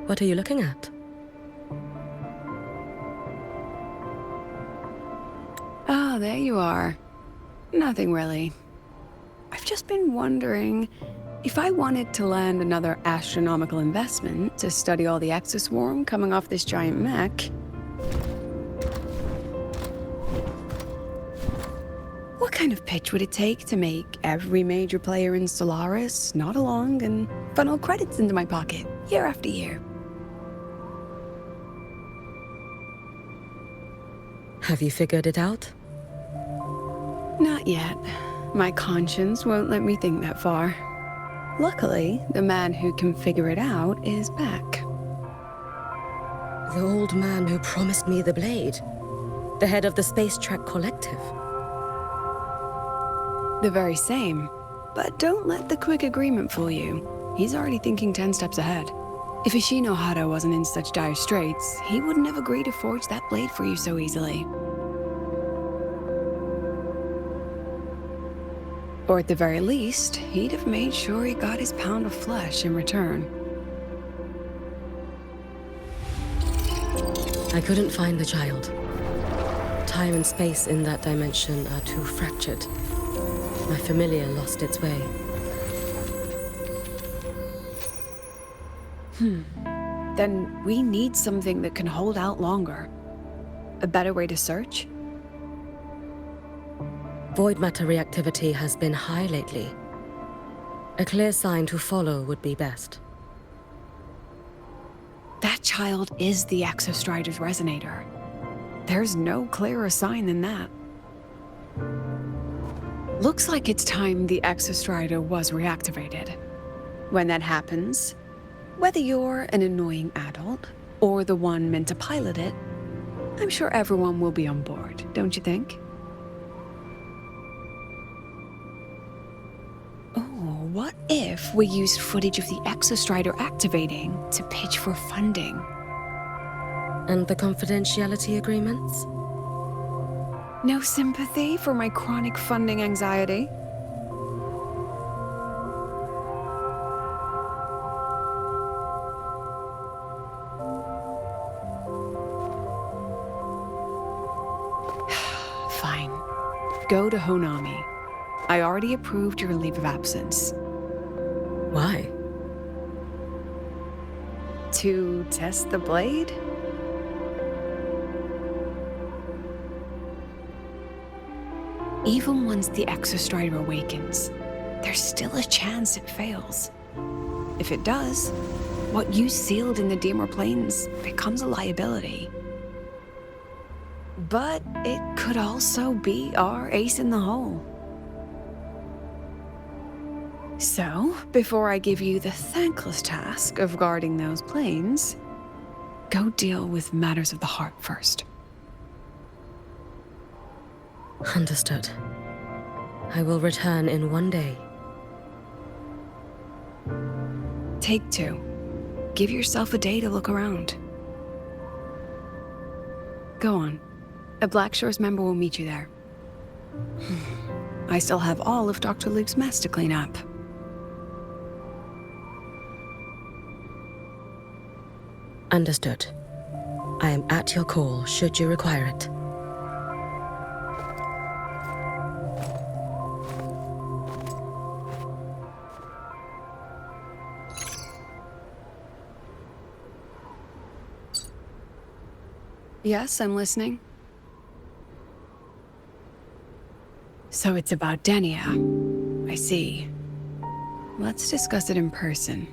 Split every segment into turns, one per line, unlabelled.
What are you looking at?
Oh, there you are. Nothing really. I've just been wondering if I wanted to land another astronomical investment to study all the exoswarm coming off this giant mech. What kind of pitch would it take to make every major player in Solaris nod along and funnel credits into my pocket year after year?
Have you figured it out?
Not yet. My conscience won't let me think that far. Luckily, the man who can figure it out is back.
The old man who promised me the blade. The head of the Space Trek Collective.
The very same. But don't let the quick agreement fool you. He's already thinking 10 steps ahead. If Ishino Hado wasn't in such dire straits, he wouldn't have agreed to forge that blade for you so easily. Or at the very least, he'd have made sure he got his pound of flesh in return.
I couldn't find the child. Time and space in that dimension are too fractured. My familiar lost its way.
Then we need something that can hold out longer. A better way to search?
Void matter reactivity has been high lately. A clear sign to follow would be best.
That child is the Exostrider's resonator. There's no clearer sign than that. Looks like it's time the Exostrider was reactivated. When that happens, whether you're an annoying adult or the one meant to pilot it, I'm sure everyone will be on board, don't you think? Oh, what if we used footage of the Exostrider activating to pitch for funding?
And the confidentiality agreements?
No sympathy for my chronic funding anxiety? Fine. Go to Honami. I already approved your leave of absence.
Why?
To test the blade? Even once the Exostrider awakens, there's still a chance it fails. If it does, what you sealed in the Dimmer Plains becomes a liability. But it could also be our ace in the hole. So, before I give you the thankless task of guarding those planes, go deal with matters of the heart first.
Understood. I will return in one day.
Take 2. Give yourself a day to look around. Go on. A Black Shores member will meet you there. I still have all of Dr. Luke's mess to clean up.
Understood. I am at your call should you require it.
Yes, I'm listening. So it's about Denia. I see. Let's discuss it in person.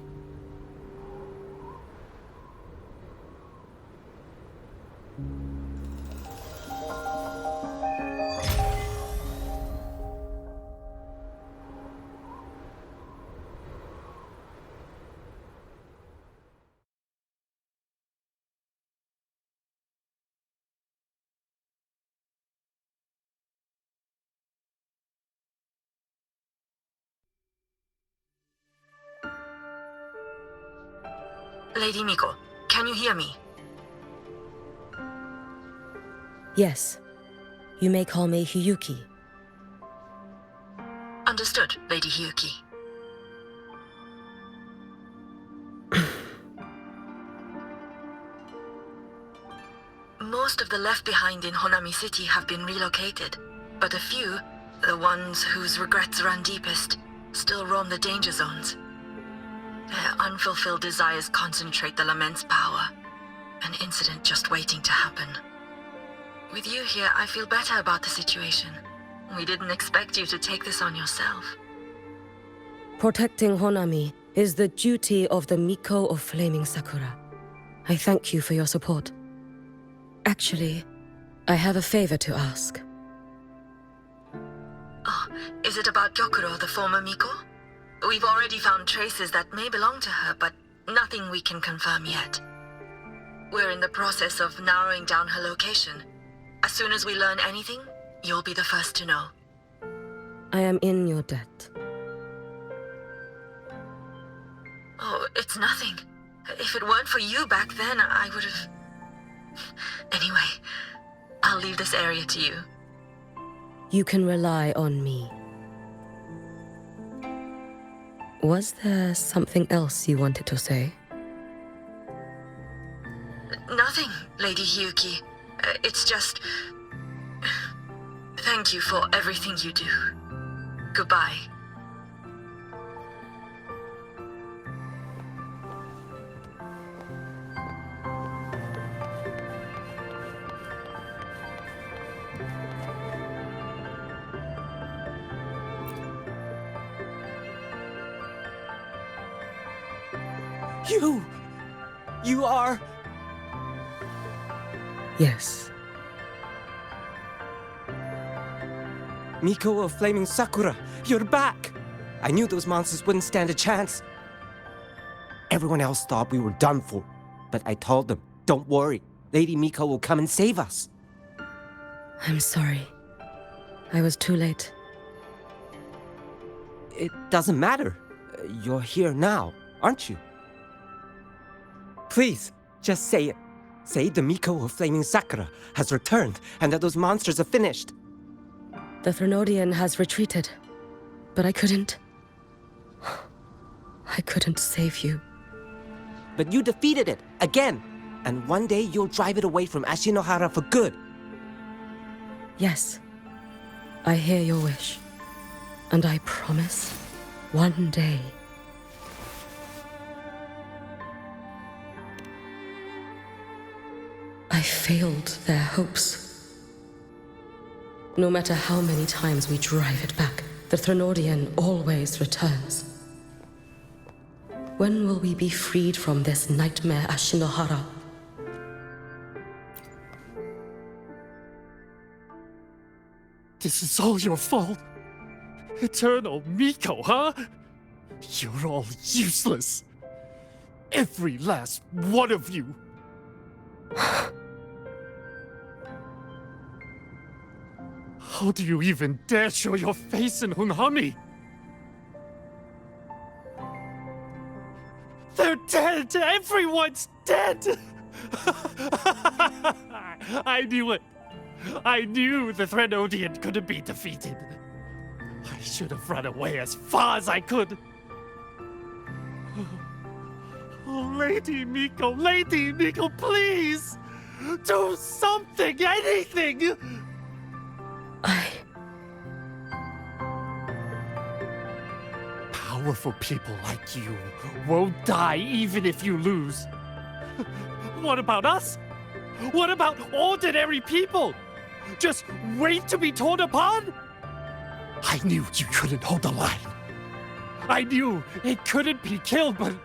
Lady Miko, can you hear me?
Yes. You may call me Hiyuki.
Understood, Lady Hiyuki. Most of the left behind in Honami City have been relocated, but a few, the ones whose regrets run deepest, still roam the danger zones. Their unfulfilled desires concentrate the lament's power, an incident just waiting to happen. With you here, I feel better about the situation. We didn't expect you to take this on yourself.
Protecting Honami is the duty of the Miko of Flaming Sakura. I thank you for your support. Actually, I have a favor to ask.
Oh, is it about Gyokuro, the former Miko? We've already found traces that may belong to her, but nothing we can confirm yet. We're in the process of narrowing down her location. As soon as we learn anything, you'll be the first to know.
I am in your debt.
Oh, it's nothing. If it weren't for you back then, I would have... Anyway, I'll leave this area to you.
You can rely on me. Was there something else you wanted to say?
Nothing, Lady Hiyuki. It's just... Thank you for everything you do. Goodbye.
You are...
Yes.
Miko of Flaming Sakura, you're back! I knew those monsters wouldn't stand a chance. Everyone else thought we were done for, but I told them, don't worry, Lady Miko will come and save us.
I'm sorry. I was too late.
It doesn't matter. You're here now, aren't you? Please, just say it. Say the Miko of Flaming Sakura has returned and that those monsters are finished.
The Threnodian has retreated, but I couldn't save you.
But you defeated it, again! And one day you'll drive it away from Ashinohara for good.
Yes, I hear your wish. And I promise, one day... I failed their hopes. No matter how many times we drive it back, the Threnodian always returns. When will we be freed from this nightmare Ashinohara?
This is all your fault. Eternal Miko, huh? You're all useless. Every last one of you. How do you even dare show your face in Hunhami? They're dead! Everyone's dead! I knew it! I knew the Threnodian couldn't be defeated. I should have run away as far as I could. Oh, Lady Miko, please! Do something, anything! Powerful people like you won't die even if you lose. What about us? What about ordinary people? Just wait to be torn apart? I knew you couldn't hold the line. I knew it couldn't be killed, but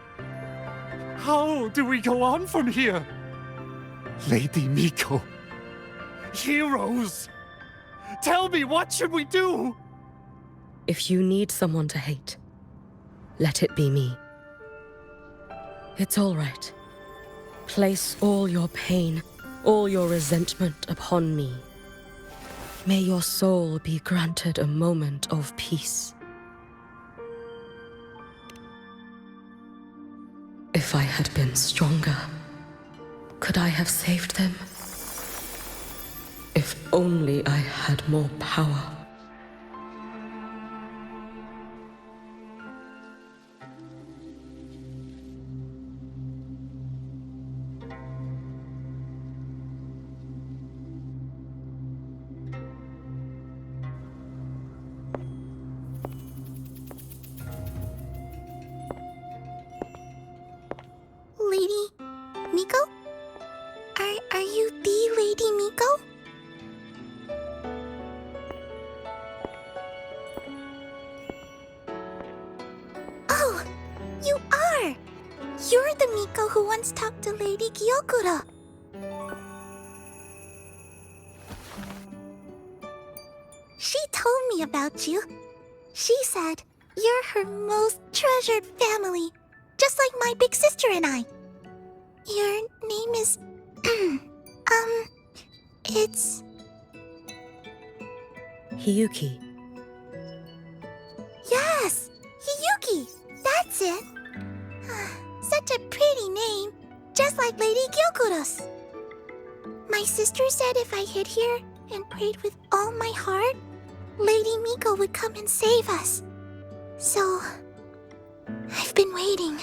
how do we go on from here? Lady Miko, heroes, tell me, what should we do?
If you need someone to hate, let it be me. It's all right. Place all your pain, all your resentment upon me. May your soul be granted a moment of peace. If I had been stronger, could I have saved them? If only I had more power.
You're the Miko who once talked to Lady Gyokuro. She told me about you. She said you're her most treasured family, just like my big sister and I. Your name is... it's...
Hiyuki.
Yes! Hiyuki! That's it! Such a pretty name, just like Lady Gyokuro's. My sister said if I hid here and prayed with all my heart, Lady Miko would come and save us. So, I've been waiting.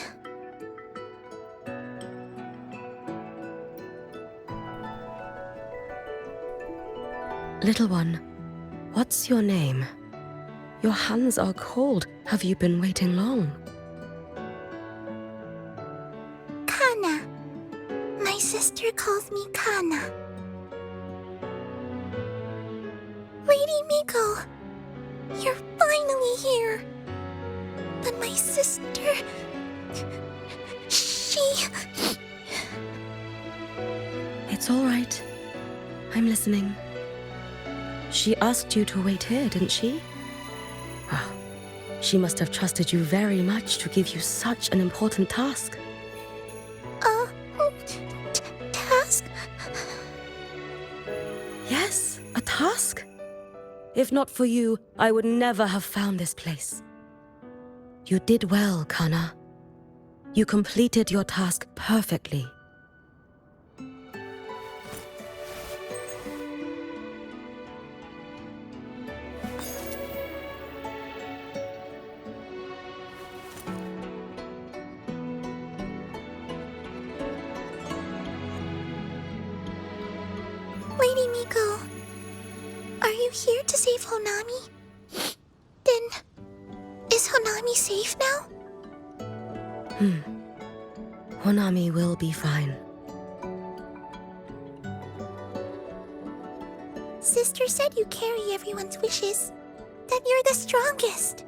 Little one, what's your name? Your hands are cold. Have you been waiting long?
Kana. My sister calls me Kana. Lady Miko, you're finally here. But my sister... she...
It's all right. I'm listening. She asked you to wait here, didn't she? Ah, she must have trusted you very much to give you such an important task.
Task?
Yes, a task. If not for you, I would never have found this place. You did well, Kana. You completed your task perfectly.
Lady Miko, are you here to save Honami? Then, is Honami safe now?
Honami will be fine.
Sister said you carry everyone's wishes, that you're the strongest.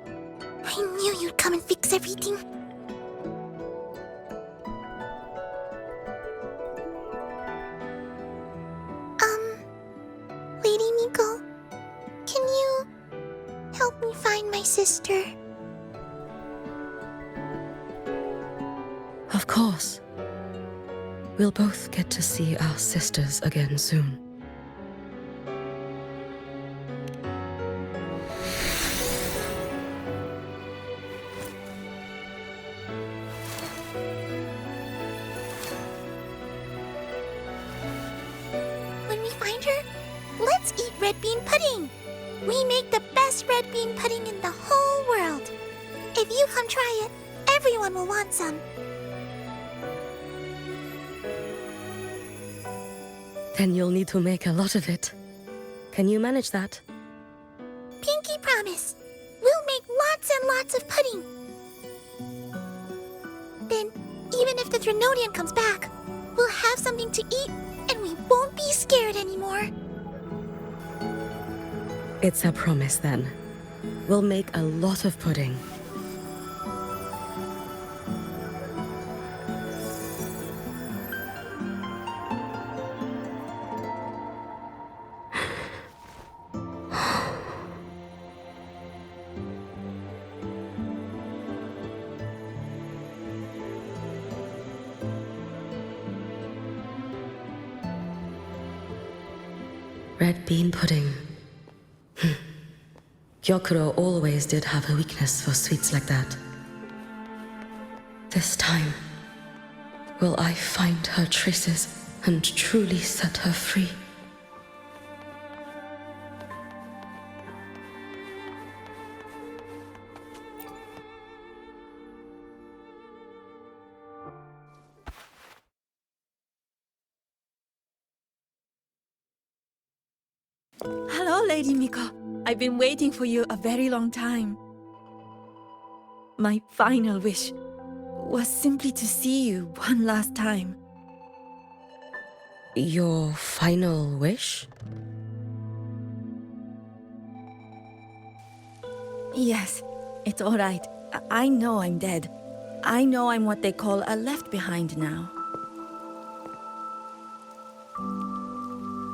I knew you'd come and fix everything. Lady Miko, can you help me find my sister?
Of course. We'll both get to see our sisters again soon.
When we find her, let's eat red bean pudding. We make the best red bean pudding in the whole world. If you come try it, everyone will want some.
Then you'll need to make a lot of it. Can you manage that?
Pinky promise. We'll make lots and lots of pudding. Then, even if the Drenodian comes back, we'll have something to eat and we won't be scared anymore.
It's a promise then. We'll make a lot of pudding. Red bean pudding. Gyokuro always did have a weakness for sweets like that. This time, will I find her traces and truly set her free?
Hello, Lady Miko. I've been waiting for you a very long time. My final wish was simply to see you one last time.
Your final wish?
Yes, it's all right. I know I'm dead. I know I'm what they call a left behind now.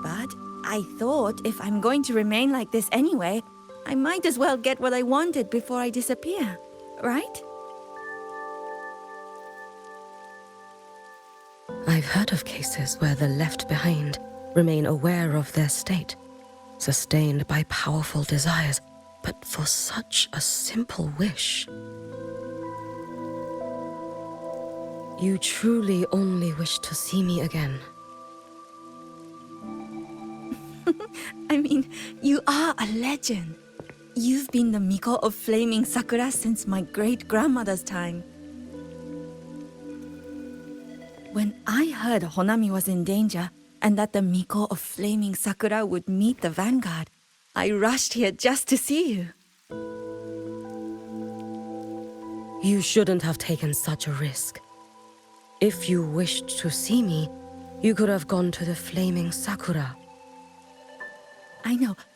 But I thought if I'm going to remain like this anyway, I might as well get what I wanted before I disappear, right?
I've heard of cases where the left behind remain aware of their state, sustained by powerful desires, but for such a simple wish. You truly only wish to see me again.
I mean, you are a legend. You've been the Miko of Flaming Sakura since my great-grandmother's time. When I heard Honami was in danger and that the Miko of Flaming Sakura would meet the vanguard, I rushed here just to see you.
You shouldn't have taken such a risk. If you wished to see me, you could have gone to the Flaming Sakura.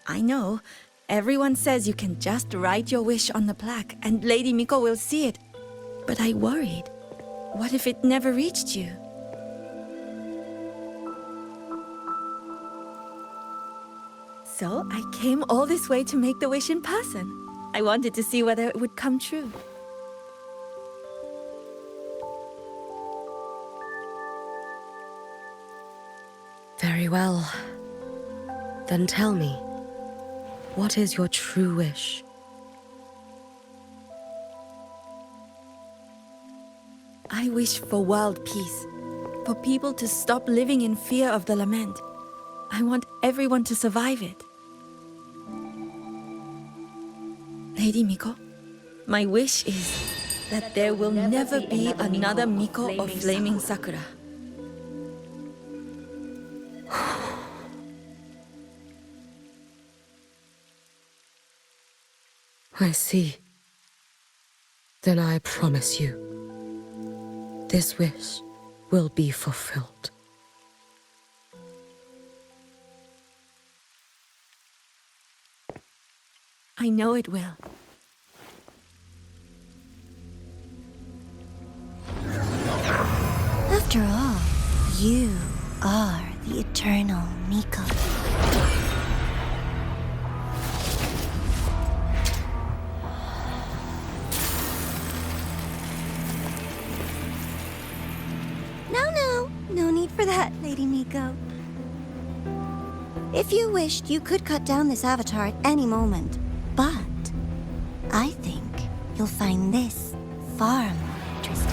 I know. Everyone says you can just write your wish on the plaque and Lady Miko will see it. But I worried. What if it never reached you? So I came all this way to make the wish in person. I wanted to see whether it would come true.
Very well. Then tell me, what is your true wish?
I wish for world peace, for people to stop living in fear of the lament. I want everyone to survive it. Lady Miko, my wish is that there will never be another Miko of Flaming Sakura.
I see. Then I promise you, this wish will be fulfilled.
I know it will.
After all, you are the eternal Miko. No need for that, Lady Miko. If you wished, you could cut down this avatar at any moment. But I think you'll find this far more interesting.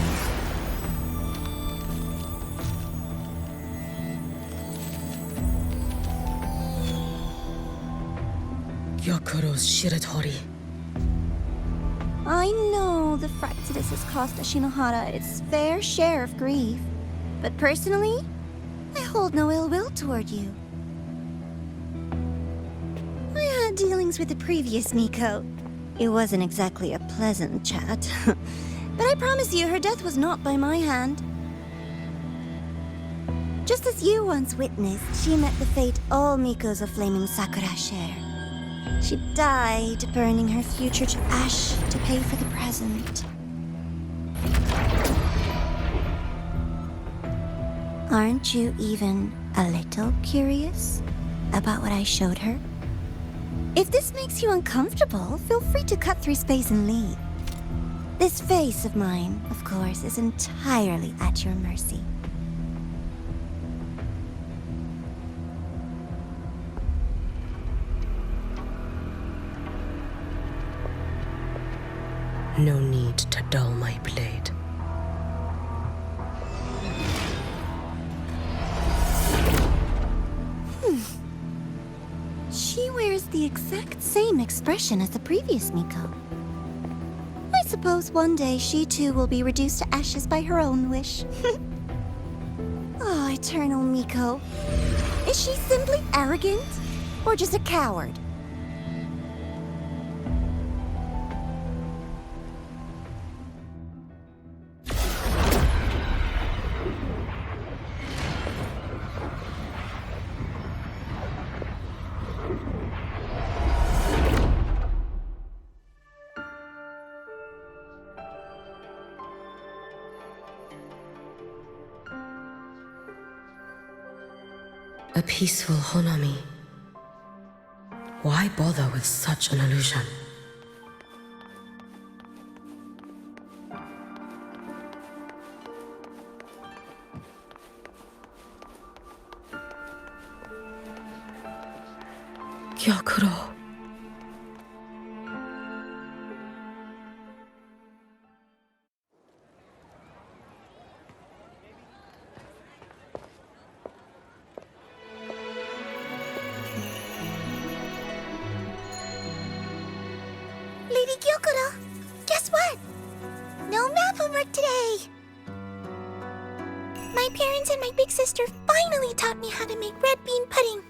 Yokuro's Shiratori.
I know the Fraxidus has cost Ashinohara its fair share of grief. But personally, I hold no ill will toward you. I had dealings with the previous Miko. It wasn't exactly a pleasant chat. But I promise you, her death was not by my hand. Just as you once witnessed, she met the fate all Mikos of Flaming Sakura share. She died, burning her future to ash to pay for the present. Aren't you even a little curious about what I showed her? If this makes you uncomfortable, feel free to cut through space and leave. This face of mine, of course, is entirely at your mercy.
No need to dull my blade.
She wears the exact same expression as the previous Miko. I suppose one day she too will be reduced to ashes by her own wish. Oh, eternal Miko. Is she simply arrogant? Or just a coward?
peaceful Honami. Why bother with such an illusion? Gyokuro.
Lady Gyokuro, guess what? No math homework today. My parents and my big sister finally taught me how to make red bean pudding.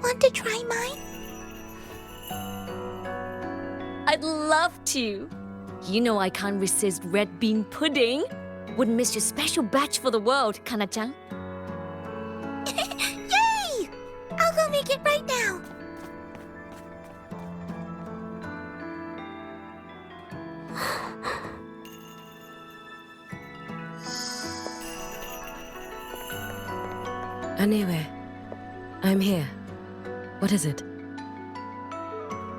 Want to try mine?
I'd love to. You know I can't resist red bean pudding. Wouldn't miss your special batch for the world, Kana-chan.
Yay! I'll go make it right now.
Anyway, I'm here. What is it?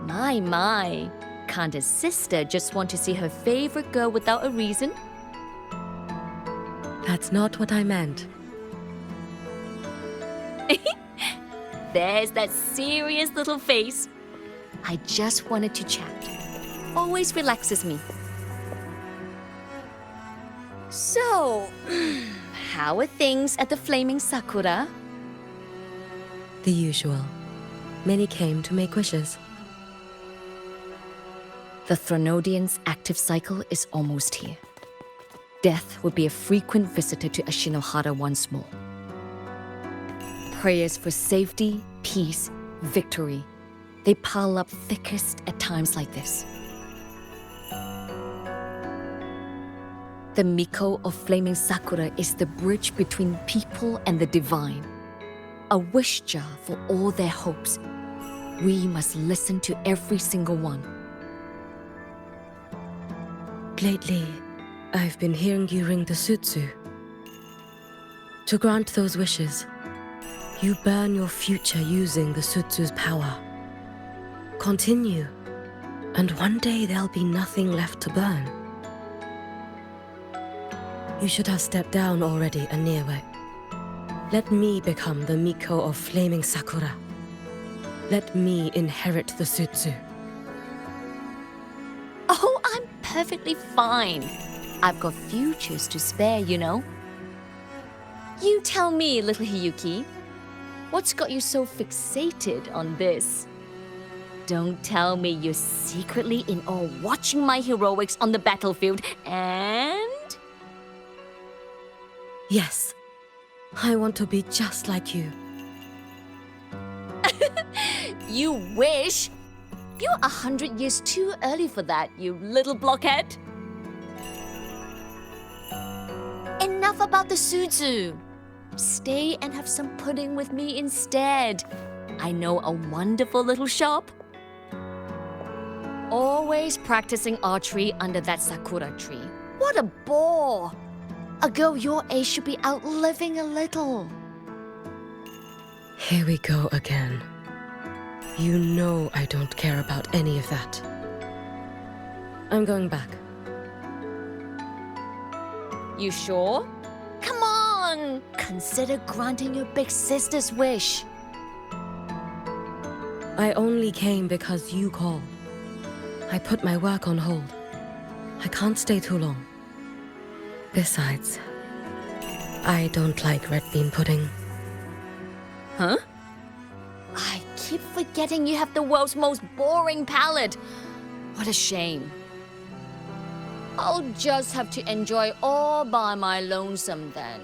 My. Can't a sister just want to see her favorite girl without a reason?
That's not what I meant.
There's that serious little face. I just wanted to chat. Always relaxes me. So, how are things at the Flaming Sakura?
The usual. Many came to make wishes.
The Thronodian's active cycle is almost here. Death will be a frequent visitor to Ashinohara once more. Prayers for safety, peace, victory. They pile up thickest at times like this. The Miko of Flaming Sakura is the bridge between people and the divine. A wish jar for all their hopes. We must listen to every single one.
Lately, I've been hearing you ring the sutsu. To grant those wishes, you burn your future using the sutsu's power. Continue, and one day there'll be nothing left to burn. You should have stepped down already, Aniwe. Let me become the Miko of Flaming Sakura. Let me inherit the sutsu.
Oh, I'm perfectly fine. I've got futures to spare, you know. You tell me, little Hiyuki, what's got you so fixated on this? Don't tell me you're secretly in awe watching my heroics on the battlefield and...
Yes, I want to be just like you.
You wish? You're 100 years too early for that, you little blockhead. Enough about the sutsu. Stay and have some pudding with me instead. I know a wonderful little shop. Always practicing archery under that sakura tree. What a bore! A girl your age should be out living a little.
Here we go again. You know I don't care about any of that. I'm going back.
You sure? Come on! Consider granting your big sister's wish.
I only came because you called. I put my work on hold. I can't stay too long. Besides, I don't like red bean pudding.
Huh? I keep forgetting you have the world's most boring palate. What a shame. I'll just have to enjoy all by my lonesome then.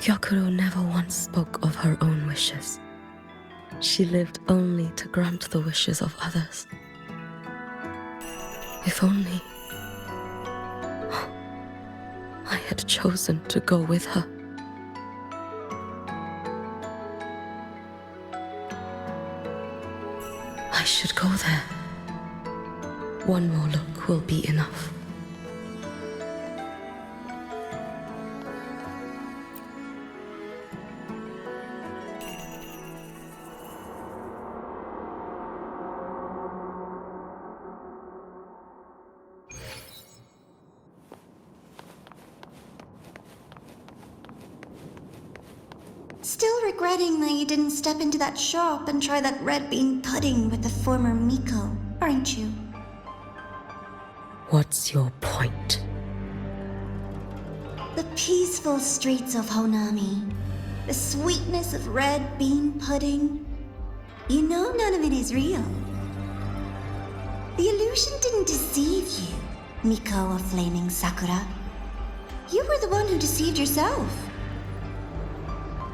Gyokuro never once spoke of her own wishes. She lived only to grant the wishes of others. If only I had chosen to go with her. I should go there. One more look will be enough.
Still regretting that you didn't step into that shop and try that red bean pudding with the former Miko, aren't you?
What's your point?
The peaceful streets of Honami, the sweetness of red bean pudding. You know none of it is real. The illusion didn't deceive you, Miko of Flaming Sakura. You were the one who deceived yourself.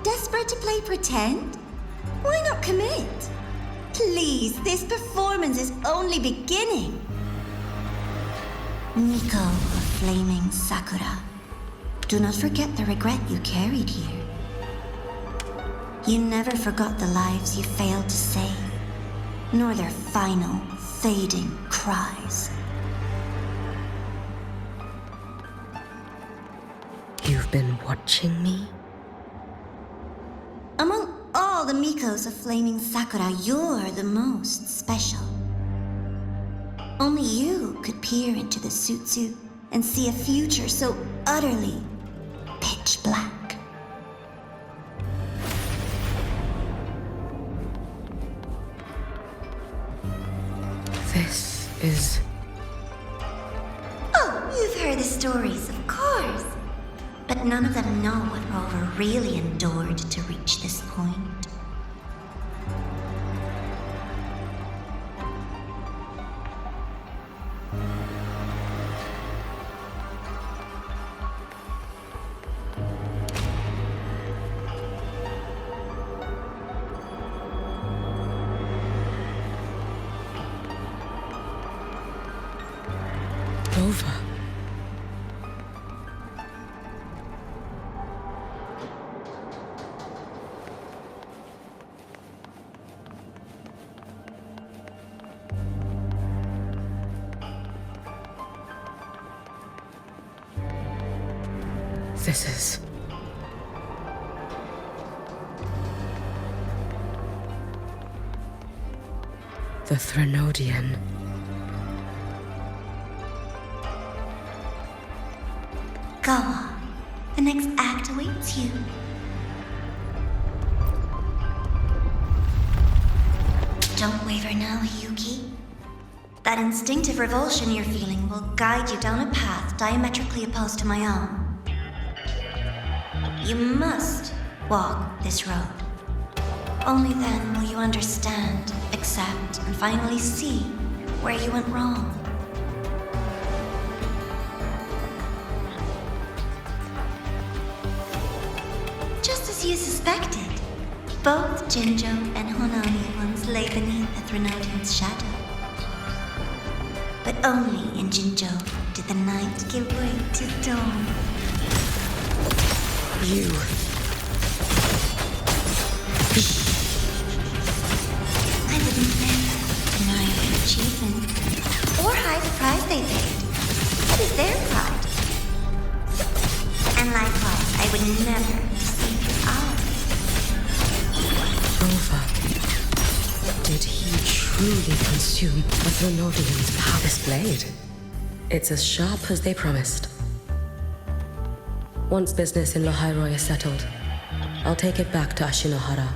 Desperate to play pretend? Why not commit? Please, this performance is only beginning. Miko of Flaming Sakura, do not forget the regret you carried here. You never forgot the lives you failed to save, nor their final, fading cries.
You've been watching me?
Among all the Mikos of Flaming Sakura, you're the most special. Only you could peer into the Sutsu and see a future so utterly pitch black.
This is...
Oh, you've heard the stories, of course. But none of them know what Rover really endured to reach this point.
Rover. This is... the Threnodian.
Go on. The next act awaits you. Don't waver now, Hiyuki. That instinctive revulsion you're feeling will guide you down a path diametrically opposed to my own. You must walk this road. Only then will you understand, accept, and finally see where you went wrong. Just as you suspected, both Jinjo and Honami once lay beneath the Threnodian's shadow. But only in Jinjo did the night give way to dawn.
You...
I wouldn't never deny their achievement, or hide the price they paid. It is their pride. And likewise, I would never deceive your eyes.
Rover. Did he truly consume the Threnodian's power? This blade. It's as sharp as they promised. Once business in Lahairoi is settled, I'll take it back to Ashinohara.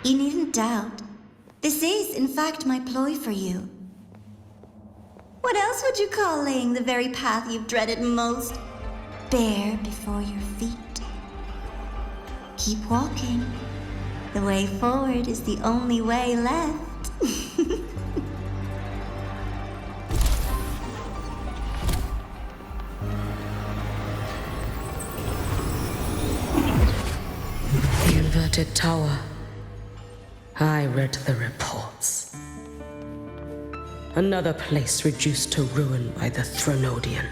You needn't doubt. This is, in fact, my ploy for you.
What else would you call laying the very path you've dreaded most bare before your feet? Keep walking. The way forward is the only way left.
The inverted tower. I read the reports. Another place reduced to ruin by the Threnodian.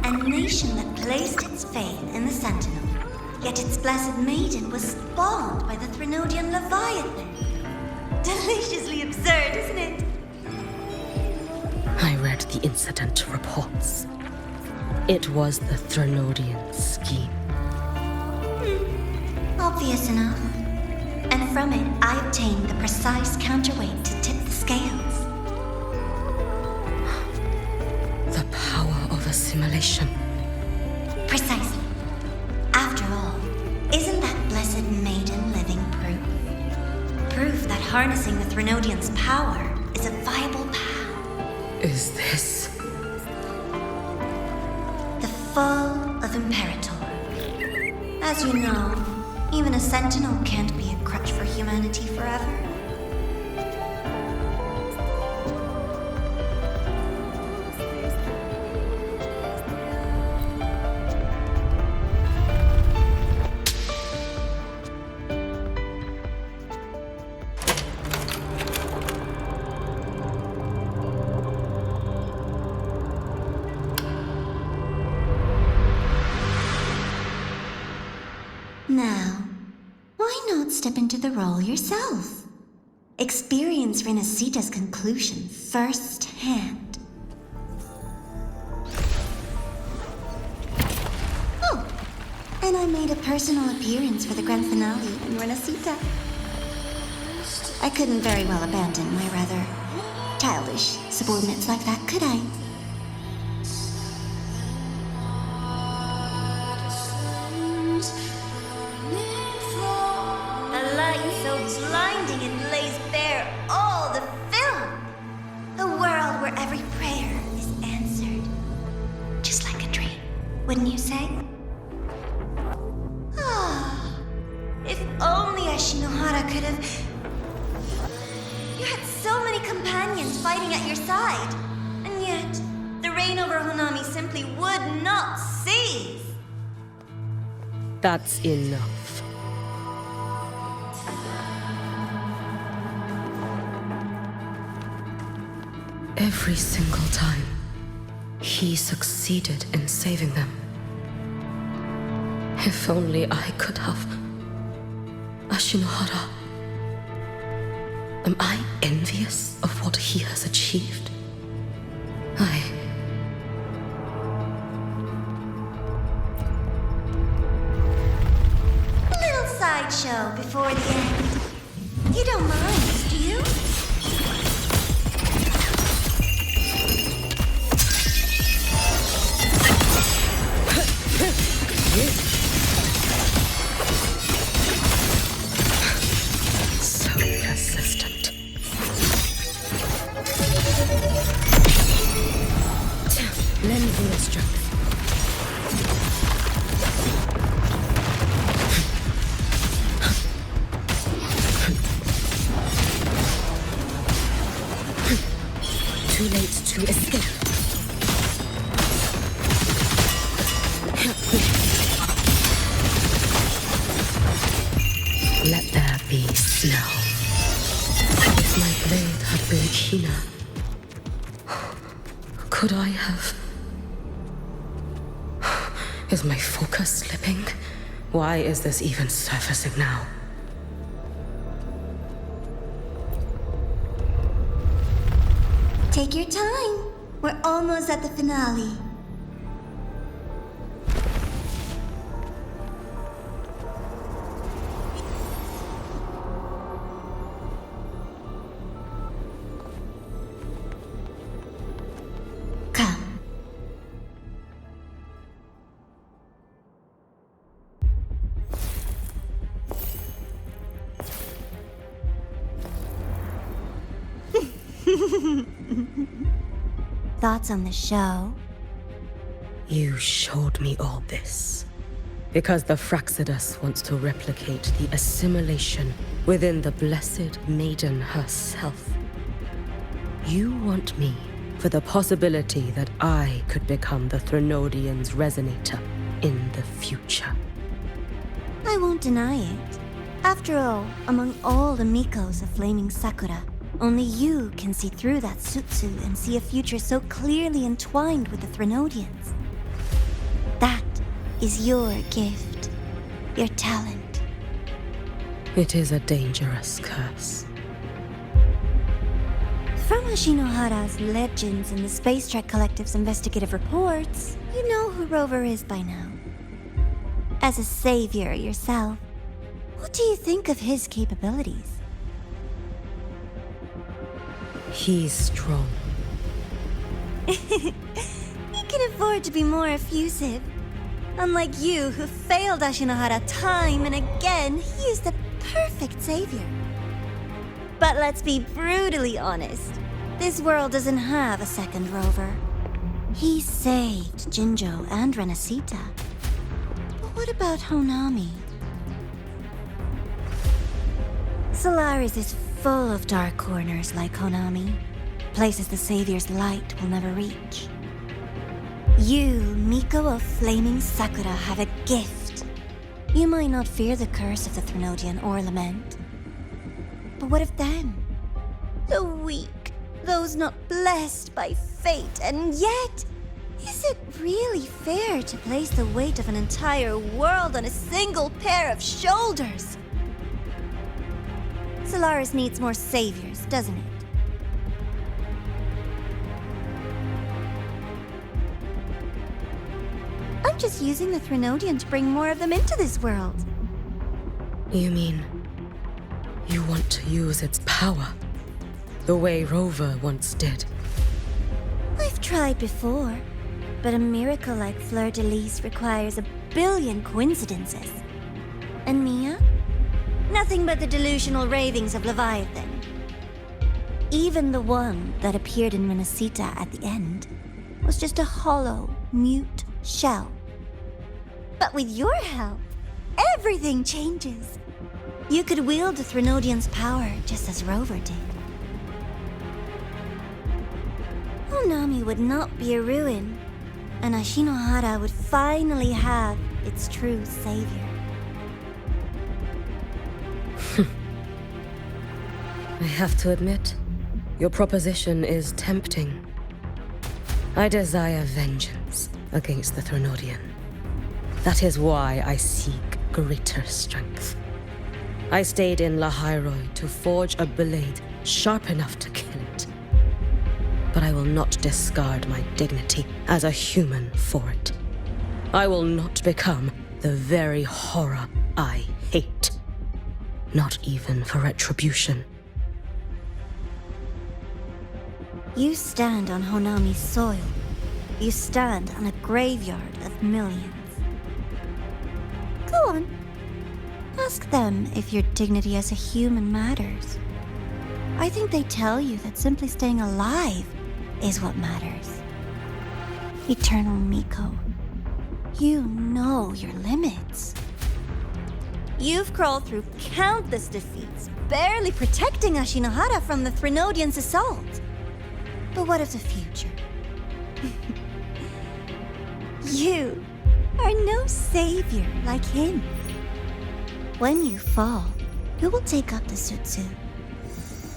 A nation that placed its faith in the Sentinel, yet its blessed maiden was spawned by the Threnodian Leviathan. Deliciously absurd, isn't it?
I read the incident reports. It was the Threnodian scheme.
Obvious enough. And from it, I obtained the precise counterweight to tip the scales.
The power of assimilation.
Precisely. After all, isn't that blessed maiden living proof? Proof that harnessing the Threnodian's power is a viable path.
Is this
The fall of Imperator. As you know, even a sentinel can't be a crutch for humanity forever. Now, why not step into the role yourself? Experience Renacita's conclusion firsthand. Oh, and I made a personal appearance for the grand finale in Renacita. I couldn't very well abandon my rather childish subordinates like that, could I? A light so blinding it lays bare all the film. A world where every prayer is answered. Just like a dream, wouldn't you say? Ah, if only Ashinohara could have... You had so many companions fighting at your side. And yet, the reign over Honami simply would not cease.
That's enough. Every single time, he succeeded in saving them. If only I could have. Ashinohara. Am I envious of what he has achieved?
Little sideshow before the end. You don't mind, do you?
So persistent. Lend me your strength. Too late to escape. Let there be snow. If my blade had been keener, could I have... Is my focus slipping? Why is this even surfacing now?
Take your time. We're almost at the finale. Come. Thoughts on the show?
You showed me all this because the Fraxidus wants to replicate the assimilation within the Blessed Maiden herself. You want me for the possibility that I could become the Threnodian's resonator in the future.
I won't deny it. After all, among all the Mikos of Flaming Sakura, only you can see through that Sutsu and see a future so clearly entwined with the Threnodians. That is your gift, your talent.
It is a dangerous curse.
From Ashinohara's legends and the Space Trek Collective's investigative reports, you know who Rover is by now. As a savior yourself, what do you think of his capabilities?
He's strong.
He can afford to be more effusive. Unlike you, who failed Ashinohara time and again, he is the perfect savior. But let's be brutally honest. This world doesn't have a second Rover. He saved Jinjo and Renacita. But what about Honami? Solaris is full of dark corners like Honami. Places the Savior's light will never reach. You, Miko of Flaming Sakura, have a gift. You might not fear the curse of the Threnodian or lament. But what of them? The weak, those not blessed by fate, and yet, is it really fair to place the weight of an entire world on a single pair of shoulders? Solaris needs more saviors, doesn't it? I'm just using the Threnodian to bring more of them into this world.
You mean you want to use its power the way Rover once did?
I've tried before, but a miracle like Fleur-de-Lis requires a billion coincidences. And Mia? Nothing but the delusional ravings of Leviathan. Even the one that appeared in Renacita at the end was just a hollow, mute shell. But with your help, everything changes. You could wield the Threnodian's power just as Rover did. Honami would not be a ruin, and Ashinohara would finally have its true savior.
I have to admit, your proposition is tempting. I desire vengeance against the Threnodian. That is why I seek greater strength. I stayed in Lahairoi to forge a blade sharp enough to kill it. But I will not discard my dignity as a human for it. I will not become the very horror I hate. Not even for retribution.
You stand on Honami's soil. You stand on a graveyard of millions. Go on. Ask them if your dignity as a human matters. I think they tell you that simply staying alive is what matters. Eternal Miko, you know your limits. You've crawled through countless defeats, barely protecting Ashinohara from the Threnodian's assault. But what of the future? You are no savior like him. When you fall, who will take up the Sutsu?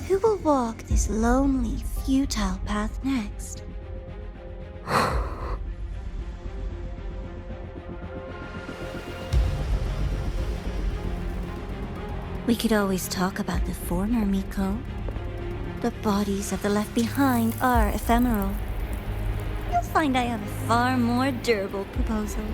Who will walk this lonely, futile path next? We could always talk about the former, Miko. The bodies of the left behind are ephemeral. You'll find I have a far more durable proposal.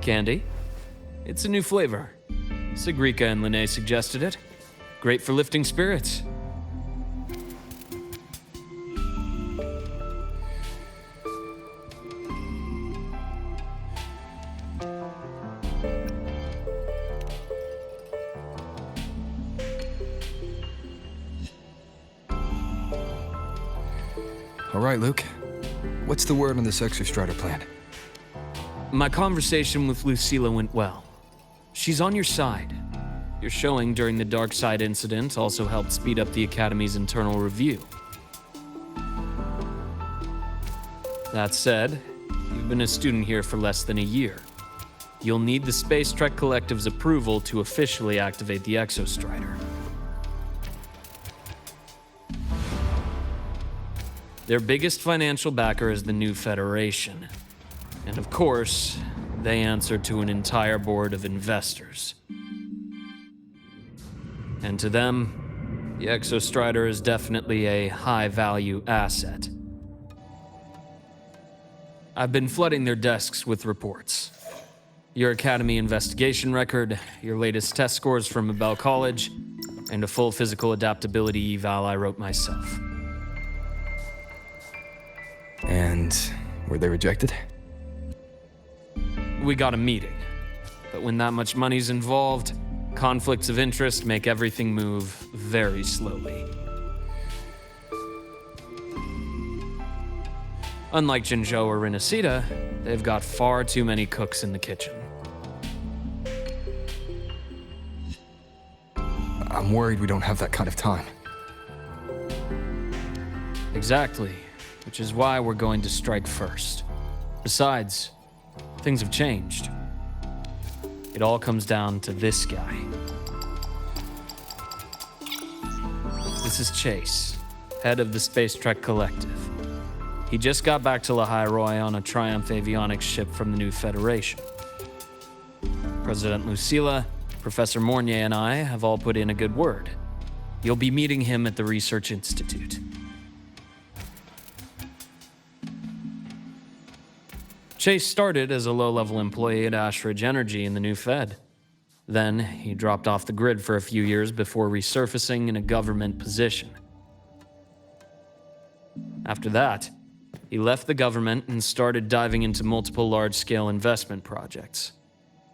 candy. It's a new flavor. Sigrika and Linnae suggested it. Great for lifting spirits.
All right, Luke. What's the word on this Exostrider plan?
My conversation with Lucilla went well. She's on your side. Your showing during the Dark Side incident also helped speed up the Academy's internal review. That said, you've been a student here for less than a year. You'll need the Space Trek Collective's approval to officially activate the Exostrider. Their biggest financial backer is the new Federation. And of course, they answer to an entire board of investors. And to them, the Exostrider is definitely a high-value asset. I've been flooding their desks with reports. Your Academy investigation record, your latest test scores from Abel College, and a full physical adaptability eval I wrote myself.
And were they rejected?
We got a meeting, but when that much money's involved, conflicts of interest make everything move very slowly. Unlike Jinzhou or Rinasita, they've got far too many cooks in the kitchen.
I'm worried we don't have that kind of time.
Exactly, which is why we're going to strike first. Besides, things have changed. It all comes down to this guy. This is Chase, head of the Space Trek Collective. He just got back to Lahai on a Triumph avionics ship from the new Federation. President Lucilla, Professor Mornier, and I have all put in a good word. You'll be meeting him at the Research Institute. Chase started as a low-level employee at Ashridge Energy in the new Fed. Then, he dropped off the grid for a few years before resurfacing in a government position. After that, he left the government and started diving into multiple large-scale investment projects.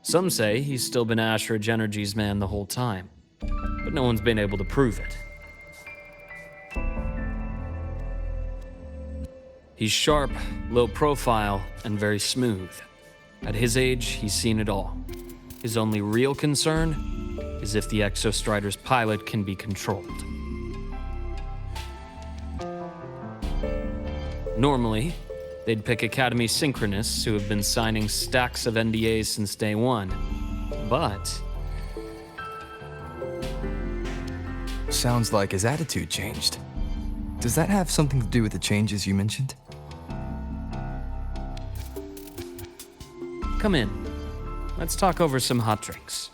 Some say he's still been Ashridge Energy's man the whole time, but no one's been able to prove it. He's sharp, low profile, and very smooth. At his age, he's seen it all. His only real concern is if the Exostrider's pilot can be controlled. Normally, they'd pick Academy synchronists who have been signing stacks of NDAs since day one. But
Sounds like his attitude changed. Does that have something to do with the changes you mentioned?
come in. Let's talk over some hot drinks.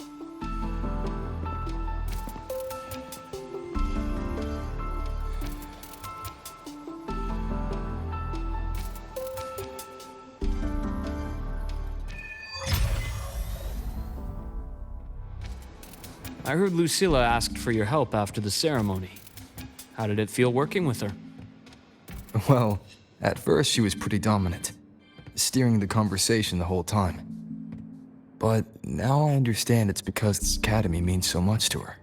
I heard Lucilla asked for your help after the ceremony. How did it feel working with her?
Well, at first she was pretty dominant, steering the conversation the whole time. But now I understand it's because this academy means so much to her.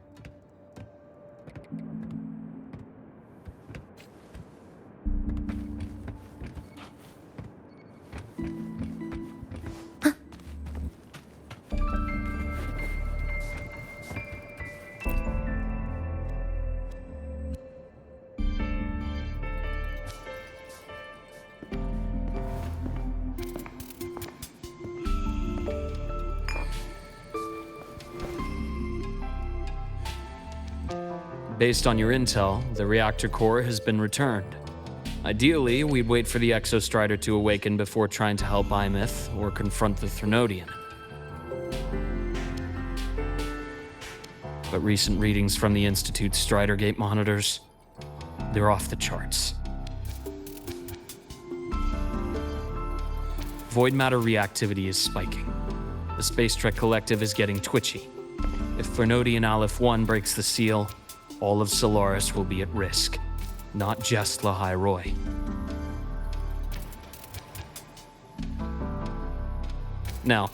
Based on your intel, the reactor core has been returned. Ideally, we'd wait for the Exostrider to awaken before trying to help Imyth or confront the Thrnodian. But recent readings from the Institute's Stridergate monitors, they're off the charts. Void matter reactivity is spiking. The Space Trek Collective is getting twitchy. If Threnodian Aleph 1 breaks the seal, all of Solaris will be at risk. Not just Lahai Roy. Now,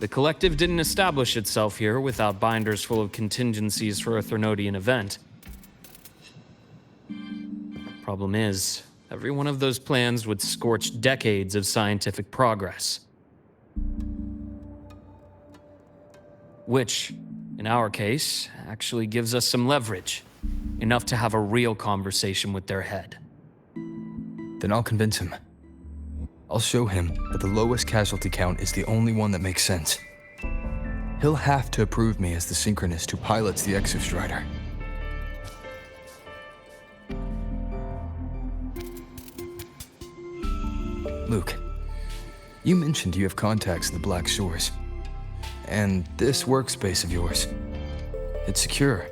the Collective didn't establish itself here without binders full of contingencies for a Threnodian event. Problem is, every one of those plans would scorch decades of scientific progress. Which, in our case, actually gives us some leverage. Enough to have a real conversation with their head.
Then I'll convince him. I'll show him that the lowest casualty count is the only one that makes sense. He'll have to approve me as the synchronist who pilots the Exostrider. Luke, you mentioned you have contacts in the Black Shores. And this workspace of yours, it's secure,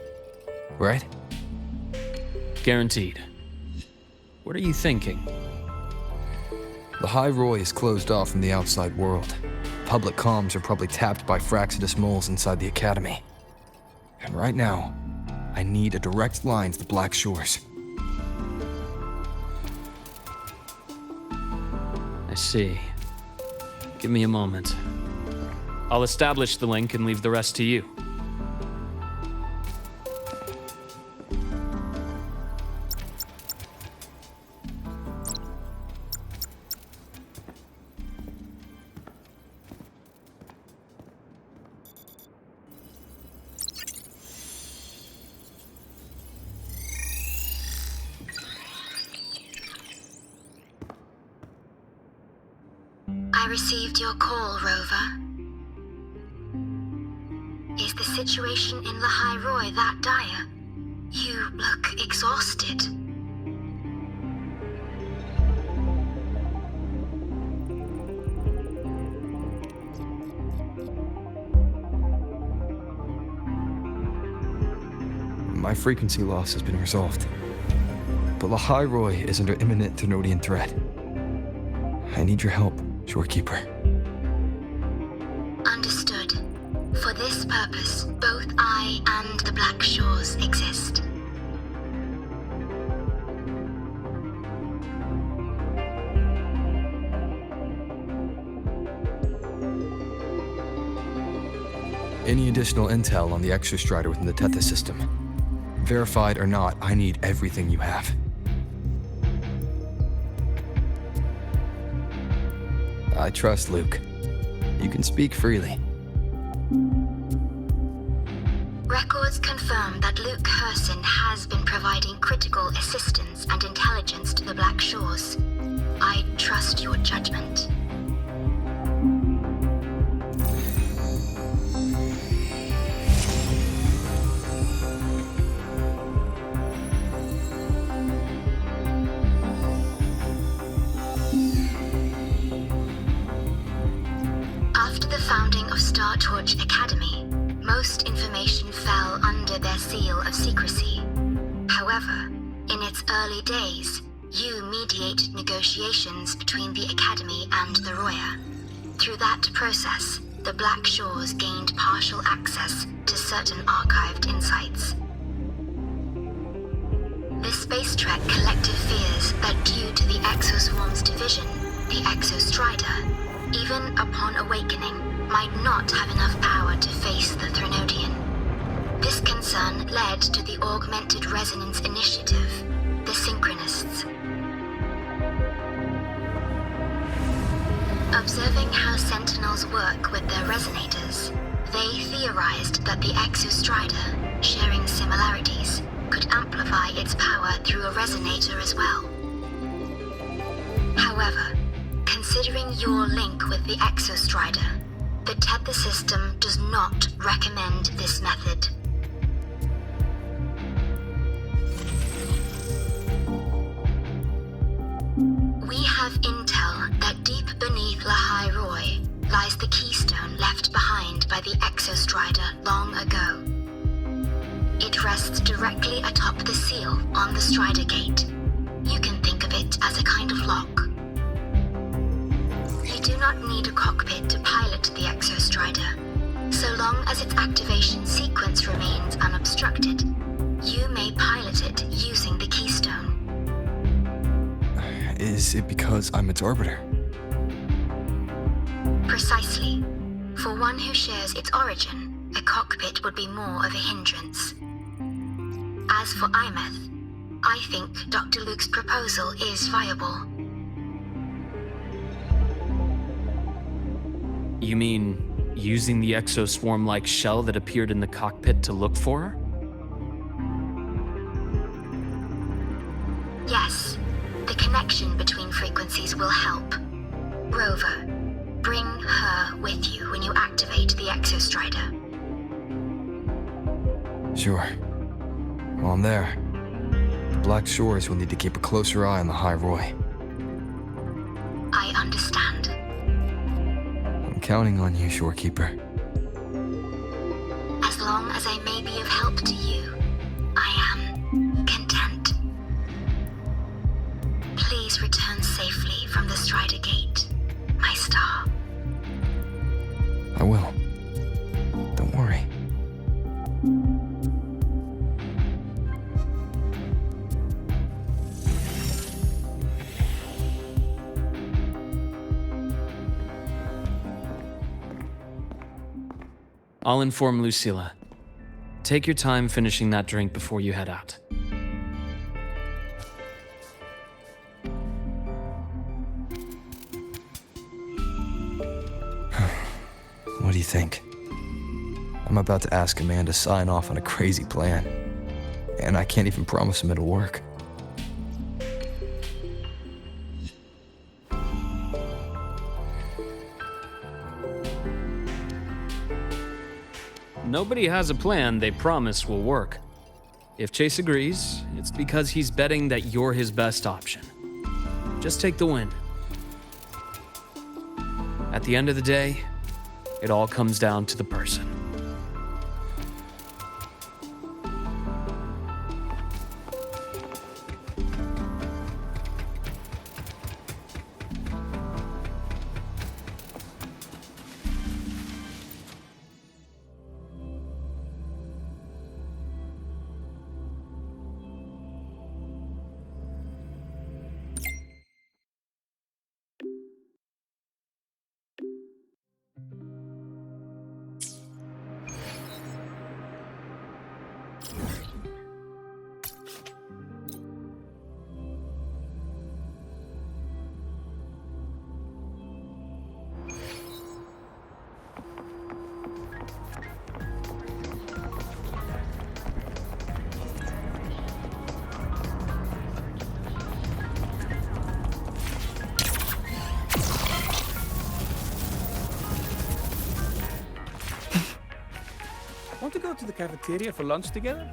right?
Guaranteed. What are you thinking?
Lahai Roy is closed off from the outside world. Public comms are probably tapped by Fraxidus moles inside the Academy. And right now, I need a direct line to the Black Shores.
I see. Give me a moment. I'll establish the link and leave the rest to you.
I received your call, Rover. Is the situation in Lahai Roy that dire? You look exhausted.
My frequency loss has been resolved. But Lahai Roy is under imminent Threnodian threat. I need your help, Shorekeeper.
Understood. For this purpose, both I and the Black Shores exist.
Any additional intel on the Exostrider within the Tethys system? Verified or not, I need everything you have. I trust Luke. You can speak freely.
Records confirm that Luke Herson has been providing critical assistance and intelligence to the Black Shores. I trust your judgment. After the founding of Star Torch Academy, most information fell under their seal of secrecy. However, in its early days, you mediated negotiations between the Academy and the Roya. Through that process, the Black Shores gained partial access to certain archived insights. The Space Trek Collective fears that due to the Exoswarm's division, the Exostrider, even upon awakening, might not have enough power to face the Threnodian. This concern led to the Augmented Resonance Initiative, the Synchronists. Observing how Sentinels work with their resonators, they theorized that the Exostrider, sharing similarities, could amplify its power through a resonator as well. However, considering your link with the Exostrider, the Tether system does not recommend this method. We have intel that deep beneath Lahai Roy lies the keystone left behind by the Exostrider long ago. It rests directly atop the seal on the Strider Gate. You can think of it as a kind of lock. You do not need a cockpit to pilot the Exostrider.
as its activation sequence remains unobstructed, you may pilot it using the keystone.
Is it because I'm its arbiter?
Precisely. For one who shares its origin, a cockpit would be more of a hindrance. As for Imeth, I think Dr. Luke's proposal is viable.
You mean using the exoswarm-like shell that appeared in the cockpit to look for her?
Yes, the connection between frequencies will help. Rover, bring her with you when you activate the Exostrider.
Sure. While I'm there, the Black Shores will need to keep a closer eye on the High Roy.
I understand.
I'm counting on you, Shorekeeper.
As long as I may be of help to you, I am content. Please return safely from the Strider Gate, my star.
I will. Don't worry.
I'll inform Lucilla. Take your time finishing that drink before you head out.
What do you think? I'm about to ask a man to sign off on a crazy plan, and I can't even promise him it'll work.
Nobody has a plan they promise will work. If Chase agrees, it's because he's betting that you're his best option. Just take the win. At the end of the day, it all comes down to the person.
Want to go to the cafeteria for lunch together?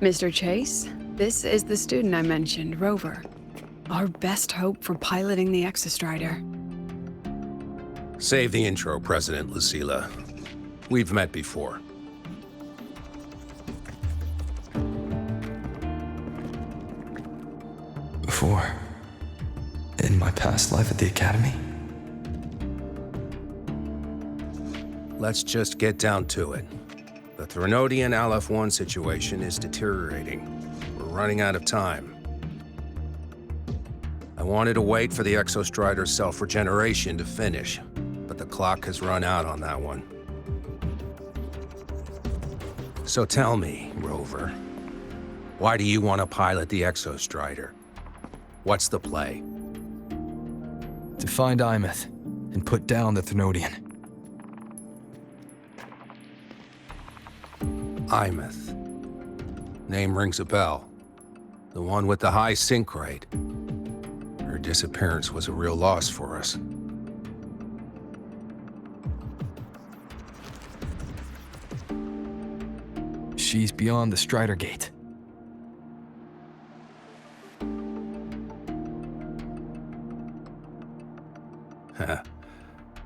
Mr. Chase, this is the student I mentioned, Rover. Our best hope for piloting the Exostrider.
Save the intro, President Lucilla. We've met before.
Before? In my past life at the Academy?
Let's just get down to it. The Threnodian Aleph-1 situation is deteriorating. We're running out of time. I wanted to wait for the Exostrider's self-regeneration to finish, but the clock has run out on that one. So tell me, Rover, why do you want to pilot the Exostrider? What's the play?
To find Imeth and put down the Threnodian.
Imeth. Name rings a bell. The one with the high sync rate. Her disappearance was a real loss for us.
She's beyond the Strider Gate.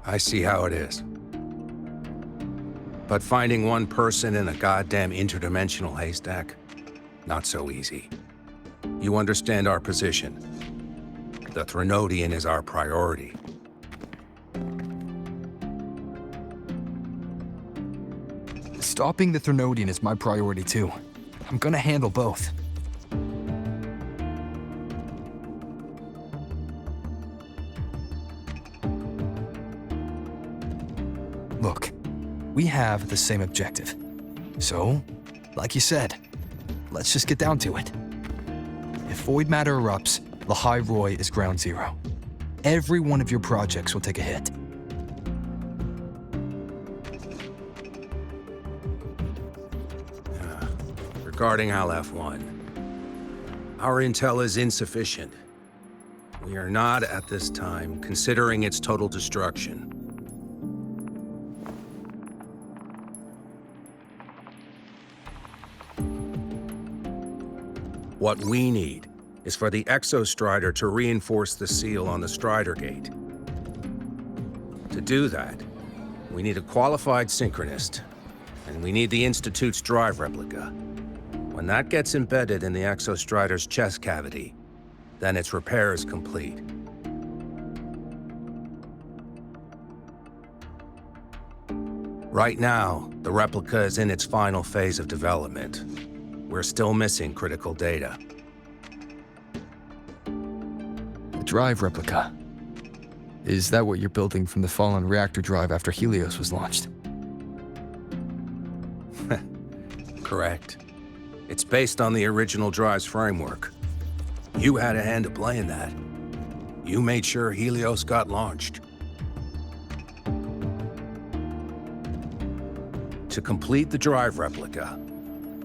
I see how it is. But finding one person in a goddamn interdimensional haystack, not so easy. You understand our position. The Threnodian is our priority.
Stopping the Threnodian is my priority too. I'm gonna handle both. Look, we have the same objective. So, like you said, let's just get down to it. If void matter erupts, Lahai Roy is ground zero. Every one of your projects will take a hit.
Regarding Aleph-1, our intel is insufficient. We are not, at this time, considering its total destruction. What we need is for the Exostrider to reinforce the seal on the Strider Gate. To do that, we need a qualified synchronist, and we need the Institute's drive replica. When that gets embedded in the Exostrider's chest cavity, then its repair is complete. Right now, the replica is in its final phase of development. We're still missing critical data.
The drive replica. Is that what you're building from the fallen reactor drive after Helios was launched?
Correct. It's based on the original drive's framework. You had a hand to play in that. You made sure Helios got launched. To complete the drive replica,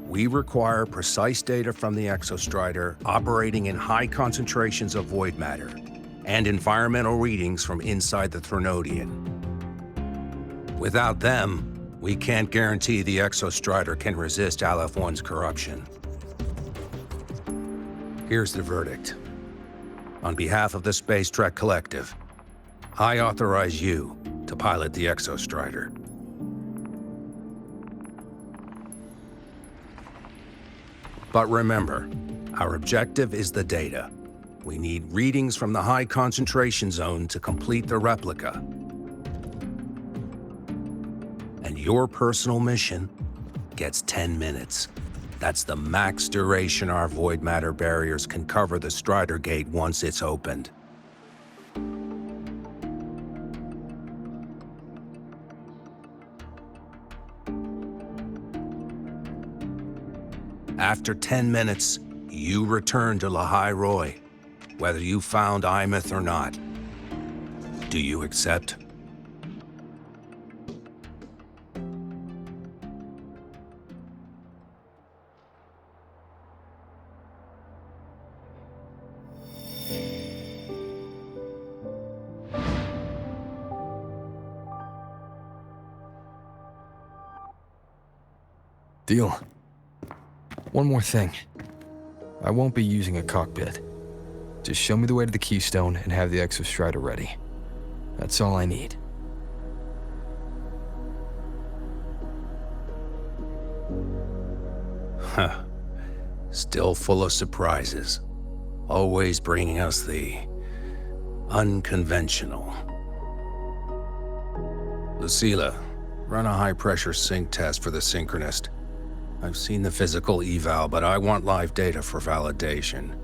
we require precise data from the Exostrider operating in high concentrations of void matter and environmental readings from inside the Threnodian. Without them, we can't guarantee the Exostrider can resist Aleph-1's corruption. Here's the verdict. On behalf of the Space Trek Collective, I authorize you to pilot the Exostrider. But remember, our objective is the data. We need readings from the high concentration zone to complete the replica. And your personal mission gets 10 minutes. That's the max duration our void matter barriers can cover the Strider Gate once it's opened. After 10 minutes, you return to Lahai Roy, whether you found Imeth or not. Do you accept?
Deal. One more thing. I won't be using a cockpit. Just show me the way to the Keystone and have the Exostrider ready. That's all I need.
Huh. Still full of surprises. Always bringing us the unconventional. Lucila, run a high-pressure sync test for the Synchronist. I've seen the physical eval, but I want live data for validation.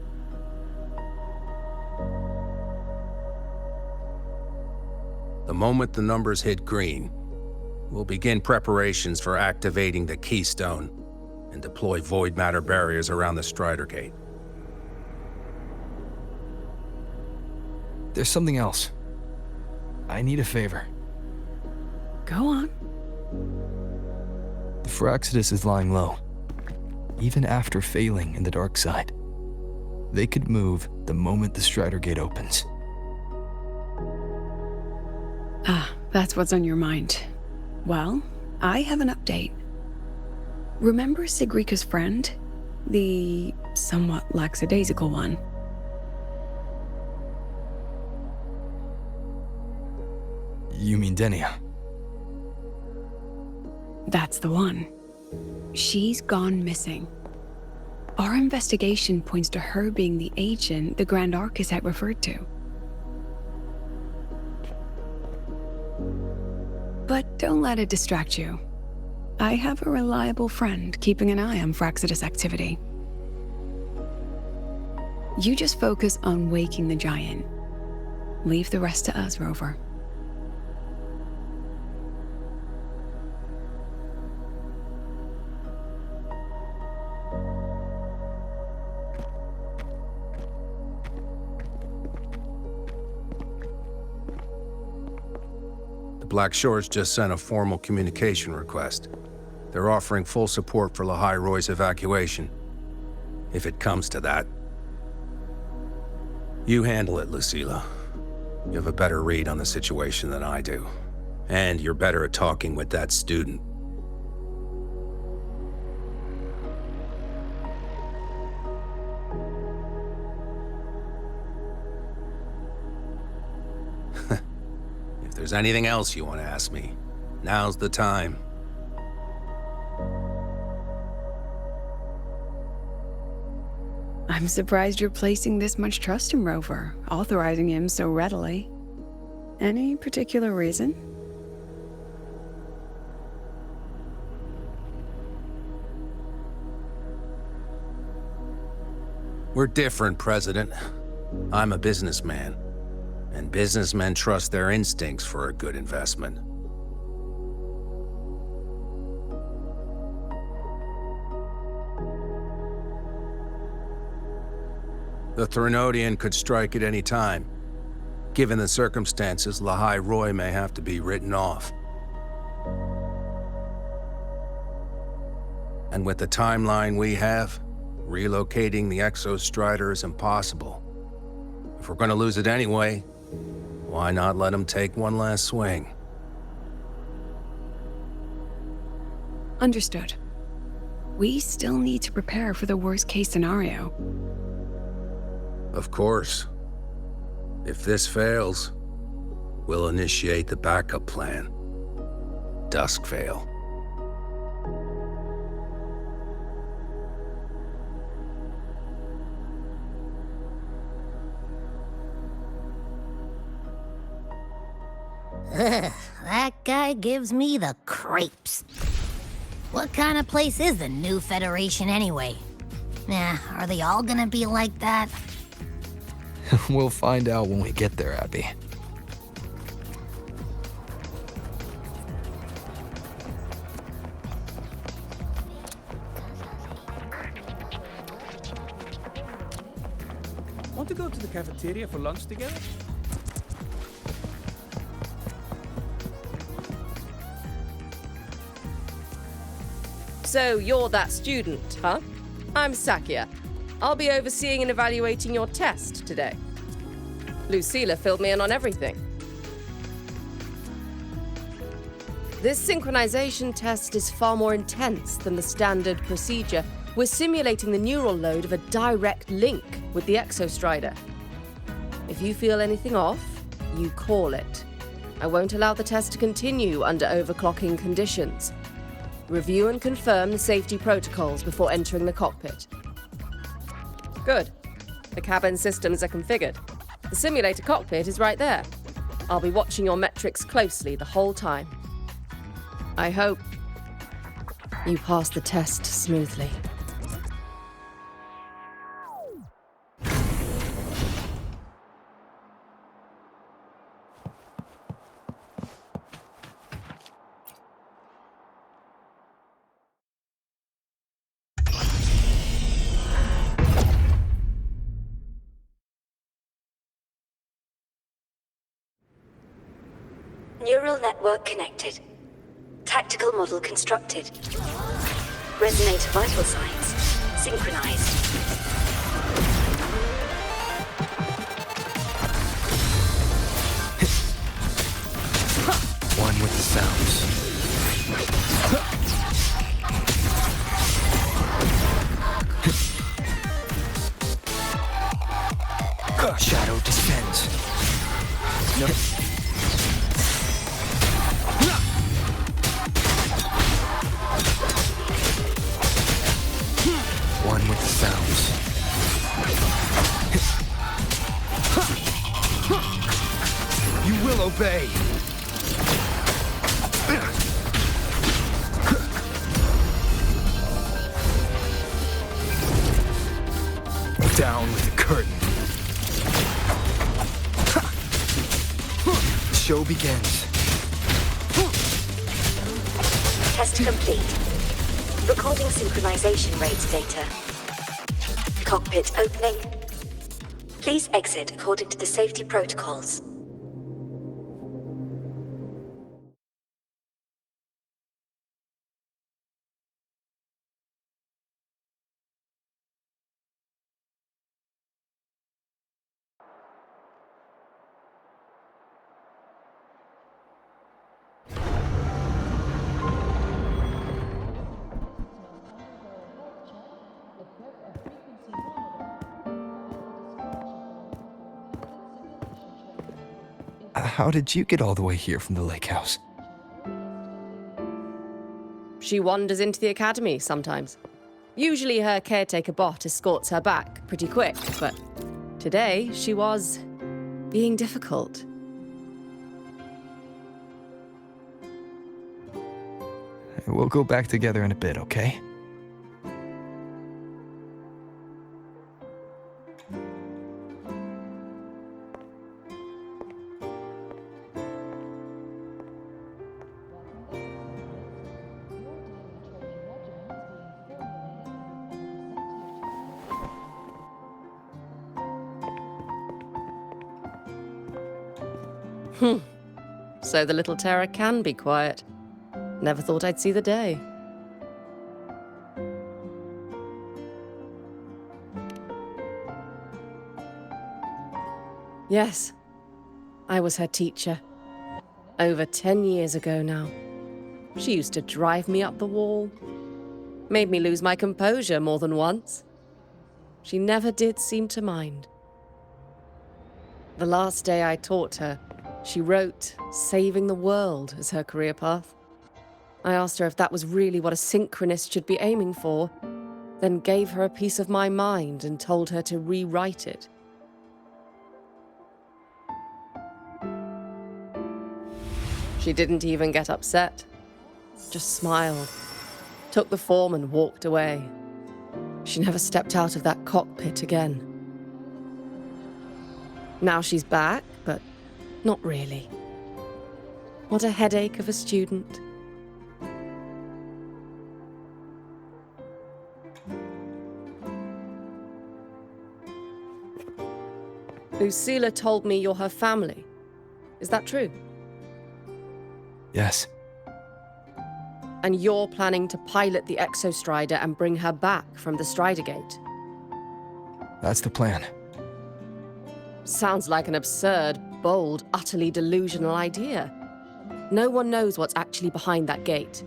The moment the numbers hit green, we'll begin preparations for activating the Keystone and deploy void matter barriers around the Strider Gate.
There's something else. I need a favor.
Go on.
The Fraxidus is lying low, even after failing in the dark side. They could move the moment the Strider Gate opens.
Ah, that's what's on your mind. Well, I have an update. Remember Sigrika's friend? The somewhat lackadaisical one?
You mean Denia?
That's the one. She's gone missing. Our investigation points to her being the agent the Grand Architect referred to. But don't let it distract you. I have a reliable friend keeping an eye on Fraxidus activity. You just focus on waking the giant. Leave the rest to us, Rover.
Black Shores just sent a formal communication request. They're offering full support for Lahai Roy's evacuation. If it comes to that. You handle it, Lucilla. You have a better read on the situation than I do. And you're better at talking with that student. If there's anything else you want to ask me, now's the time.
I'm surprised you're placing this much trust in Rover, authorizing him so readily. Any particular reason?
We're different, President. I'm a businessman, and businessmen trust their instincts for a good investment. The Threnodian could strike at any time. Given the circumstances, Lahai Roy may have to be written off. And with the timeline we have, relocating the Exostrider is impossible. If we're gonna lose it anyway, why not let him take one last swing?
Understood. We still need to prepare for the worst-case scenario.
Of course. If this fails, we'll initiate the backup plan. Duskvale.
Ugh, that guy gives me the creeps. What kind of place is the new Federation anyway? Nah, are they all gonna be like that?
We'll find out when we get there, Abby.
Want to go to the cafeteria for lunch together?
So you're that student, huh? I'm Sakia. I'll be overseeing and evaluating your test today. Lucilla filled me in on everything. This synchronization test is far more intense than the standard procedure. We're simulating the neural load of a direct link with the Exostrider. If you feel anything off, you call it. I won't allow the test to continue under overclocking conditions. Review and confirm the safety protocols before entering the cockpit. Good. The cabin systems are configured. The simulator cockpit is right there. I'll be watching your metrics closely the whole time. I hope you pass the test smoothly.
Neural network connected. Tactical model constructed. Resonate vital signs. Synchronized.
One with the sounds. Shadow descends. Nope. One with the sounds. You will obey. Down with the curtain. Show begins.
Test complete. Recording synchronization rate data. Cockpit opening. Please exit according to the safety protocols.
How did you get all the way here from the lake house?
She wanders into the academy sometimes. Usually her caretaker bot escorts her back pretty quick, but today she was being difficult.
We'll go back together in a bit, okay?
So the little terror can be quiet. Never thought I'd see the day. Yes, I was her teacher. Over 10 years ago now. She used to drive me up the wall. Made me lose my composure more than once. She never did seem to mind. The last day I taught her, she wrote saving the world as her career path. I asked her if that was really what a synchronist should be aiming for, then gave her a piece of my mind and told her to rewrite it. She didn't even get upset, just smiled, took the form and walked away. She never stepped out of that cockpit again. Now she's back, but not really. What a headache of a student. Lucilla told me you're her family. Is that true?
Yes.
And you're planning to pilot the Exostrider and bring her back from the Strider Gate?
That's the plan.
Sounds like an absurd, bold, utterly delusional idea. No one knows what's actually behind that gate.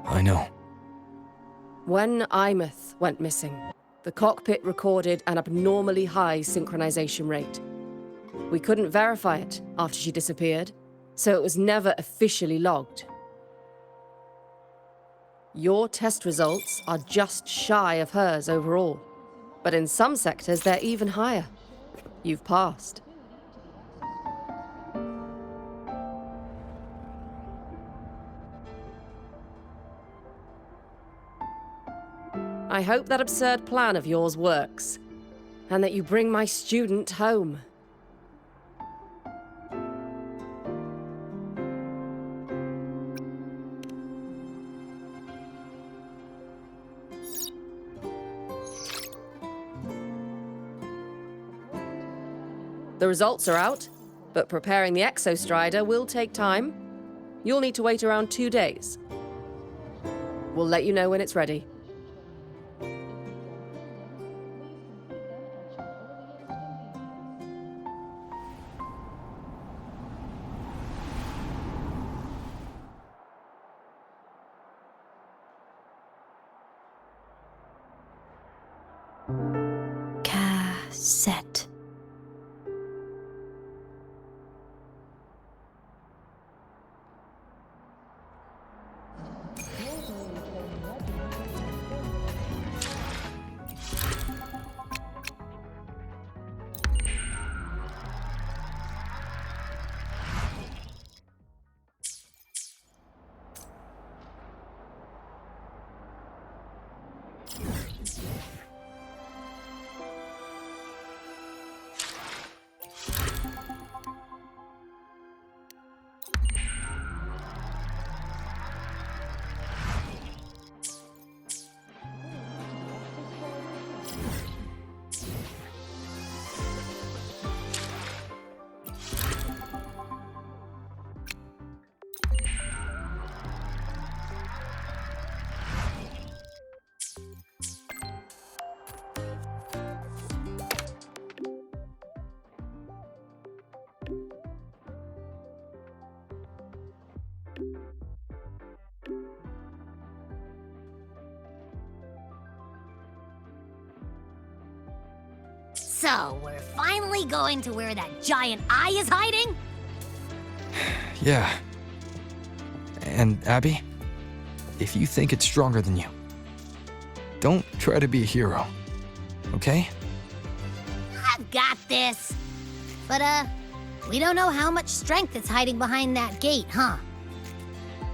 I know.
When Imeth went missing, the cockpit recorded an abnormally high synchronization rate. We couldn't verify it after she disappeared, so it was never officially logged. Your test results are just shy of hers overall, but in some sectors they're even higher. You've passed. I hope that absurd plan of yours works, and that you bring my student home. The results are out, but preparing the Exostrider will take time. You'll need to wait around 2 days. We'll let you know when it's ready.
Cassette.
So, we're finally going to where that giant eye is hiding?
Yeah. And Abby, if you think it's stronger than you, don't try to be a hero, okay?
I've got this. But, we don't know how much strength is hiding behind that gate, huh?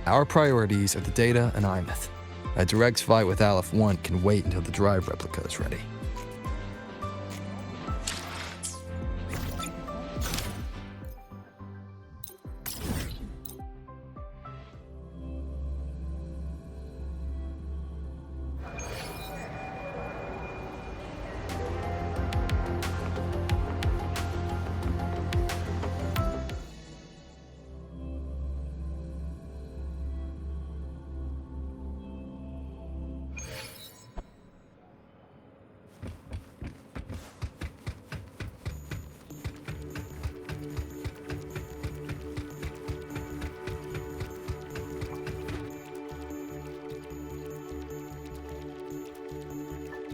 Our priorities are the Data and Imeth. A direct fight with Aleph 1 can wait until the drive replica is ready.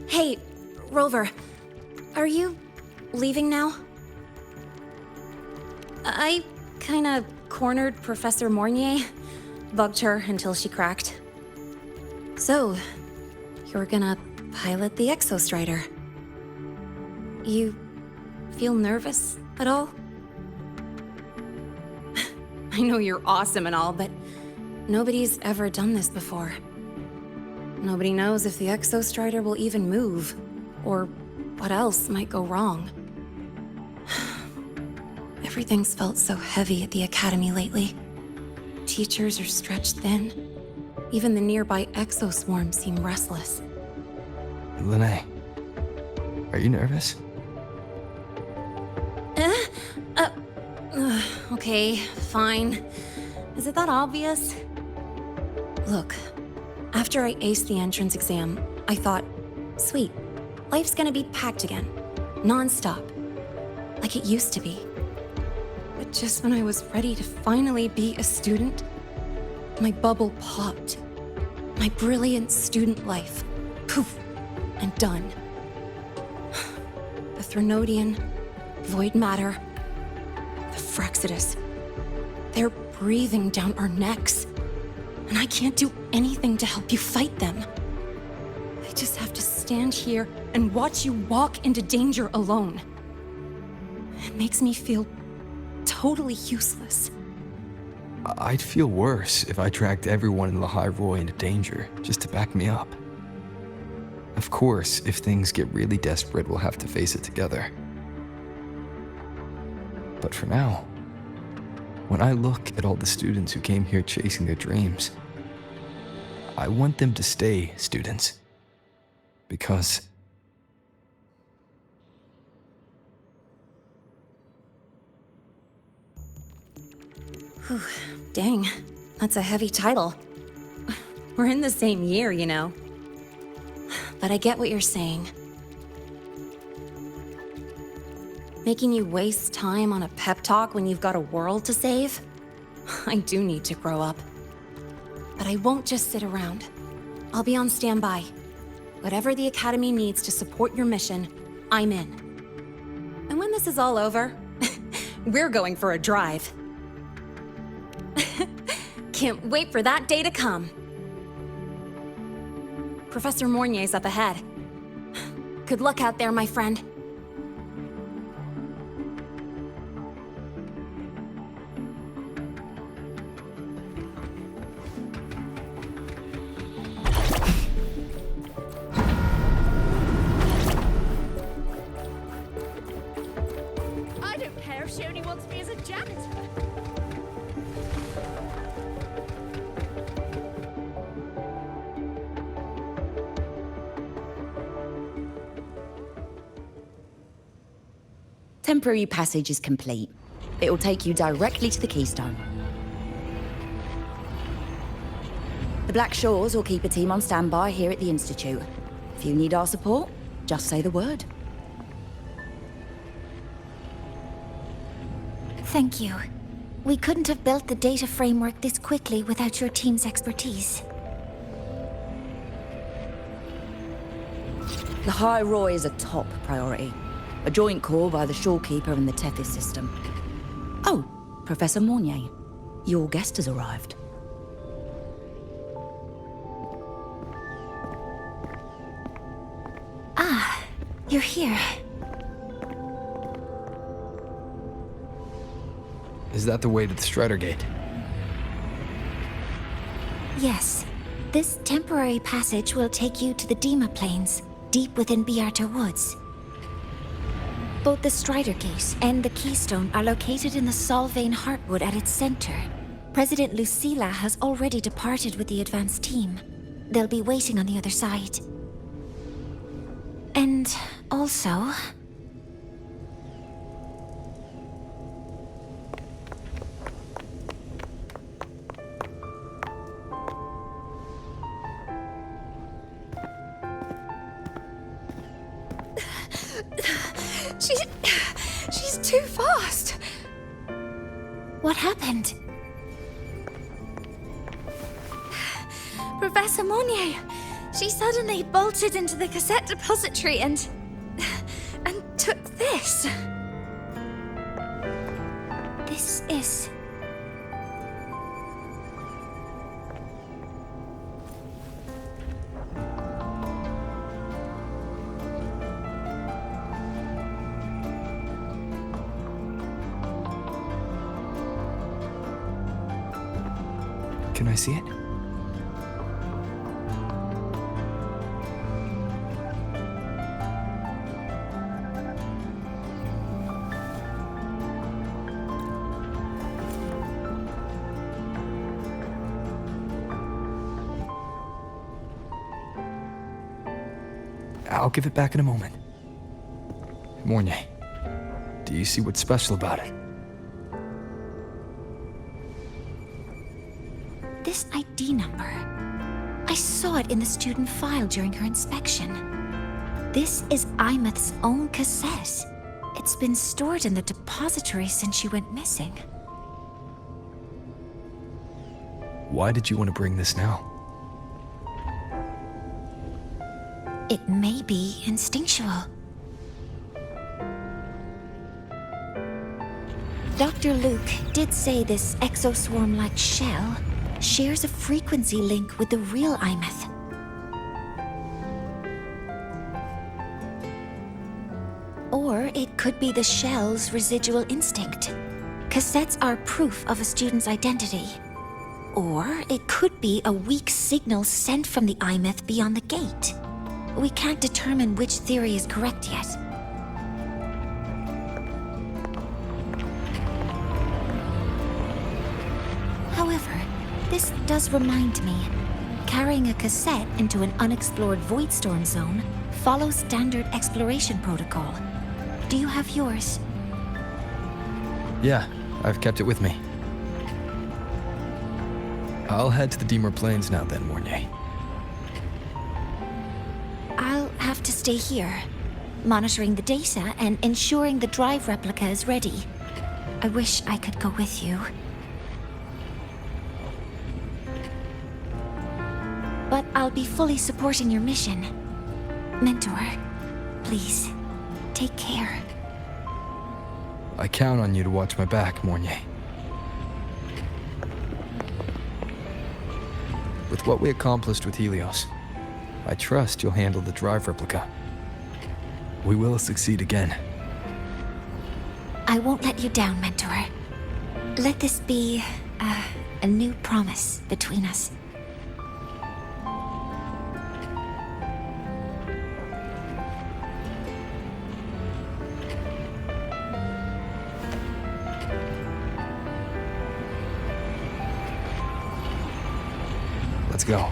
Hey, Rover, are you leaving now? I kinda cornered Professor Mornier, bugged her until she cracked. So, you're gonna pilot the Exostrider. You feel nervous at all? I know you're awesome and all, but nobody's ever done this before. Nobody knows if the Exostrider will even move, or what else might go wrong. Everything's felt so heavy at the Academy lately. Teachers are stretched thin. Even the nearby exoswarms seem restless.
Lene, are you nervous?
Okay, fine. Is it that obvious? Look, after I aced the entrance exam, I thought, sweet, life's gonna be packed again, non-stop, like it used to be. But just when I was ready to finally be a student, my bubble popped. My brilliant student life, poof, and done. The Threnodian, void matter, the Frexidus, they're breathing down our necks. And I can't do anything to help you fight them. I just have to stand here and watch you walk into danger alone. It makes me feel totally useless.
I'd feel worse if I dragged everyone in Lahai Roy into danger just to back me up. Of course, if things get really desperate, we'll have to face it together. But for now, when I look at all the students who came here chasing their dreams, I want them to stay students. Because
Whew, dang. That's a heavy title. We're in the same year, you know. But I get what you're saying. Making you waste time on a pep talk when you've got a world to save? I do need to grow up. But I won't just sit around. I'll be on standby. Whatever the Academy needs to support your mission, I'm in. And when this is all over, we're going for a drive. Can't wait for that day to come. Professor Mornier's up ahead. Good luck out there, my friend.
I don't care if she only wants me as a janitor.
Temporary passage is complete. It will take you directly to the Keystone. The Black Shores will keep a team on standby here at the Institute. If you need our support, just say the word.
Thank you. We couldn't have built the data framework this quickly without your team's expertise.
The High Roy is a top priority. A joint call by the Shorekeeper and the Tethys system. Oh, Professor Mornier, your guest has arrived.
Ah, you're here.
Is that the way to the Strider Gate?
Yes. This temporary passage will take you to the Dima Plains, deep within Biarta Woods. Both the Strider Gate and the Keystone are located in the Solvane Heartwood at its center. President Lucilla has already departed with the advance team. They'll be waiting on the other side. And also...
She's too fast.
What happened?
Professor Mornier, she suddenly bolted into the cassette depository and took this.
This is...
Can I see it? I'll give it back in a moment. Mornier, do you see what's special about it?
This ID number. I saw it in the student file during her inspection. This is Imeth's own cassette. It's been stored in the depository since she went missing.
Why did you want to bring this now?
It may be instinctual. Dr. Luke did say this exoswarm-like shell shares a frequency link with the real Imeth. Or it could be the shell's residual instinct. Cassettes are proof of a student's identity. Or it could be a weak signal sent from the Imeth beyond the gate. We can't determine which theory is correct yet. However, this does remind me, carrying a cassette into an unexplored Voidstorm zone follows standard exploration protocol. Do you have yours?
Yeah, I've kept it with me. I'll head to the Deemer Plains now then, Mornay.
I'll have to stay here, monitoring the data and ensuring the drive replica is ready. I wish I could go with you. But I'll be fully supporting your mission. Mentor, please, take care.
I count on you to watch my back, Mornay. With what we accomplished with Helios, I trust you'll handle the drive replica. We will succeed again.
I won't let you down, Mentor. Let this be a new promise between us.
Let's go.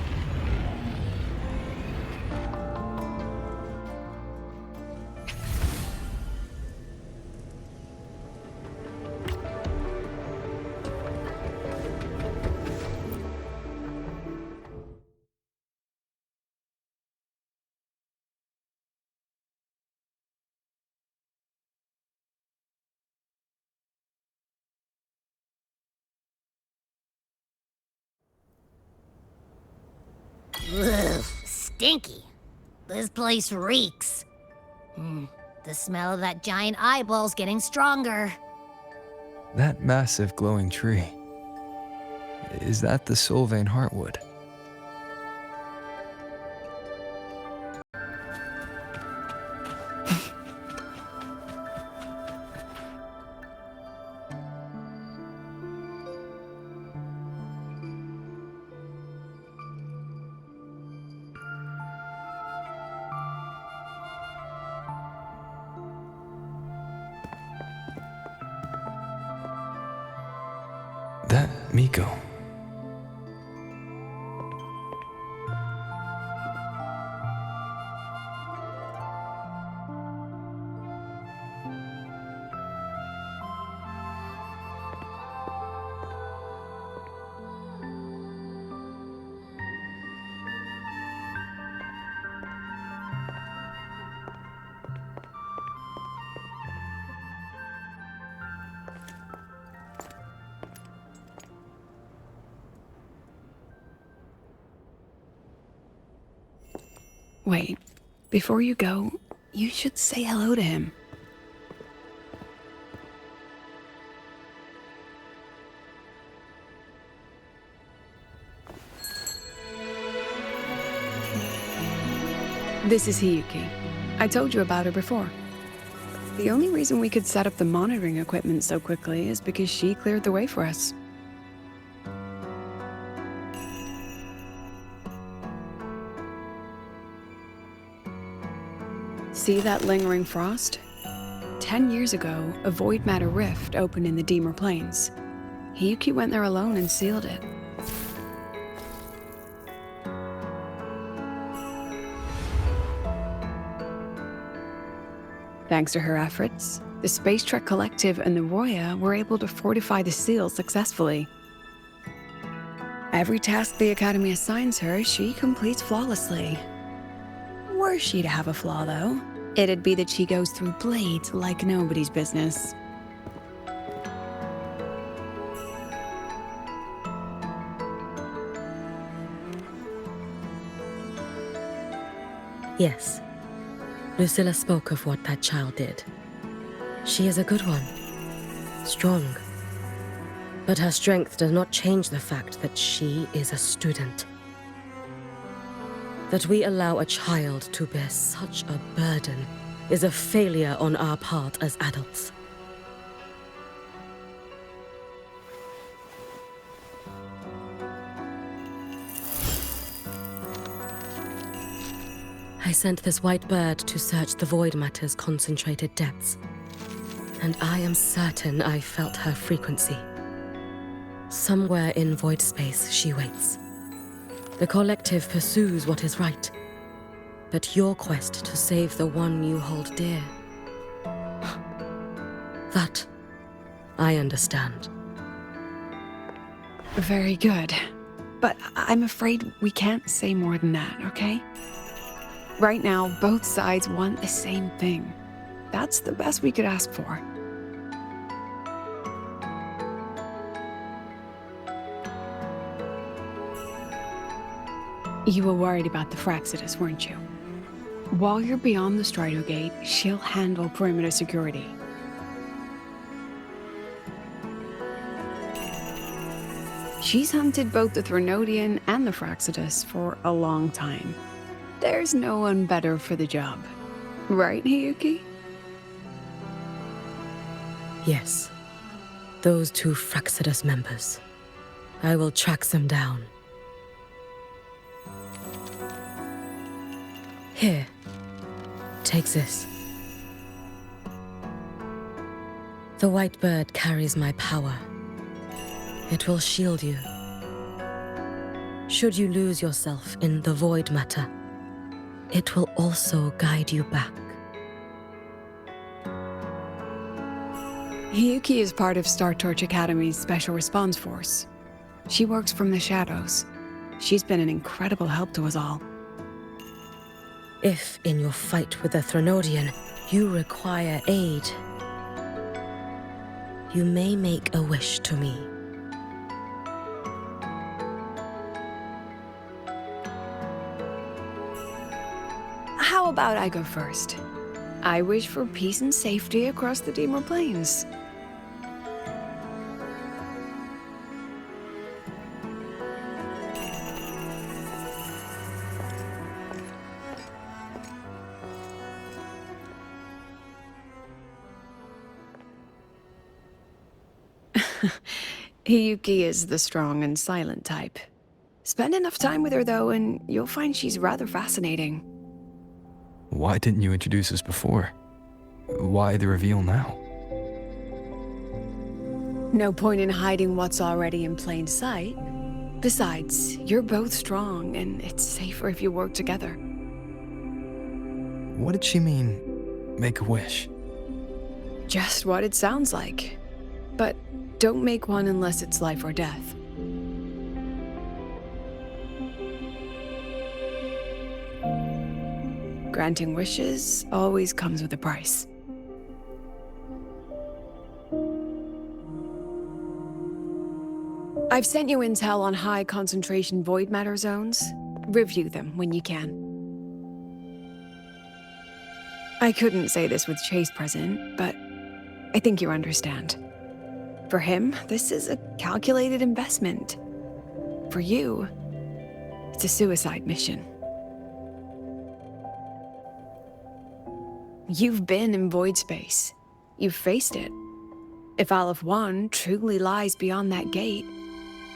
Ugh, stinky. This place reeks. The smell of that giant eyeball's getting stronger.
That massive glowing tree. Is that the Sylvain Heartwood? That Miko.
Wait, before you go, you should say hello to him. This is Hiyuki. I told you about her before. The only reason we could set up the monitoring equipment so quickly is because she cleared the way for us. See that lingering frost? 10 years ago, a void matter rift opened in the Deemer Plains. Hiyuki went there alone and sealed it. Thanks to her efforts, the Space Trek Collective and the Roya were able to fortify the seal successfully. Every task the Academy assigns her, she completes flawlessly. Were she to have a flaw, though, it'd be that she goes through blades like nobody's business.
Yes. Lucilla spoke of what that child did. She is a good one. Strong. But her strength does not change the fact that she is a student. That we allow a child to bear such a burden is a failure on our part as adults. I sent this white bird to search the void matter's concentrated depths, and I am certain I felt her frequency. Somewhere in void space she waits. The collective pursues what is right, but your quest to save the one you hold dear, that I understand.
Very good. But I'm afraid we can't say more than that, okay? Right now, both sides want the same thing. That's the best we could ask for. You were worried about the Fraxidus, weren't you? While you're beyond the Strider Gate, she'll handle perimeter security. She's hunted both the Threnodian and the Fraxidus for a long time. There's no one better for the job. Right, Hiyuki?
Yes. Those two Fraxidus members. I will track them down. Here. Take this. The white bird carries my power. It will shield you. Should you lose yourself in the void matter, it will also guide you back.
Hiyuki is part of Star Torch Academy's Special Response Force. She works from the shadows. She's been an incredible help to us all.
If, in your fight with the Threnodian, you require aid, you may make a wish to me.
How about I go first? I wish for peace and safety across the Dimmer Plains. Hiyuki is the strong and silent type. Spend enough time with her, though, and you'll find she's rather fascinating.
Why didn't you introduce us before? Why the reveal now?
No point in hiding what's already in plain sight. Besides, you're both strong, and it's safer if you work together.
What did she mean, make a wish?
Just what it sounds like. But don't make one unless it's life or death. Granting wishes always comes with a price. I've sent you intel on high concentration void matter zones. Review them when you can. I couldn't say this with Chase present, but I think you understand. For him, this is a calculated investment. For you, it's a suicide mission. You've been in void space. You've faced it. If Aleph 1 truly lies beyond that gate,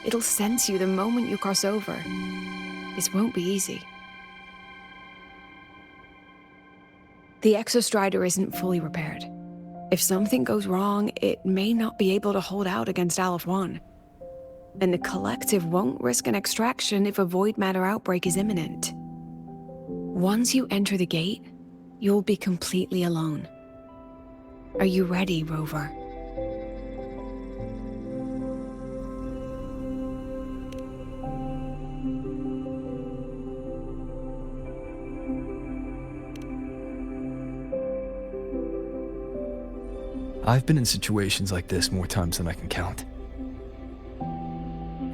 it'll sense you the moment you cross over. This won't be easy. The Exostrider isn't fully repaired. If something goes wrong, it may not be able to hold out against Aleph 1. And the Collective won't risk an extraction if a void matter outbreak is imminent. Once you enter the gate, you'll be completely alone. Are you ready, Rover?
I've been in situations like this more times than I can count.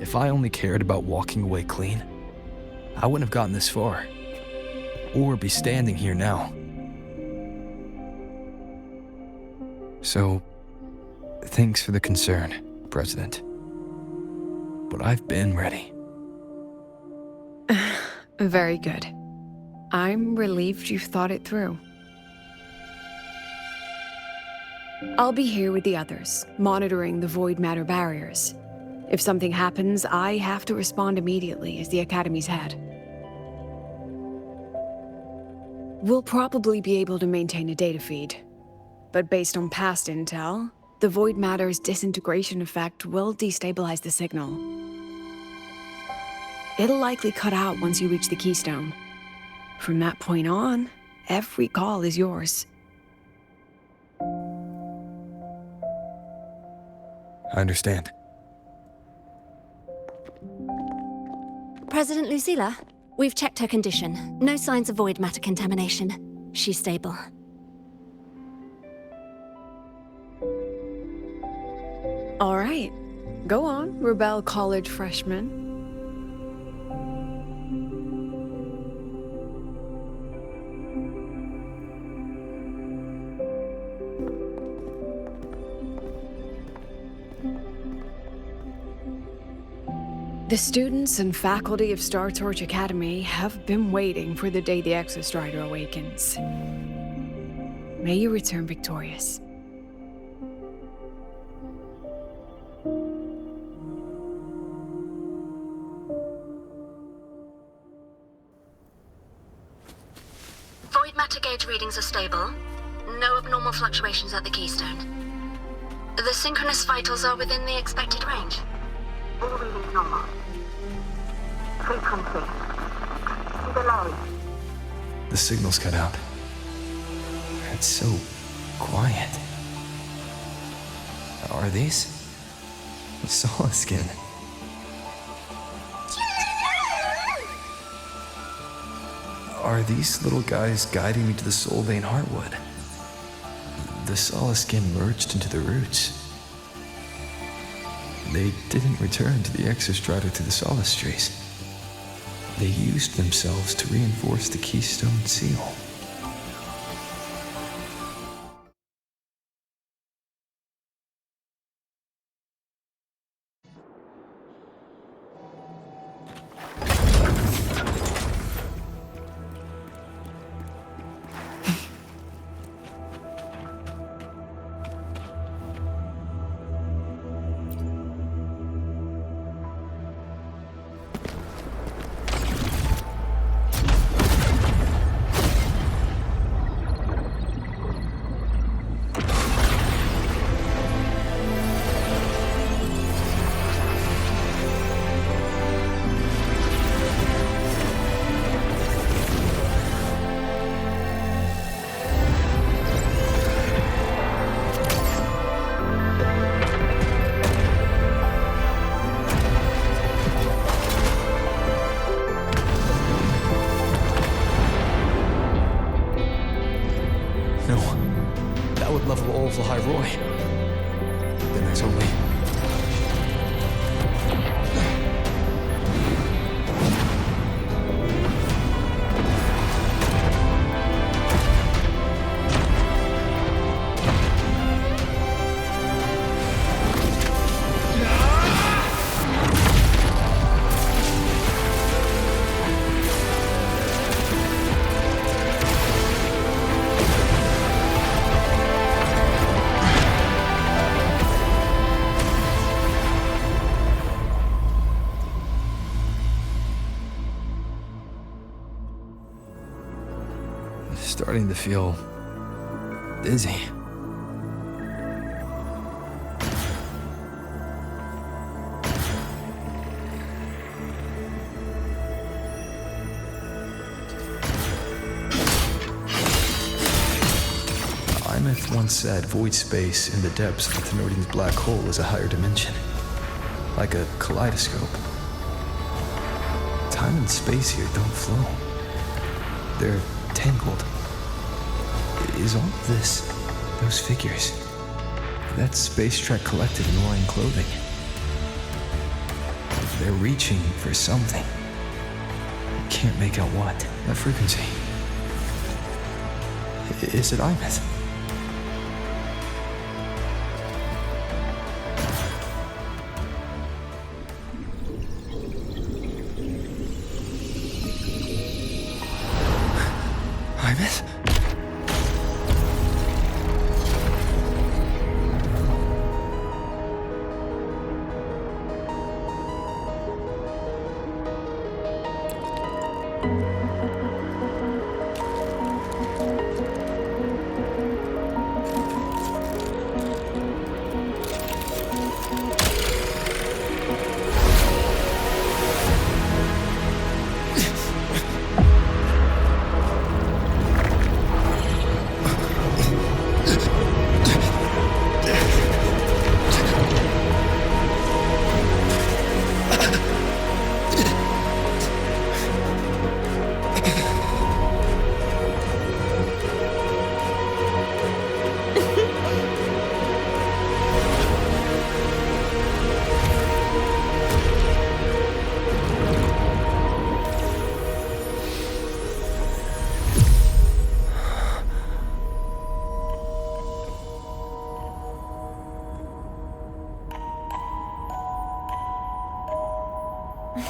If I only cared about walking away clean, I wouldn't have gotten this far, or be standing here now. So, thanks for the concern, President. But I've been ready.
Very good. I'm relieved you've thought it through. I'll be here with the others, monitoring the void matter barriers. If something happens, I have to respond immediately as the Academy's head. We'll probably be able to maintain a data feed, but based on past intel, the void matter's disintegration effect will destabilize the signal. It'll likely cut out once you reach the keystone. From that point on, every call is yours.
I understand.
President Lucilla, we've checked her condition. No signs of void matter contamination. She's stable.
All right. Go on, Rebel College freshman. The students and faculty of Star Torch Academy have been waiting for the day the Exostrider awakens. May you return victorious.
Void matter gauge readings are stable. No abnormal fluctuations at the keystone. The synchronous vitals are within the expected range. All readings normal. Frequency. Delay.
The signal's cut out. It's so quiet. Are these? Solace skin. Are these little guys guiding me to the Soul Vein Heartwood? The Solace skin merged into the roots. They didn't return to the Exostrider through the Solace Trees. They used themselves to reinforce the Keystone Seal. Starting to feel dizzy. Imeth once said void space in the depths of the Thenardian's black hole is a higher dimension, like a kaleidoscope. Time and space here don't flow. They're tangled. Is all of this, those figures, that Space Trek Collective in Orion clothing? They're reaching for something. Can't make out what. That frequency. Is it Imeth? Imeth?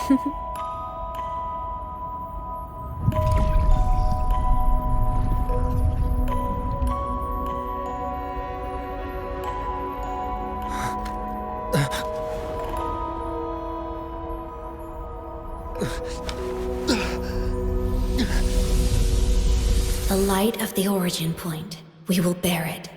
The light of the origin point. We will bear it.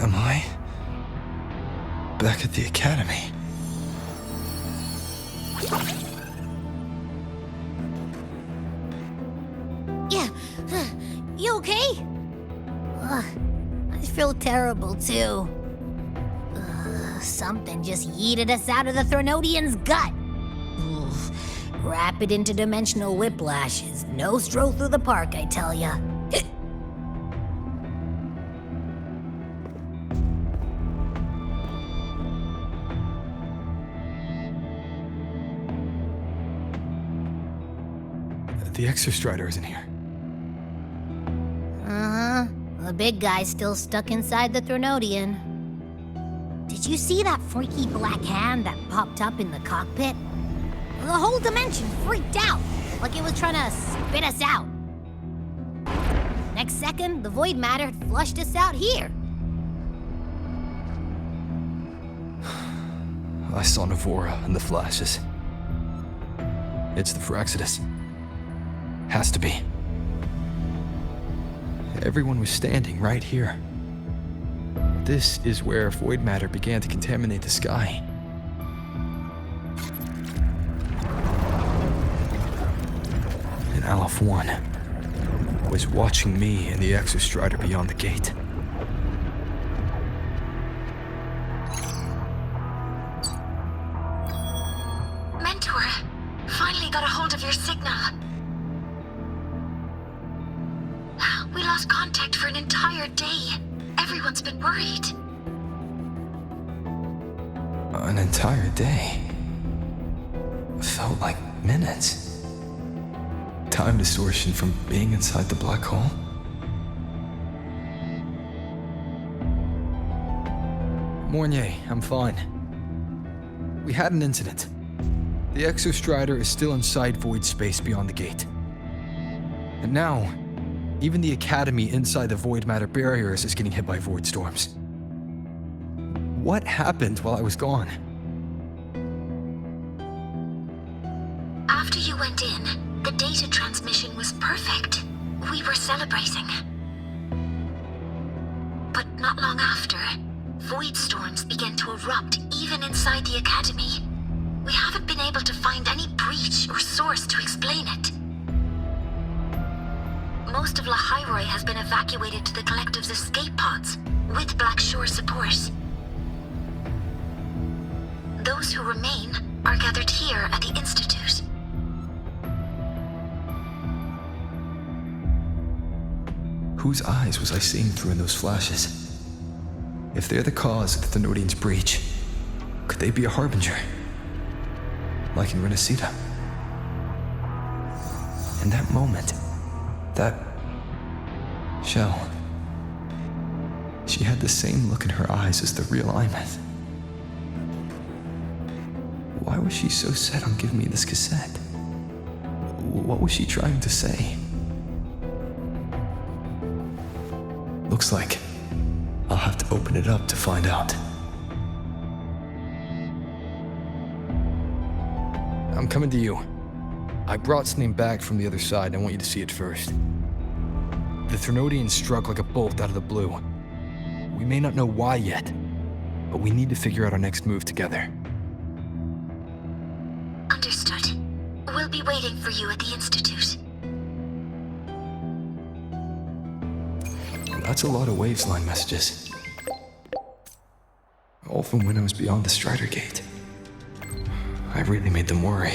Am I back at the academy?
Yeah. You okay? I feel terrible too. Something just yeeted us out of the Threnodian's gut. Rapid interdimensional whiplash is no stroll through the park, I tell ya.
The Exostrider isn't here.
Uh-huh. The big guy's still stuck inside the Threnodian. Did you see that freaky black hand that popped up in the cockpit? The whole dimension freaked out, like it was trying to spit us out. Next second, the void matter flushed us out here.
I saw Navora in the flashes. It's the Phraxidus. Has to be. Everyone was standing right here. This is where void matter began to contaminate the sky. And Aleph 1 was watching me and the Exostrider beyond the gate.
Mentor, finally got a hold of your signal. We lost contact for an entire day. Everyone's been worried.
An entire day felt like minutes. Time distortion from being inside the black hole. Mornier, I'm fine. We had an incident. The Exostrider is still inside void space beyond the gate. And now, even the Academy inside the void matter barriers is getting hit by void storms. What happened while I was gone?
After you went in, the data transmission was perfect. We were celebrating. But not long after, void storms began to erupt even inside the Academy. We haven't been able to find any breach or source to explain it. Most of Lahiroi has been evacuated to the Collective's escape pods, with Black Shore support. Those who remain are gathered here at the Institute.
Whose eyes was I seeing through in those flashes? If they're the cause of the Thenodian's breach, could they be a harbinger? Like in Renacita? In that moment, that shell, she had the same look in her eyes as the real Imeth. Why was she so set on giving me this cassette? What was she trying to say? Looks like I'll have to open it up to find out. I'm coming to you. I brought something back from the other side, and I want you to see it first. The Threnodian struck like a bolt out of the blue. We may not know why yet, but we need to figure out our next move together.
Understood. We'll be waiting for you at the Institute.
That's a lot of Wave's-line messages. All from when I was beyond the Strider Gate. I really made them worry.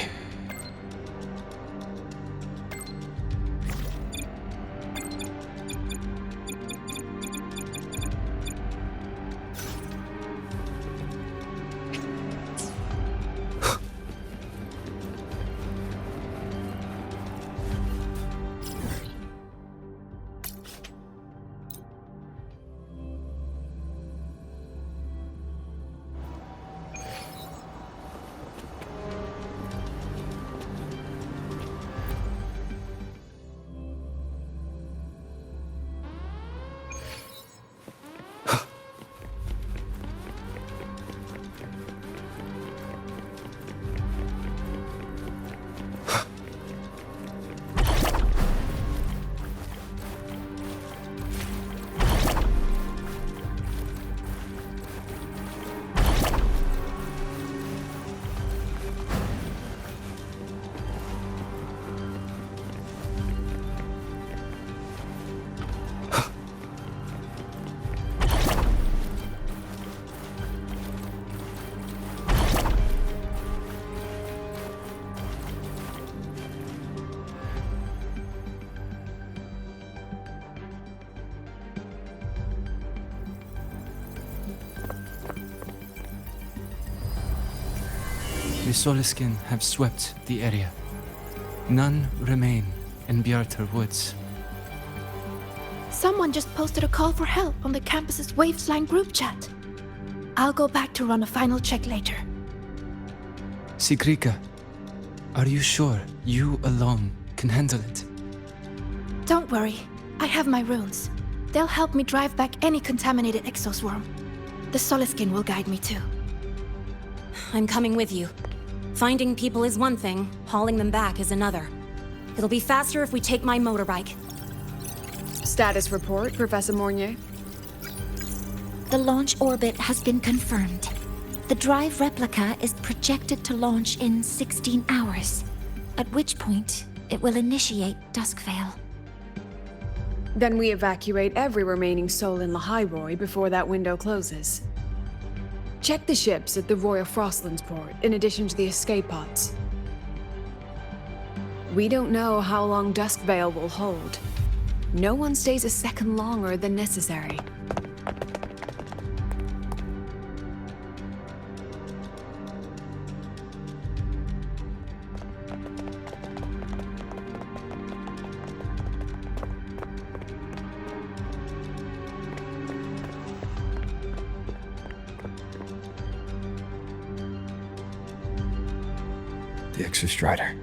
The Soliskin have swept the area. None remain in Bjartar Woods.
Someone just posted a call for help on the campus's Wavesline group chat. I'll go back to run a final check later.
Sigrika, are you sure you alone can handle it?
Don't worry, I have my runes. They'll help me drive back any contaminated exoswarm. The Soliskin will guide me too.
I'm coming with you. Finding people is one thing, hauling them back is another. It'll be faster if we take my motorbike.
Status report, Professor Mornier.
The launch orbit has been confirmed. The drive replica is projected to launch in 16 hours, at which point it will initiate Duskvale.
Then we evacuate every remaining soul in Lahairoi before that window closes. Check the ships at the Royal Frostlands port, in addition to the escape pods. We don't know how long Duskvale will hold. No one stays a second longer than necessary.
The Exostrider.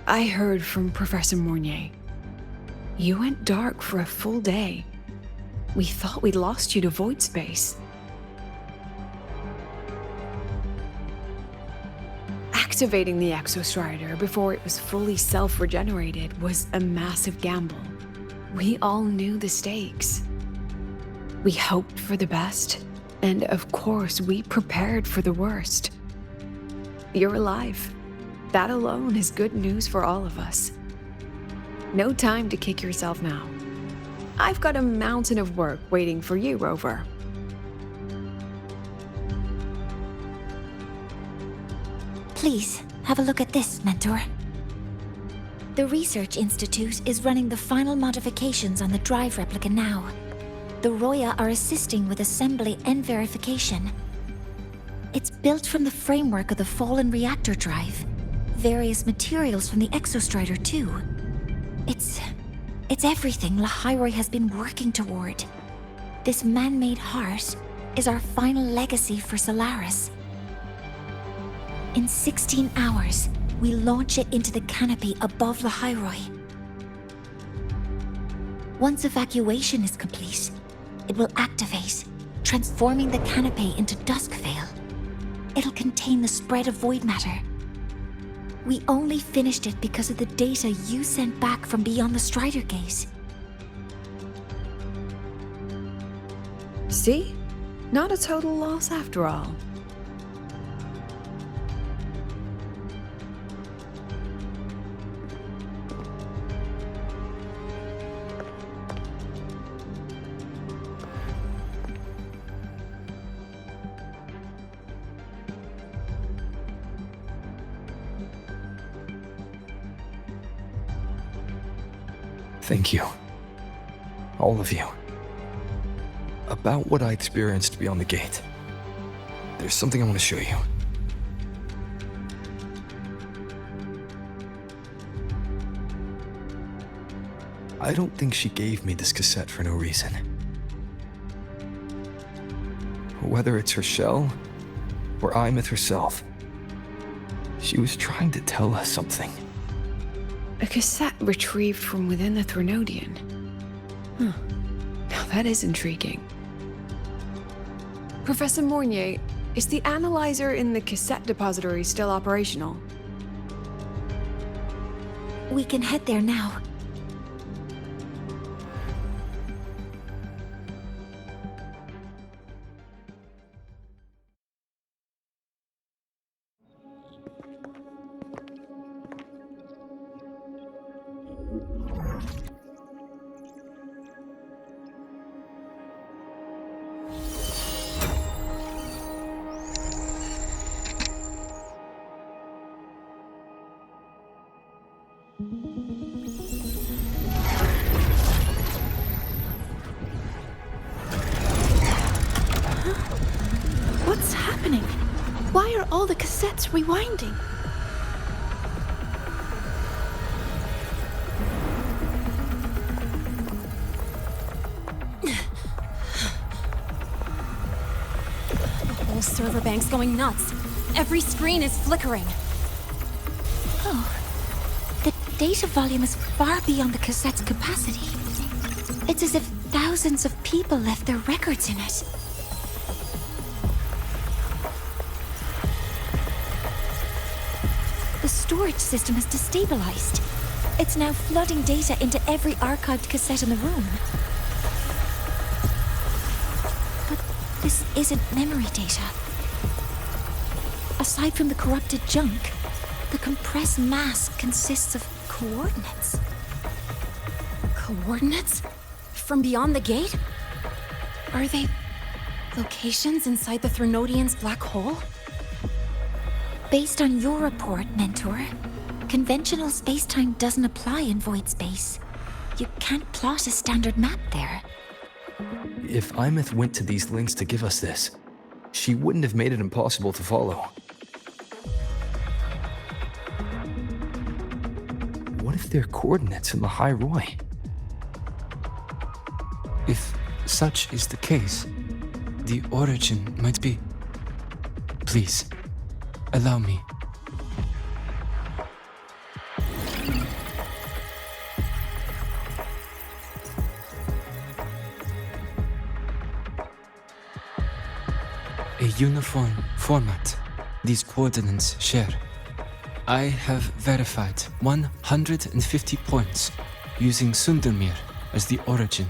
I heard from Professor Mornier. You went dark for a full day. We thought we'd lost you to void space. Activating the Exostrider before it was fully self-regenerated was a massive gamble. We all knew the stakes. We hoped for the best, and of course we prepared for the worst. You're alive. That alone is good news for all of us. No time to kick yourself now. I've got a mountain of work waiting for you, Rover.
Please, have a look at this, Mentor. The Research Institute is running the final modifications on the drive replica now. The Roya are assisting with assembly and verification. It's built from the framework of the fallen reactor drive. Various materials from the Exostrider, too. It's everything Lahairoi has been working toward. This man-made heart is our final legacy for Solaris. In 16 hours, we launch it into the canopy above Lahairoi. Once evacuation is complete, it will activate, transforming the canopy into Duskvale. It'll contain the spread of void matter. We only finished it because of the data you sent back from beyond the Strider Gate.
See? Not a total loss after all.
Thank you. All of you. About what I experienced beyond the gate. There's something I want to show you. I don't think she gave me this cassette for no reason. Whether it's her shell, or Imeth herself, she was trying to tell us something.
A cassette retrieved from within the Threnodian. Huh. Now that is intriguing. Professor Mornier, is the analyzer in the cassette depository still operational?
We can head there now.
all the cassettes rewinding.
The whole server bank's going nuts. Every screen is flickering.
Oh, the data volume is far beyond the cassette's capacity. It's as if thousands of people left their records in it. The storage system is destabilized. It's now flooding data into every archived cassette in the room. But this isn't memory data. Aside from the corrupted junk, the compressed mass consists of coordinates.
Coordinates? From beyond the gate? Are they locations inside the Threnodian's black hole?
Based on your report, Mentor, conventional space-time doesn't apply in void space. You can't plot a standard map there.
If Imeth went to these links to give us this, she wouldn't have made it impossible to follow. What if they're coordinates in the High Roy?
If such is the case, the origin might be... Please, allow me. A uniform format these coordinates share. I have verified 150 points using Sundermere as the origin.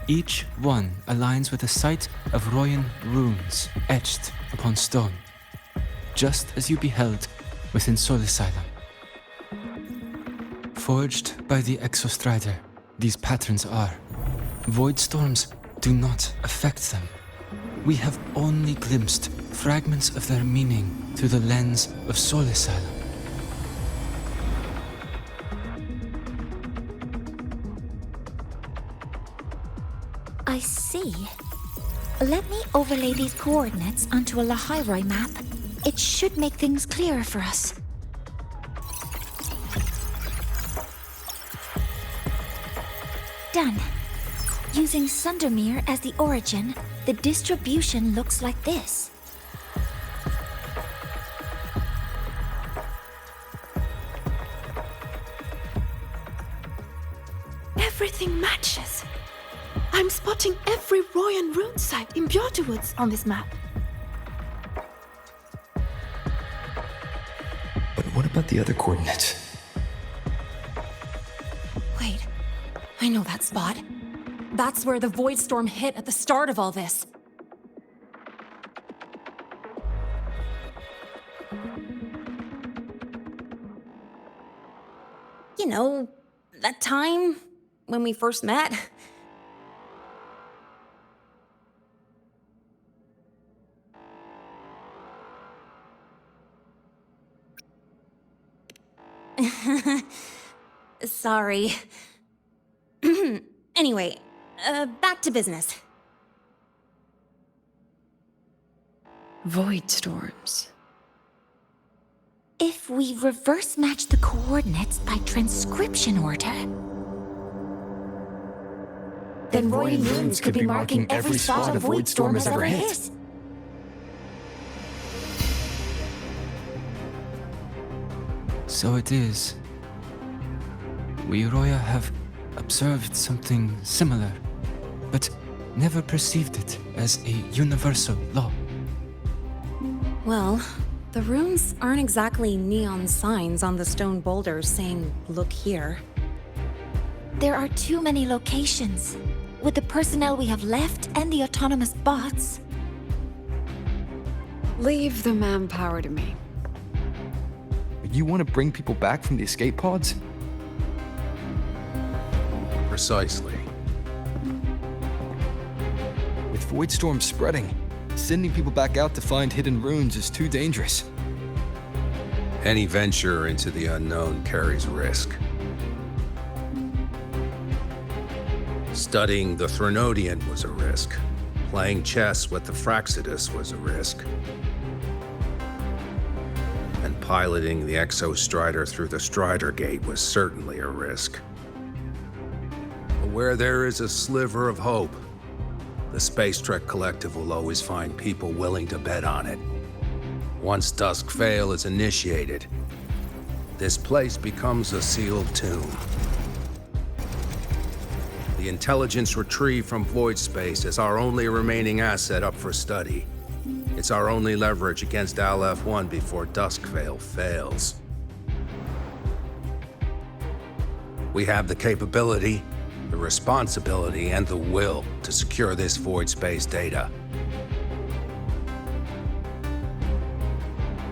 Each one aligns with a site of Royan runes etched upon stone, just as you beheld within Soul Asylum. Forged by the Exostrider, these patterns are. Void storms do not affect them. We have only glimpsed fragments of their meaning through the lens of Soul Asylum.
I see. Let me overlay these coordinates onto a Lahairoi map. It should make things clearer for us. Done. Using Sundermere as the origin, the distribution looks like this.
Everything matches. I'm spotting every Royan rune site in Bjortwoods on this map.
But what about the other coordinates?
Wait, I know that spot. That's where the Void Storm hit at the start of all this. You know, that time when we first met. Sorry. Anyway, back to business.
Void storms.
If we reverse match the coordinates by transcription order, then Royan runes could be marking every spot a void storm has ever hit.
So it is. We Roya have observed something similar, but never perceived it as a universal law.
Well, the runes aren't exactly neon signs on the stone boulders saying, "Look here."
There are too many locations. With the personnel we have left and the autonomous bots.
Leave the manpower to me.
You want to bring people back from the escape pods?
Precisely.
With Void Storm spreading, sending people back out to find hidden runes is too dangerous.
Any venture into the unknown carries risk. Studying the Threnodian was a risk. Playing chess with the Fraxidus was a risk. And piloting the Exostrider through the Strider Gate was certainly a risk. But where there is a sliver of hope, the Space Trek Collective will always find people willing to bet on it. Once Dusk Vale is initiated, this place becomes a sealed tomb. The intelligence retrieved from void space is our only remaining asset up for study. It's our only leverage against Aleph-1 before Dusk Vale fails. We have the capability, the responsibility, and the will to secure this void space data.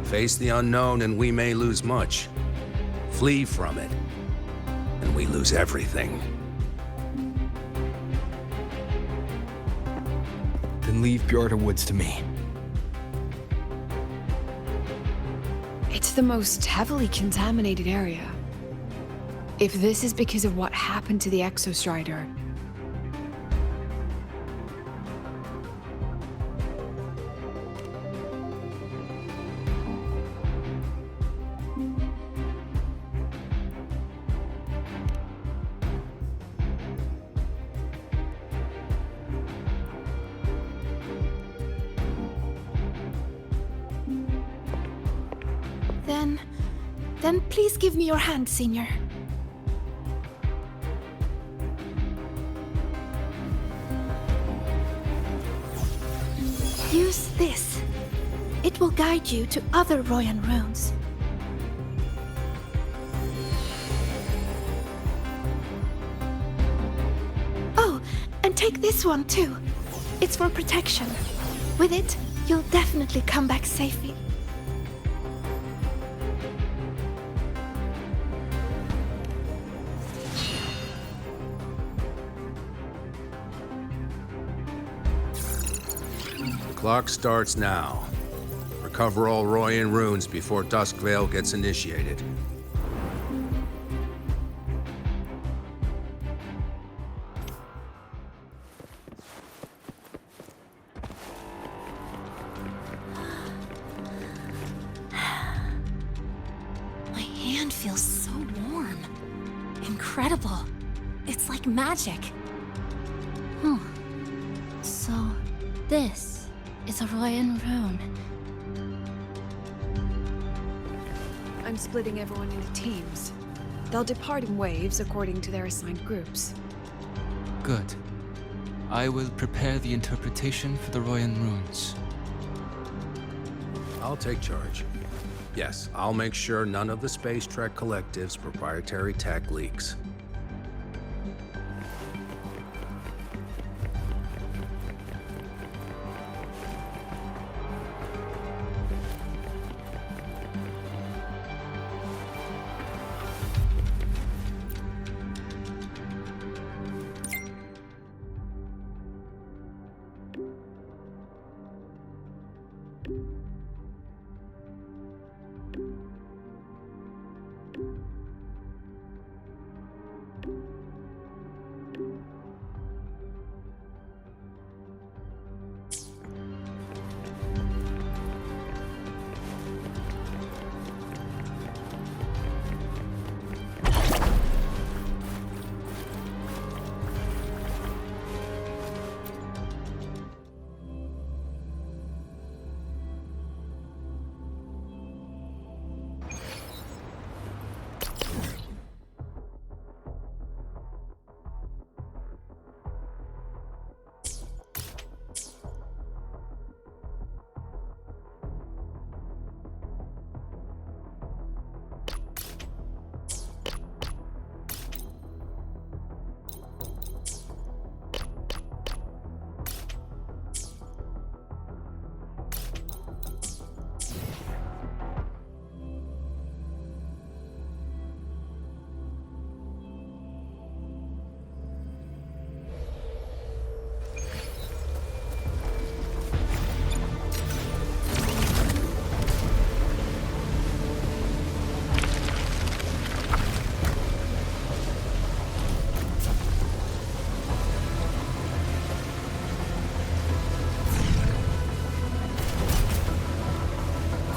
Face the unknown and we may lose much. Flee from it, and we lose everything.
Then leave Bjorta Woods to me.
It's the most heavily contaminated area. If this is because of what happened to the Exostrider,
Then please give me your hand, Senior. Use this. It will guide you to other Royan runes. Oh, and take this one too. It's for protection. With it, you'll definitely come back safely.
Clock starts now. Recover all Royan runes before Dusk Vale gets initiated.
My hand feels so warm. Incredible. It's like magic.
So, this is a Royan rune.
I'm splitting everyone into teams. They'll depart in waves according to their assigned groups.
Good. I will prepare the interpretation for the Royan runes.
I'll take charge. Yes, I'll make sure none of the Space Trek Collective's proprietary tech leaks.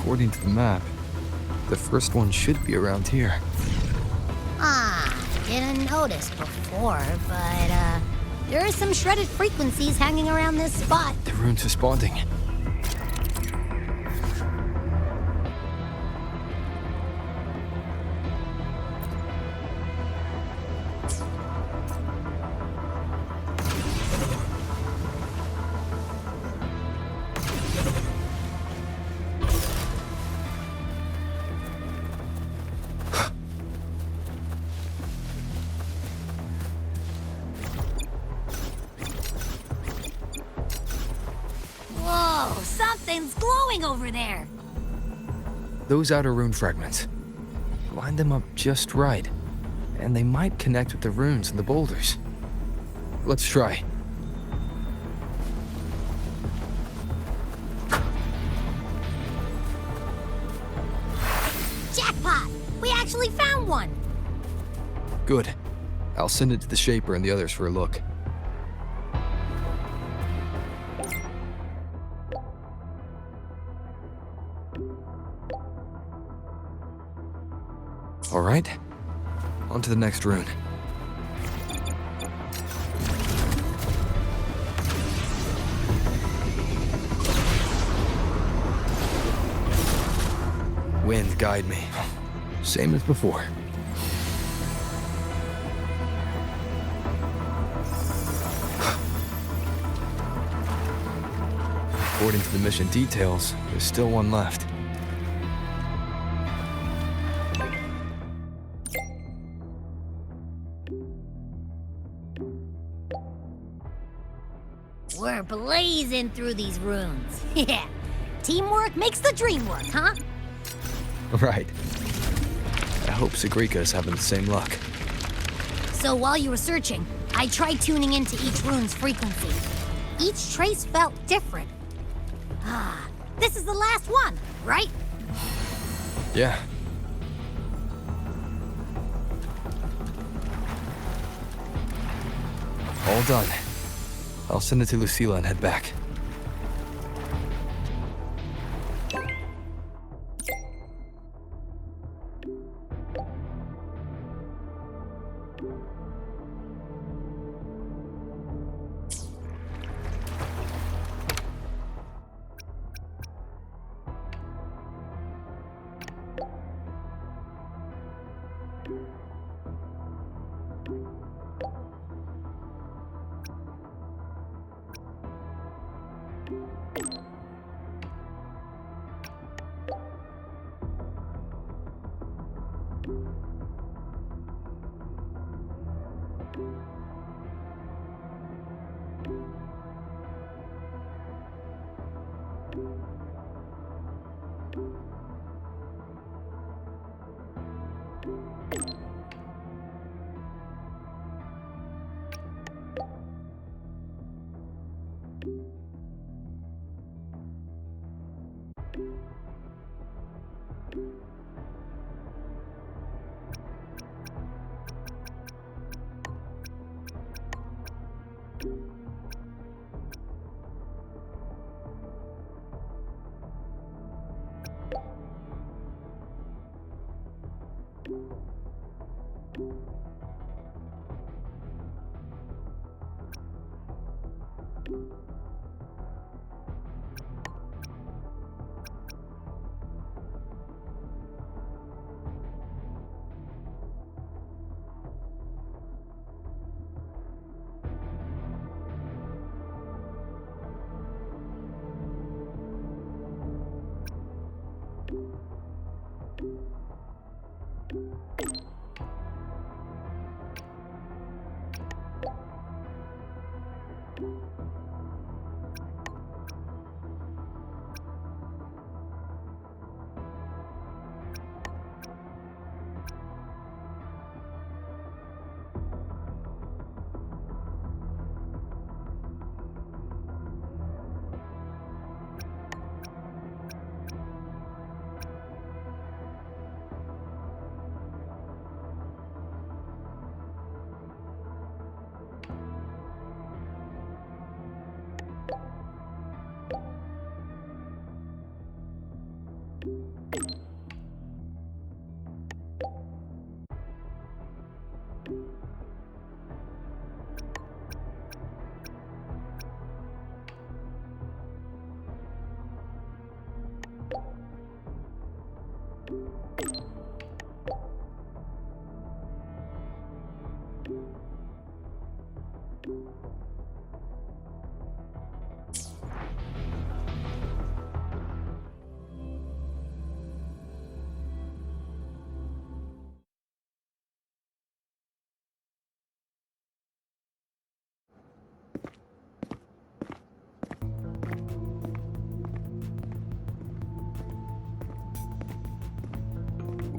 According to the map, the first one should be around here.
Didn't notice before, but, there are some shredded frequencies hanging around this spot.
The rune's responding.
Whoa, something's glowing over there.
Those outer rune fragments. Line them up just right, and they might connect with the runes and the boulders. Let's try.
Jackpot! We actually found one!
Good. I'll send it to the Shaper and the others for a look. All right, on to the next rune. Wind, guide me. Same as before. According to the mission details, there's still one left.
We're blazing through these runes. Yeah. Teamwork makes the dream work, huh?
Right. I hope Segrika's having the same luck.
So while you were searching, I tried tuning into each rune's frequency. Each trace felt different. This is the last one, right?
Yeah. All done. I'll send it to Lucilla and head back.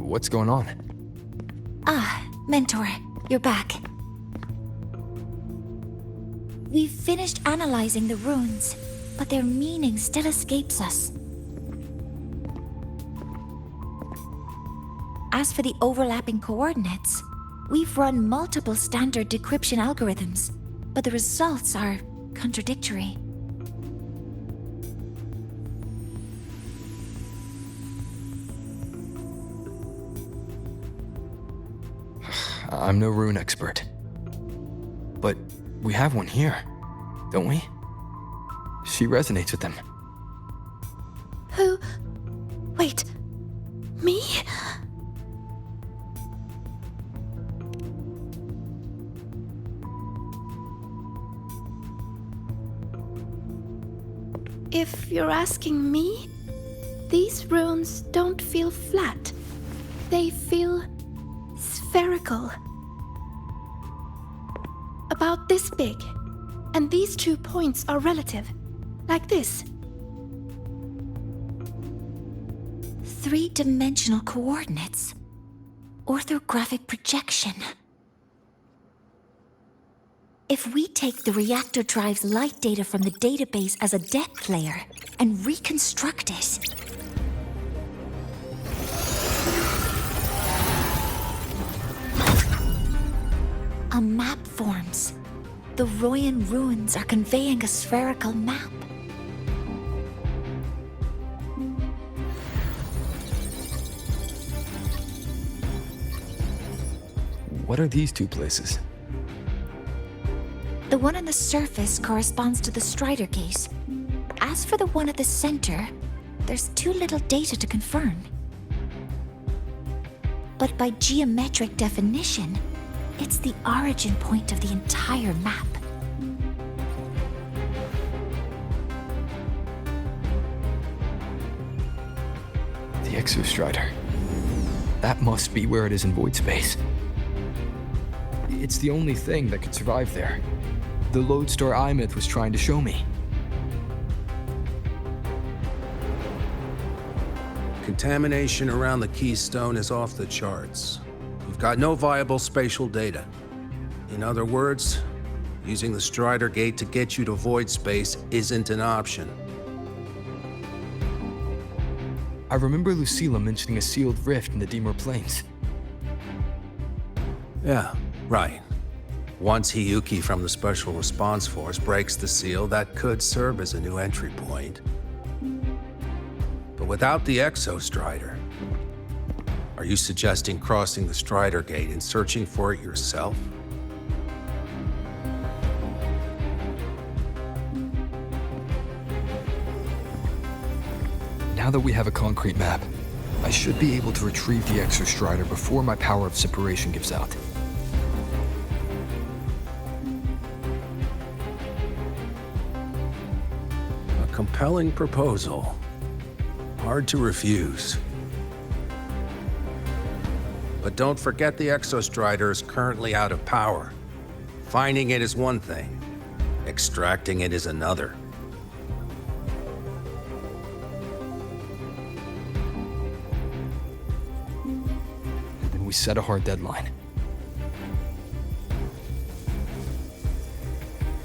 What's going on?
Ah, Mentor, you're back. We've finished analyzing the runes, but their meaning still escapes us. As for the overlapping coordinates, we've run multiple standard decryption algorithms, but the results are contradictory.
I'm no rune expert. But we have one here, don't we? She resonates with them.
Who? Wait. Me? If you're asking me, these runes don't feel flat. They feel spherical. About this big. And these 2 points are relative. Like this.
3-dimensional coordinates. Orthographic projection. If we take the reactor drive's light data from the database as a depth layer and reconstruct it, a map forms. The Royan ruins are conveying a spherical map.
What are these 2 places?
The one on the surface corresponds to the Strider Gate. As for the one at the center, there's too little data to confirm. But by geometric definition, it's the origin point of the entire map.
The Exostrider. That must be where it is in void space. It's the only thing that could survive there. The lodestar Imyth was trying to show me.
Contamination around the keystone is off the charts. We've got no viable spatial data. In other words, using the Strider Gate to get you to void space isn't an option.
I remember Lucilla mentioning a sealed rift in the Dimmer Plains.
Yeah, right. Once Hiyuki from the Special Response Force breaks the seal, that could serve as a new entry point. But without the Exostrider, are you suggesting crossing the Strider Gate and searching for it yourself?
Now that we have a concrete map, I should be able to retrieve the Exostrider before my power of separation gives out.
A compelling proposal. Hard to refuse. But don't forget the Exostrider is currently out of power. Finding it is one thing. Extracting it is another.
Then we set a hard deadline.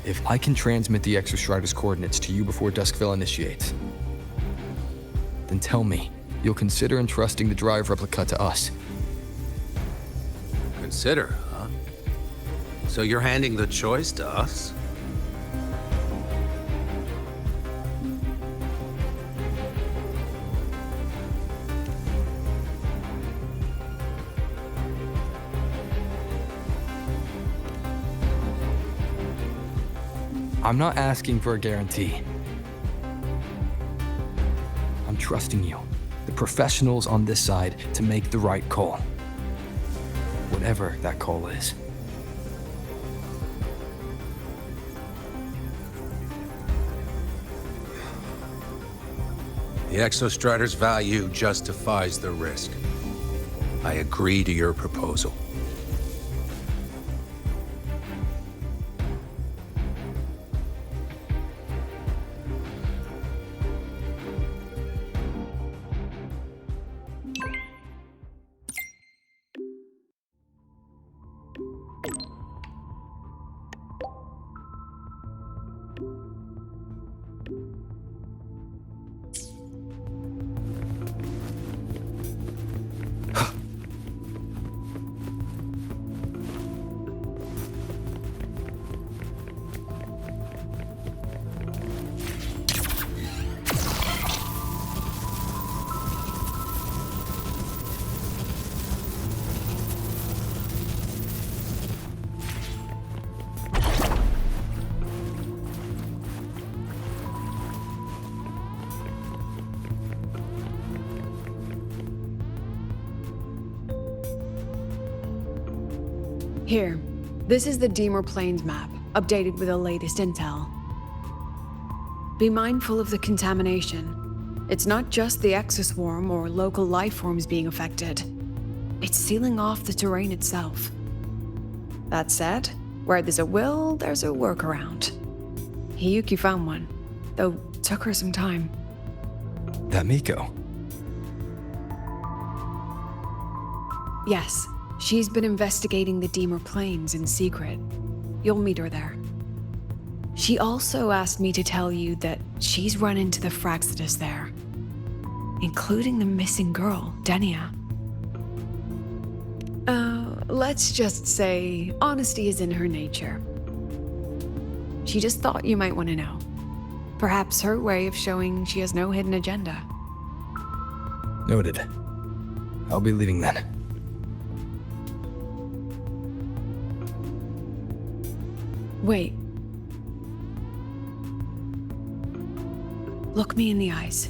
If I can transmit the Exostrider's coordinates to you before Duskville initiates, then tell me you'll consider entrusting the drive replica to us.
Consider, huh? So you're handing the choice to us?
I'm not asking for a guarantee. I'm trusting you, the professionals on this side, to make the right call. Whatever that call is.
The Exostrider's value justifies the risk. I agree to your proposal.
Here, this is the Deemer Plains map, updated with the latest intel. Be mindful of the contamination. It's not just the exoswarm or local life forms being affected. It's sealing off the terrain itself. That said, where there's a will, there's a workaround. Hiyuki found one, though took her some time.
That Miko.
Yes, she's been investigating the Deemer Plains in secret. You'll meet her there. She also asked me to tell you that she's run into the Fraxidus there, including the missing girl, Denia. Let's just say honesty is in her nature. She just thought you might want to know. Perhaps her way of showing she has no hidden agenda.
Noted. I'll be leaving then.
Wait. Look me in the eyes.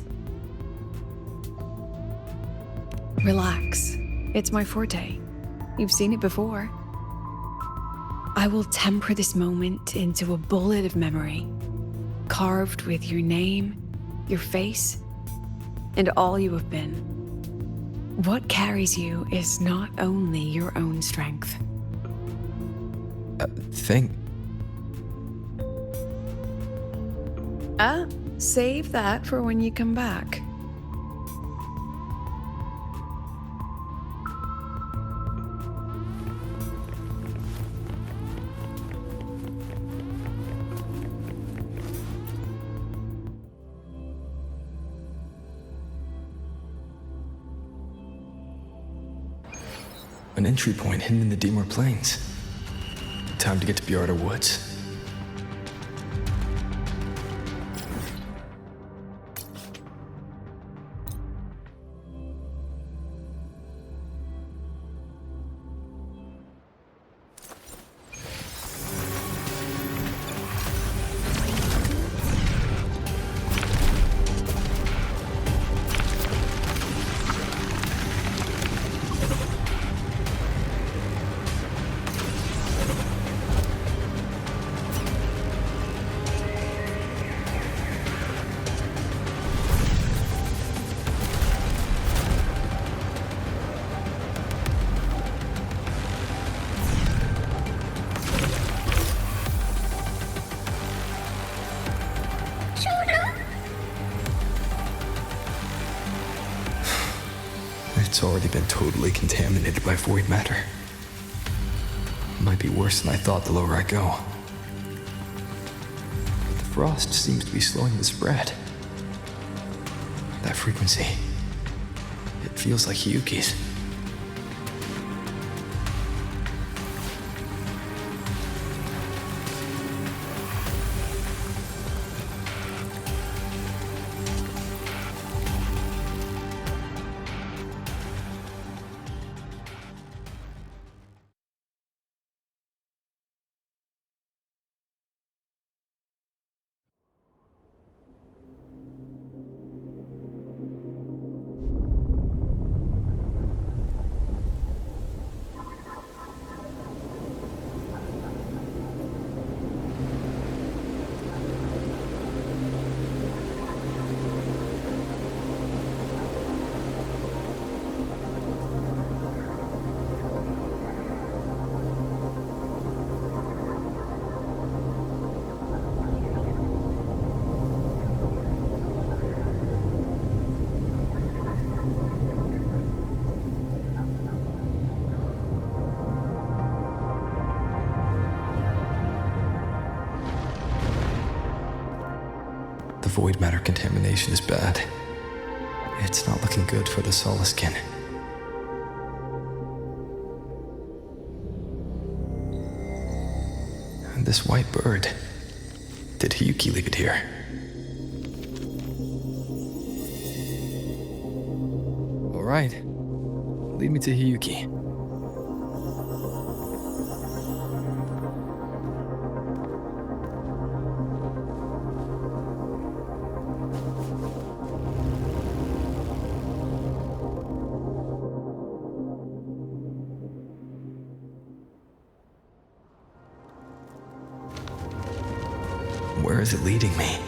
Relax. It's my forte. You've seen it before. I will temper this moment into a bullet of memory, carved with your name, your face, and all you have been. What carries you is not only your own strength. Save that for when you come back.
An entry point hidden in the Deemer Plains. Time to get to Bjarda Woods. It's already been totally contaminated by void matter. Might be worse than I thought the lower I go. But the frost seems to be slowing the spread. That frequency, it feels like Hiyuki's. The void matter contamination is bad. It's not looking good for the Solaskin. And this white bird. Did Hiyuki leave it here? All right. Lead me to Hiyuki. Where is it leading me?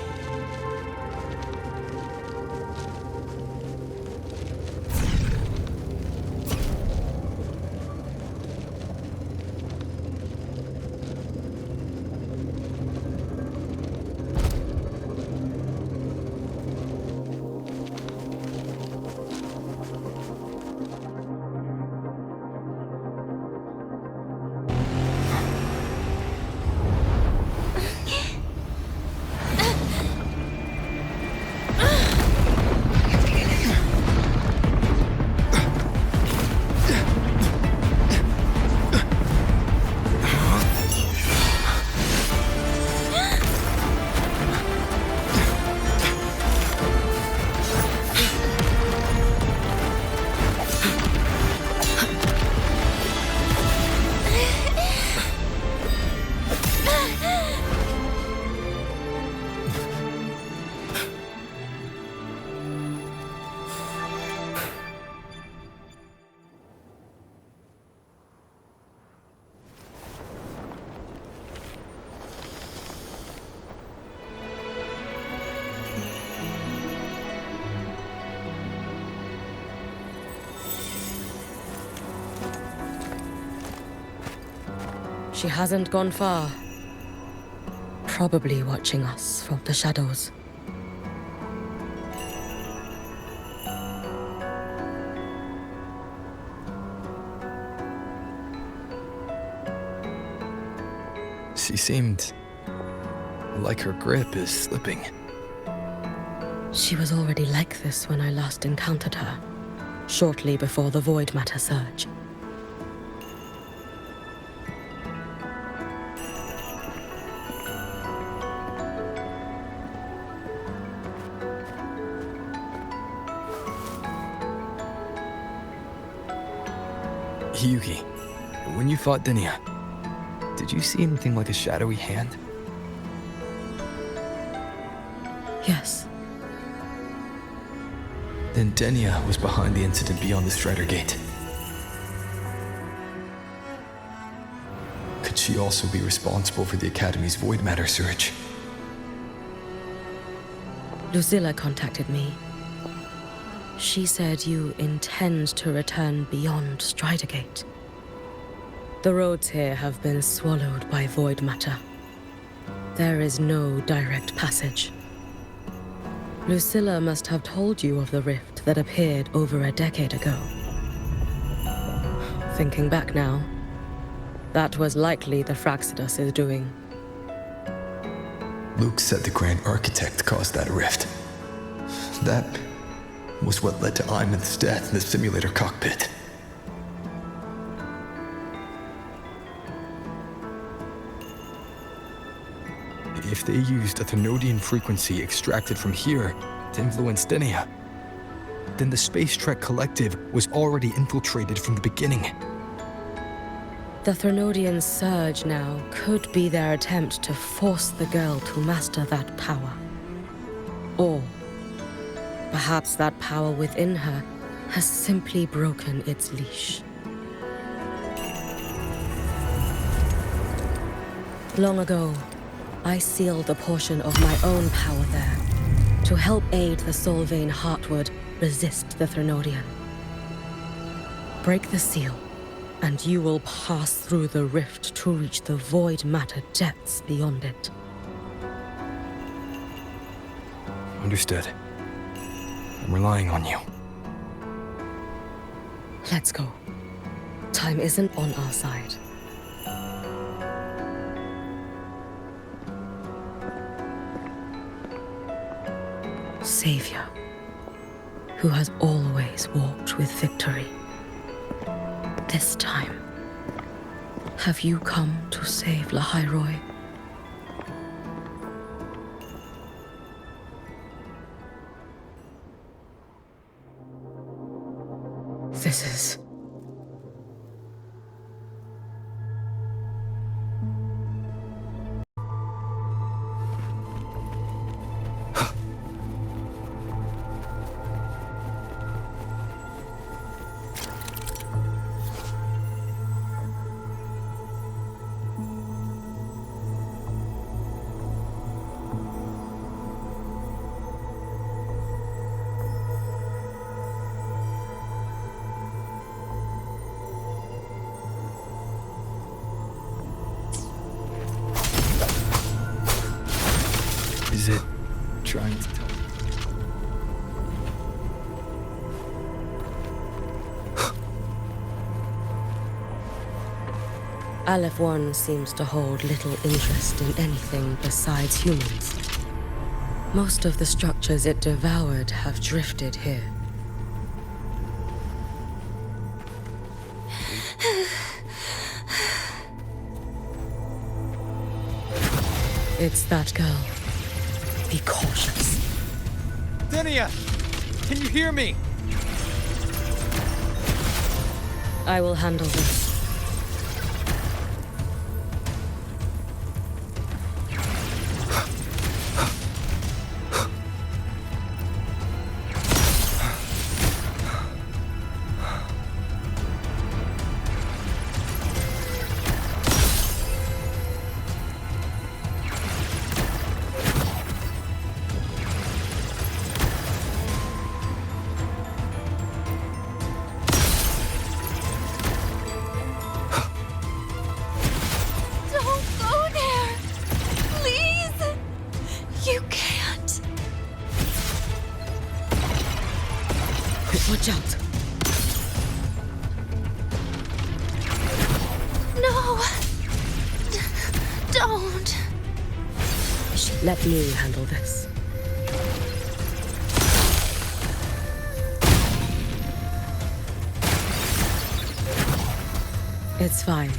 She hasn't gone far. Probably watching us from the shadows.
She seemed like her grip is slipping.
She was already like this when I last encountered her, shortly before the void matter surge.
Hiyuki, when you fought Denia, did you see anything like a shadowy hand?
Yes.
Then Denia was behind the incident beyond the Strider Gate. Could she also be responsible for the Academy's void matter surge?
Lucilla contacted me. She said you intend to return beyond Strider Gate. The roads here have been swallowed by void matter. There is no direct passage. Lucilla must have told you of the rift that appeared over a decade ago. Thinking back now, that was likely the Fraxidus' doing.
Luke said the Grand Architect caused that rift. That was what led to Imeth's death in the simulator cockpit. If they used a Thenodian frequency extracted from here to influence Denia, then the Space Trek Collective was already infiltrated from the beginning.
The Thenodian surge now could be their attempt to force the girl to master that power. Or perhaps that power within her has simply broken its leash. Long ago, I sealed a portion of my own power there to help aid the Solvane Heartwood resist the Thenodian. Break the seal, and you will pass through the rift to reach the void matter depths beyond it.
Understood. I'm relying on you.
Let's go. Time isn't on our side. savior, who has always walked with victory. This time, have you come to save Lahairoi? This is...
Is it trying to tell me?
Aleph 1 seems to hold little interest in anything besides humans. Most of the structures it devoured have drifted here. It's that girl. Be cautious.
Denia! Can you hear me?
I will handle this. Watch out.
No! Don't!
Let me handle this. It's fine.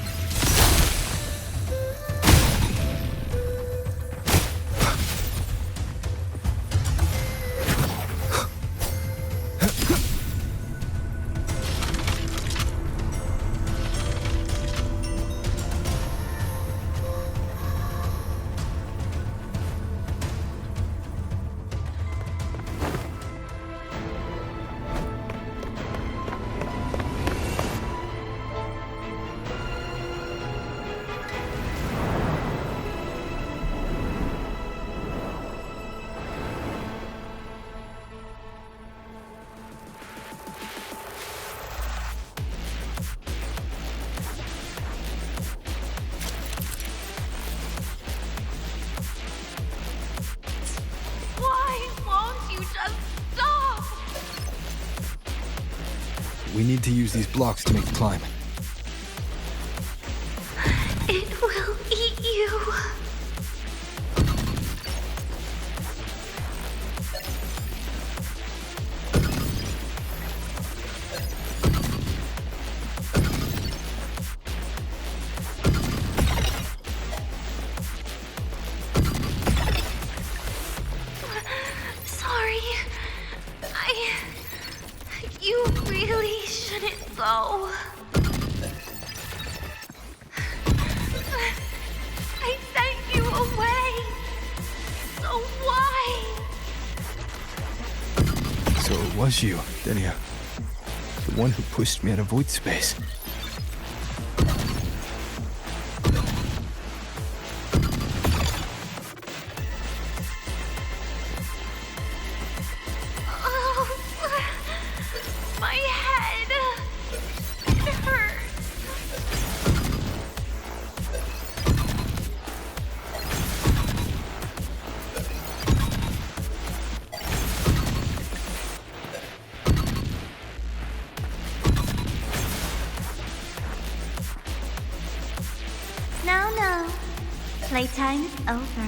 We need to use these blocks to make the climb.
It will eat you. Sorry. You really shouldn't go. I sent you away. So why?
So it was you, Denia. The one who pushed me out of void space.
No. Playtime is over.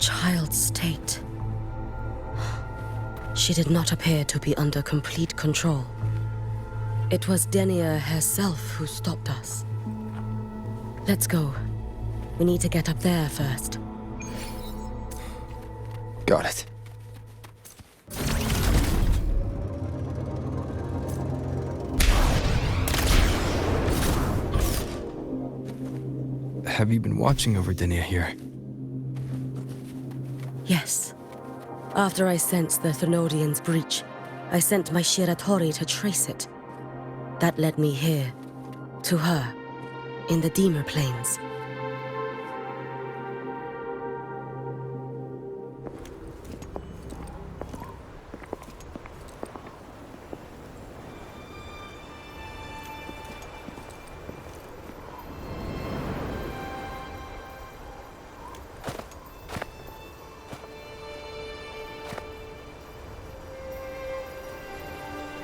child's state. She did not appear to be under complete control. It was Denia herself who stopped us. Let's go. We need to get up there first.
Got it. Have you been watching over Denia here?
Yes. After I sensed the Thrunodian's breach, I sent my Shiratori to trace it. That led me here, to her, in the Deemer Plains.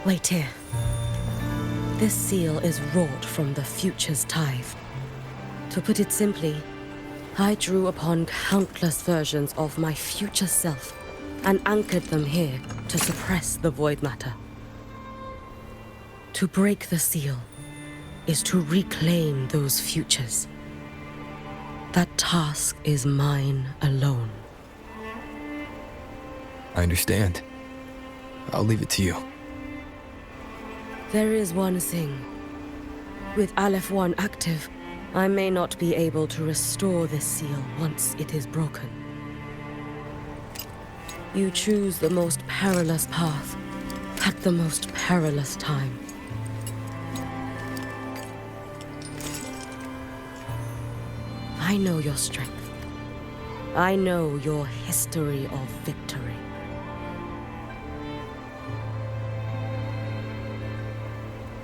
Wait here. This seal is wrought from the future's tithe. To put it simply, I drew upon countless versions of my future self and anchored them here to suppress the void matter. To break the seal is to reclaim those futures. That task is mine alone.
I understand. I'll leave it to you.
There is one thing. With Aleph 1 active, I may not be able to restore this seal once it is broken. You choose the most perilous path at the most perilous time. I know your strength. I know your history of victory.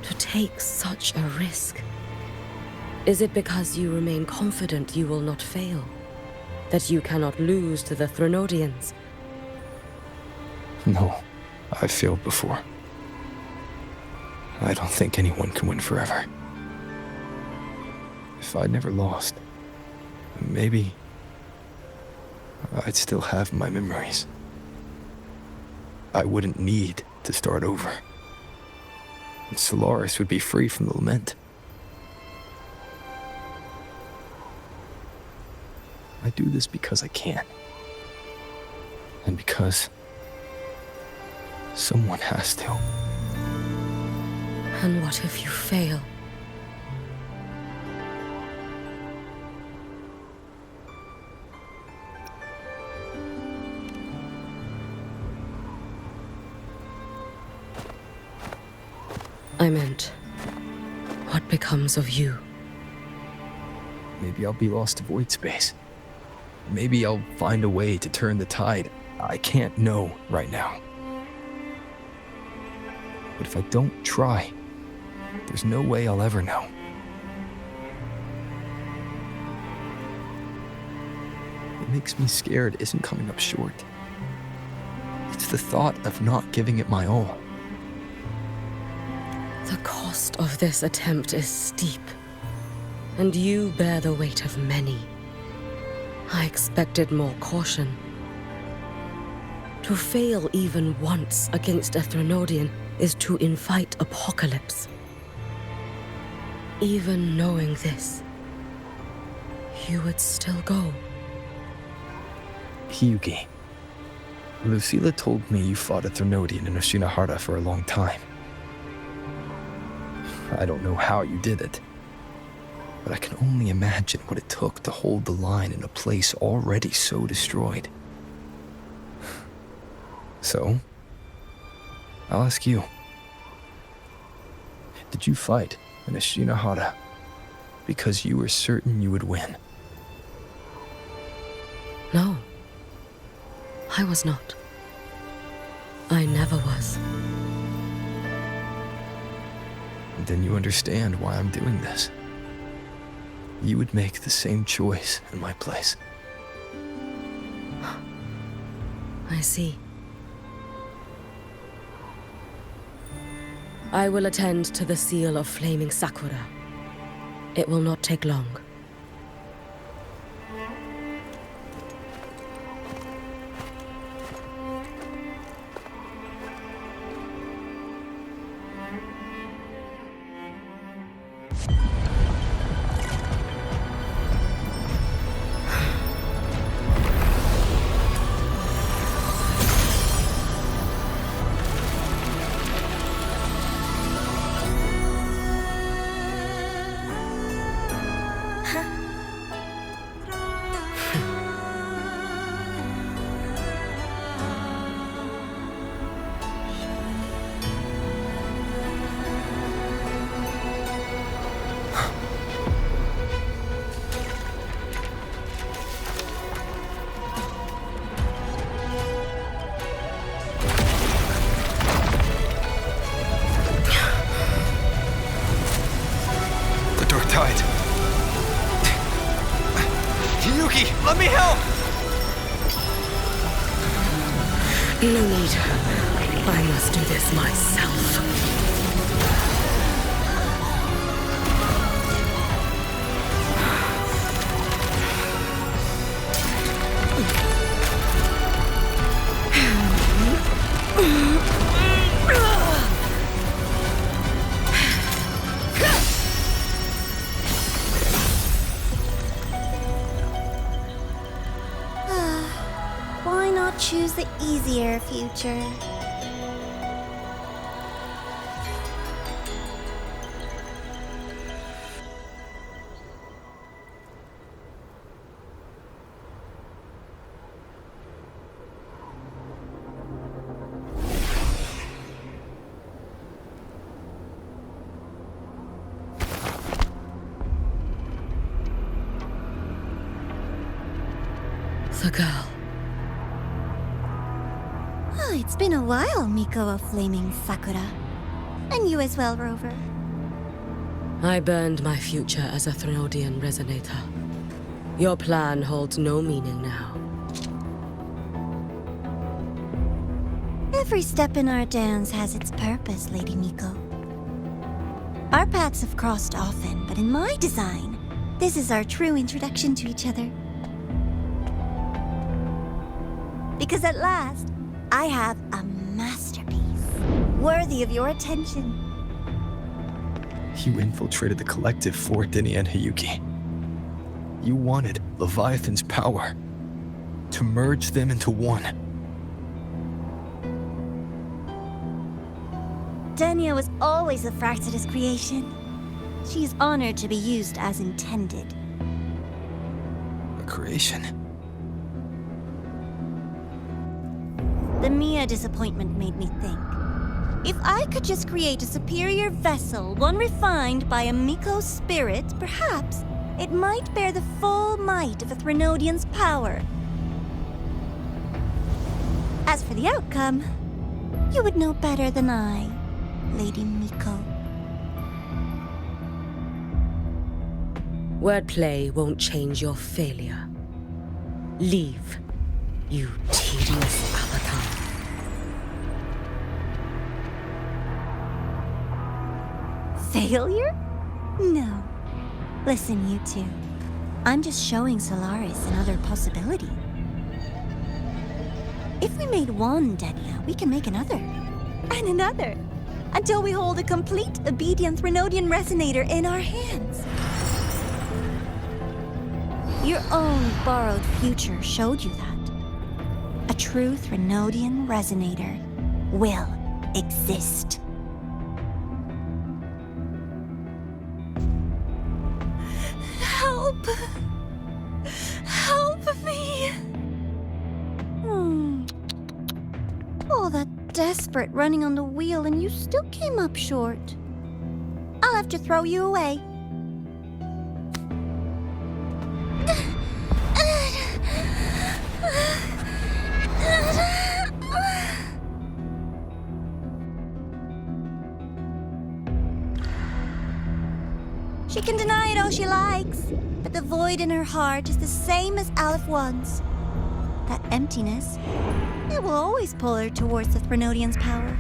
To take such a risk? Is it because you remain confident you will not fail? That you cannot lose to the Thrunodians?
No, I've failed before. I don't think anyone can win forever. If I'd never lost, maybe I'd still have my memories. I wouldn't need to start over. And Solaris would be free from the lament. I do this because I can. And because someone has to.
And what if you fail? I meant, what becomes of you?
Maybe I'll be lost to void space. Maybe I'll find a way to turn the tide. I can't know right now. But if I don't try, there's no way I'll ever know. What makes me scared isn't coming up short. It's the thought of not giving it my all.
The cost of this attempt is steep, and you bear the weight of many. I expected more caution. To fail even once against a Thrunodian is to invite apocalypse. Even knowing this, you would still go.
Hiyuki, Lucilla told me you fought a Thrunodian in Oshinahara for a long time. I don't know how you did it, but I can only imagine what it took to hold the line in a place already so destroyed. So, I'll ask you. Did you fight in Oshinahara because you were certain you would win?
No, I was not. I never was.
Then you understand why I'm doing this. You would make the same choice in my place.
I see. I will attend to the seal of Flaming Sakura. It will not take long.
Hiyuki, let me help!
No need. I must do this myself.
Why not choose the easier future?
The girl.
Oh, it's been a while, Miko of Flaming Sakura. And you as well, Rover.
I burned my future as a Threnodian resonator. Your plan holds no meaning now.
Every step in our dance has its purpose, Lady Miko. Our paths have crossed often, but in my design, this is our true introduction to each other. Because at last, I have a masterpiece, worthy of your attention.
You infiltrated the collective for Dini and Hiyuki. You wanted Leviathan's power to merge them into one.
Denia was always a Fractidus creation. She is honored to be used as intended.
A creation?
The Mia disappointment made me think. If I could just create a superior vessel, one refined by a Miko spirit, perhaps it might bear the full might of a Threnodian's power. As for the outcome, you would know better than I, Lady Miko.
Wordplay won't change your failure. Leave, you tedious avatar.
Failure? No. Listen, you two. I'm just showing Solaris another possibility. If we made one Denia, we can make another. And another. Until we hold a complete obedient Threnodian resonator in our hands. Your own borrowed future showed you that. A true Threnodian resonator will exist. Help! Help me! All that desperate running on the wheel and you still came up short. I'll have to throw you away. She can deny it all she likes, but the void in her heart is the same as Aleph One's. That emptiness, it will always pull her towards the Threnodian's power.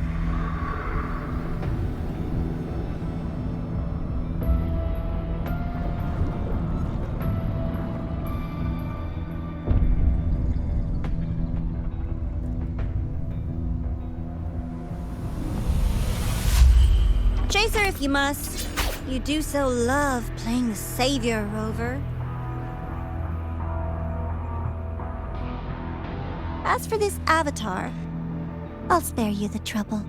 Chase her if you must. You do so love playing the savior, Rover. As for this avatar, I'll spare you the trouble.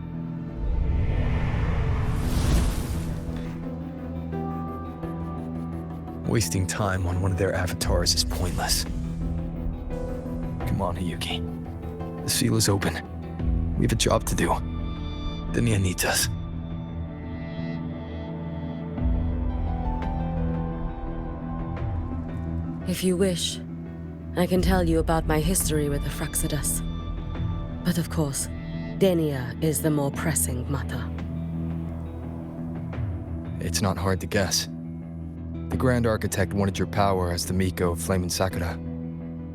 Wasting time on one of their avatars is pointless. Come on, Hiyuki. The seal is open. We have a job to do. Denia needs us.
If you wish, I can tell you about my history with the Fractidus. But of course, Denia is the more pressing matter.
It's not hard to guess. The Grand Architect wanted your power as the Miko of Flame and Sakura,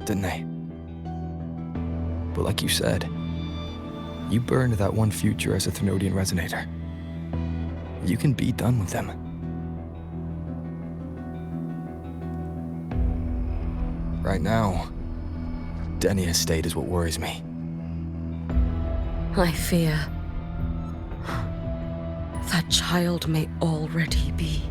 didn't they? But like you said, you burned that one future as a Thernoidian Resonator. You can be done with them. Right now, Denia's state is what worries me.
I fear that child may already be.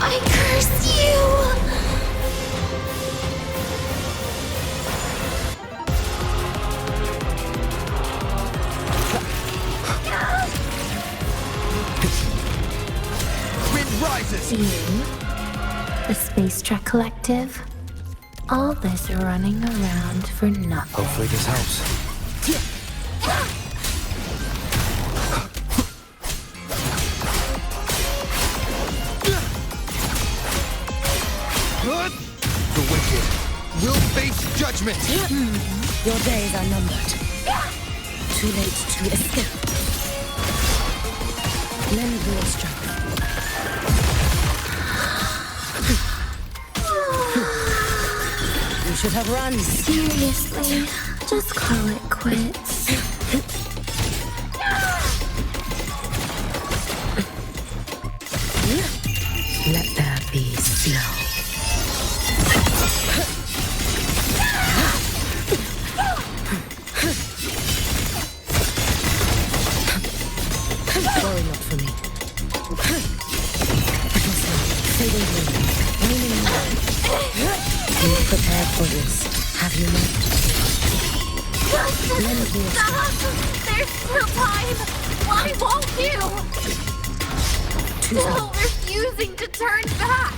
I curse you!
Wind rises!
You, the Space Trek Collective, all this running around for nothing.
Hopefully this helps. The wicked will face judgment!
Your days are numbered. Too late to escape. Lend me your strength. You should have run.
Seriously, just call it quits.
Let there be snow. Worry not for me. Fading wind, raining wind. You've prepared for this, have you not? Lend me a
Stop! There's still time! Why won't you? Still refusing to turn back!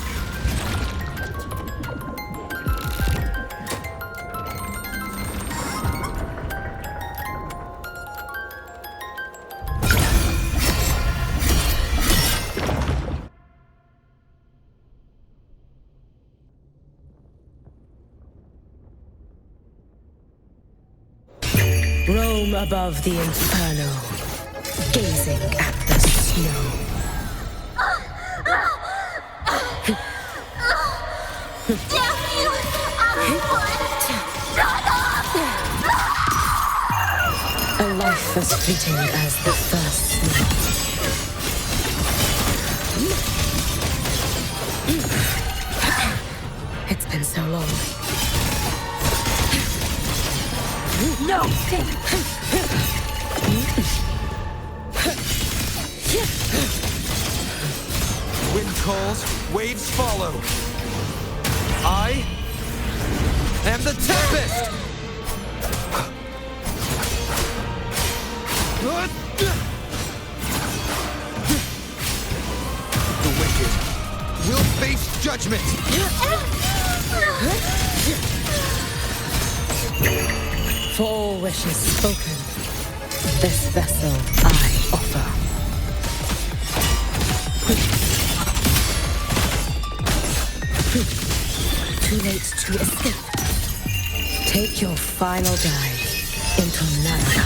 Roam above the inferno, gazing at the snow.
Damn you! Shut up!
A life as fleeting as the first snow. It's been so long.
No!
Wind calls, waves follow. I am the Tempest! The wicked will face judgment!
For all wishes spoken, this vessel I offer. Too late to escape. Take your final dive into Naraka.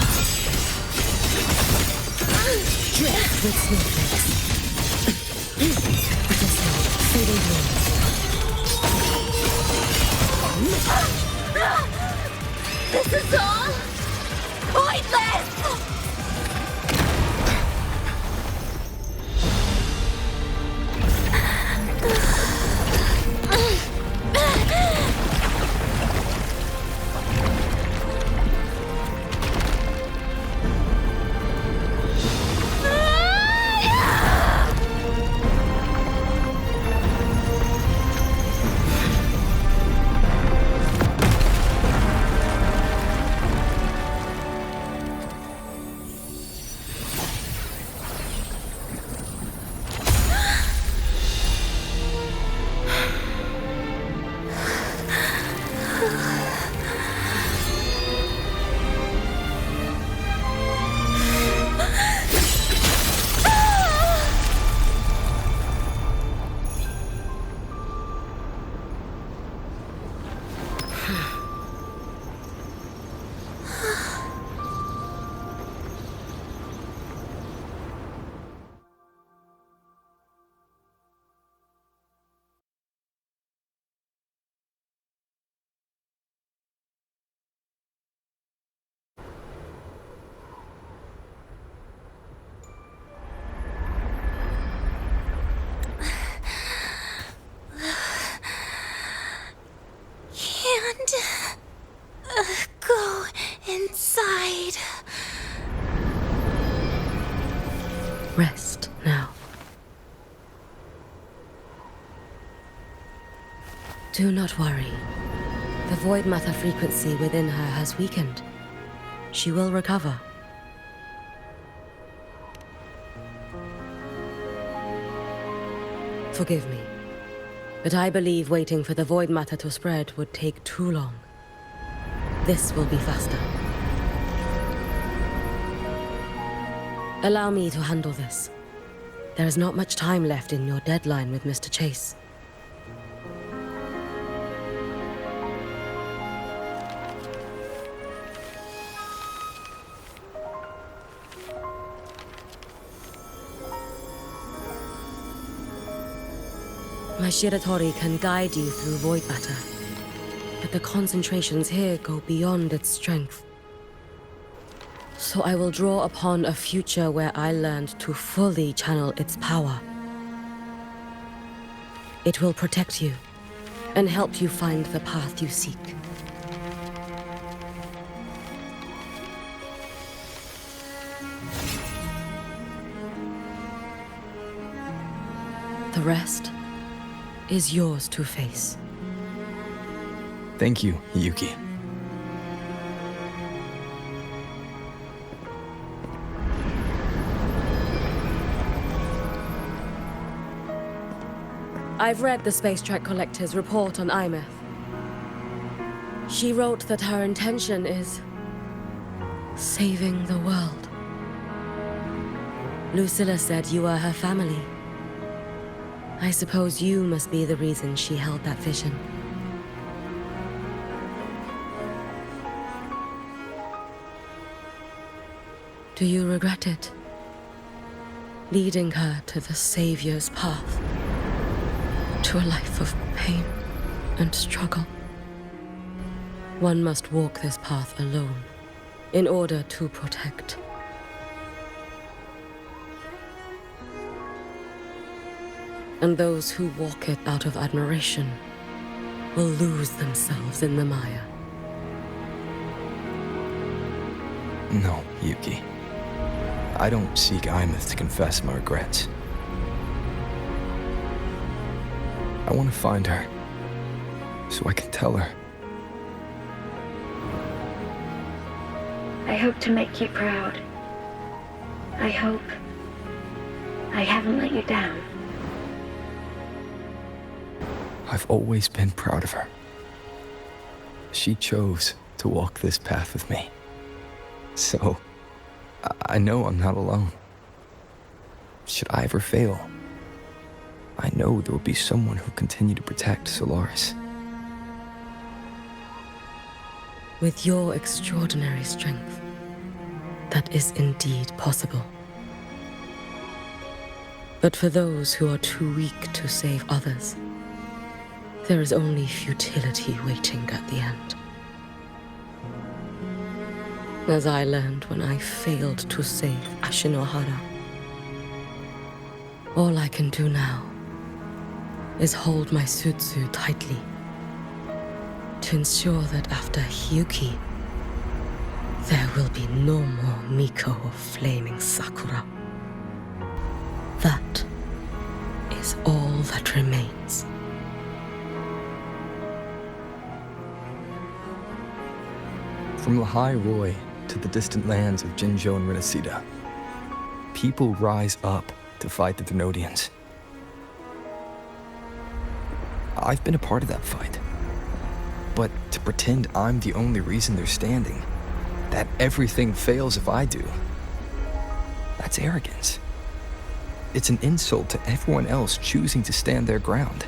Drift with snowflakes. But it's not fading wind.
This is all pointless! inside.
Rest now. Do not worry. The void matter frequency within her has weakened. She will recover. Forgive me, but I believe waiting for the void matter to spread would take too long. This will be faster. Allow me to handle this. There is not much time left in your deadline with Mr. Chase. My Shiratori can guide you through void matter, but the concentrations here go beyond its strength. So I will draw upon a future where I learned to fully channel its power. It will protect you and help you find the path you seek. The rest is yours to face.
Thank you, Hiyuki.
I've read the Space Trek Collector's report on Imeth. She wrote that her intention is saving the world. Lucilla said you are her family. I suppose you must be the reason she held that vision. Do you regret it? Leading her to the Savior's path? To a life of pain and struggle? One must walk this path alone in order to protect. And those who walk it out of admiration will lose themselves in the mire.
No, Yuki. I don't seek Imeth to confess my regrets. I want to find her, so I can tell her.
I hope to make you proud. I hope I haven't let you down.
I've always been proud of her. She chose to walk this path with me. So, I know I'm not alone. Should I ever fail, I know there will be someone who'll continue to protect Solaris.
With your extraordinary strength, that is indeed possible. But for those who are too weak to save others, there is only futility waiting at the end. As I learned when I failed to save Ashinohara. All I can do now is hold my Sutsu tightly to ensure that after Hiyuki, there will be no more Miko of flaming Sakura. That is all that remains.
From Lahai Roy to the distant lands of Jinzhou and Rinasida, people rise up to fight the Thenodians. I've been a part of that fight. But to pretend I'm the only reason they're standing, that everything fails if I do, that's arrogance. It's an insult to everyone else choosing to stand their ground.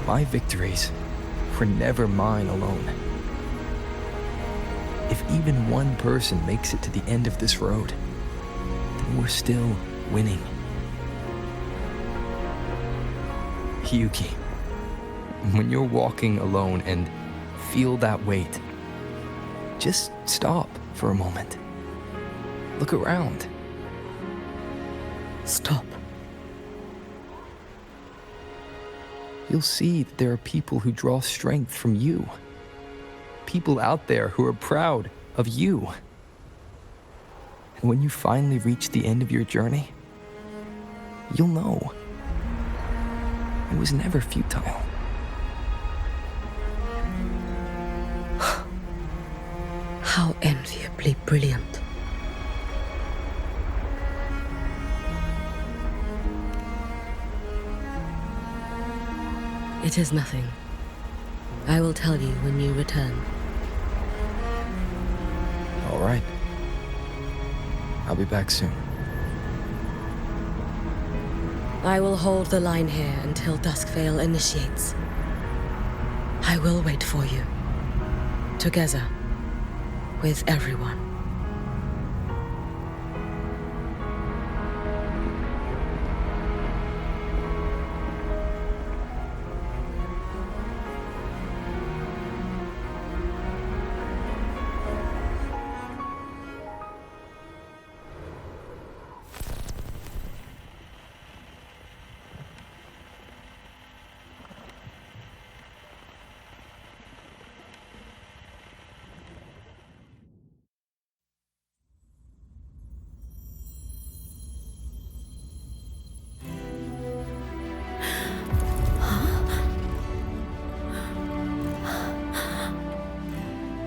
My victories were never mine alone. If even one person makes it to the end of this road, then we're still winning. Hiyuki, when you're walking alone and feel that weight, just stop for a moment. Look around.
Stop.
you'll see that there are people who draw strength from you. People out there who are proud of you. And when you finally reach the end of your journey, you'll know it was never futile.
How enviably brilliant. It is nothing. I will tell you when you return.
All right. I'll be back soon.
I will hold the line here until Duskvale initiates. I will wait for you. Together. With everyone.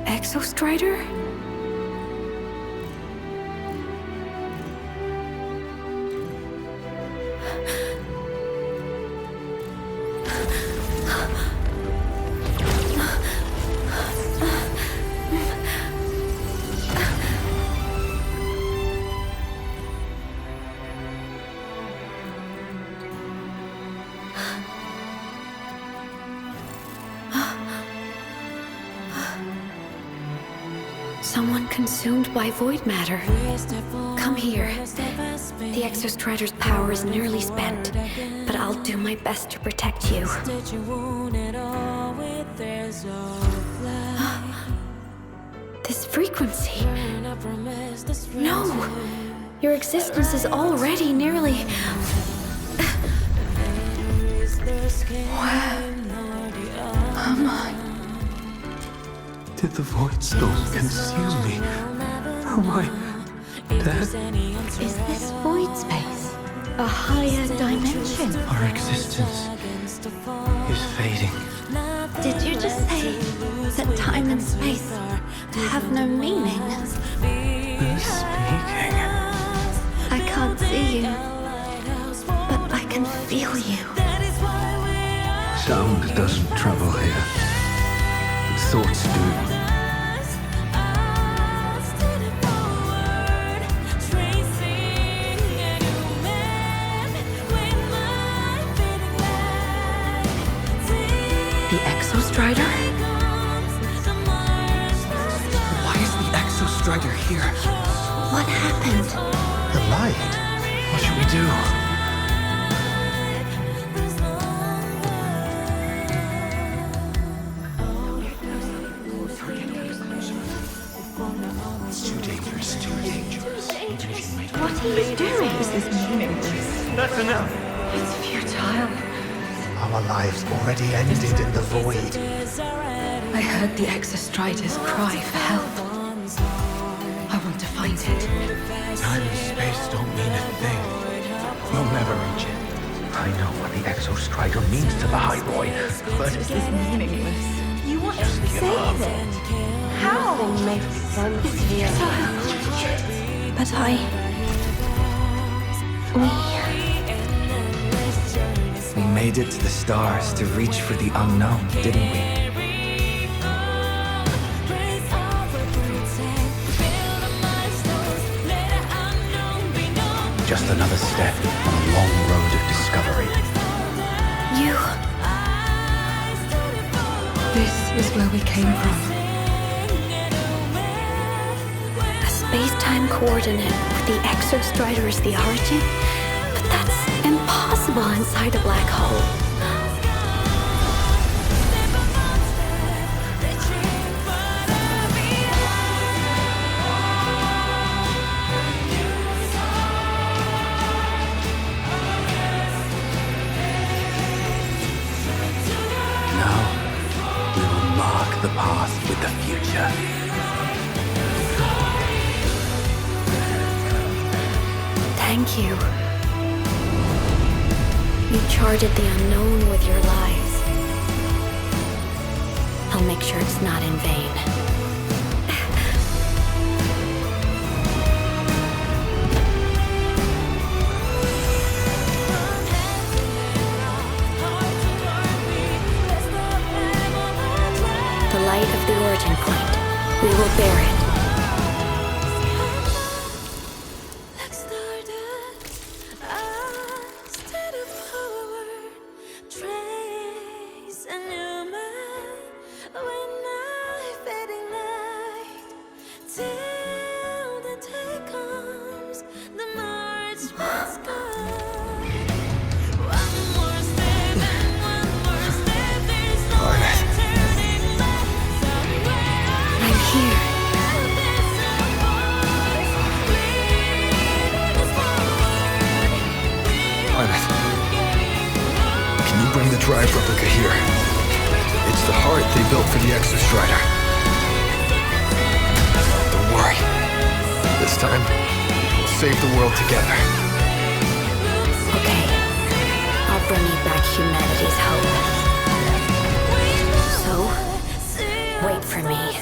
Exostrider? Someone consumed by void matter. Come here. The Exostrider's power is nearly spent, but I'll do my best to protect you. This frequency. No! Your existence is already nearly... Where am I?
Did the void storm consume me? Am I dead?
Is this void space a higher dimension?
Our existence is fading.
Did you just say that time and space have no meaning?
They're speaking.
I can't see you, but I can feel you.
Sound doesn't travel here. Thoughts do.
The Exostrider?
Why is the Exostrider here?
What happened?
The light. What should we do?
What are you doing?
This is meaningless.
That's enough.
It's futile.
Our lives already ended in the void.
I heard the Exostrider's cry for help. I want to find it.
Time and space don't mean a thing. We'll never reach it. I know what the Exostrider means to the High-Boy, but
This is meaningless. You want to
Just give
save
up.
it? How?
Nothing makes sense here.
But
we made it to the stars to reach for the unknown, didn't we? Just another step on a long road of discovery.
you... This is where we came from. A space-time coordinate with the Exostrider as the origin? But that's impossible inside a black hole.
the path with the future.
Thank you. You charted the unknown with your lives. I'll make sure it's not in vain. The light of the origin point. We will bear it.
Drive replica here. It's the heart they built for the Exostrider. Don't worry. This time, we'll save the world together.
Okay. I'll bring you back humanity's hope. So, wait for me.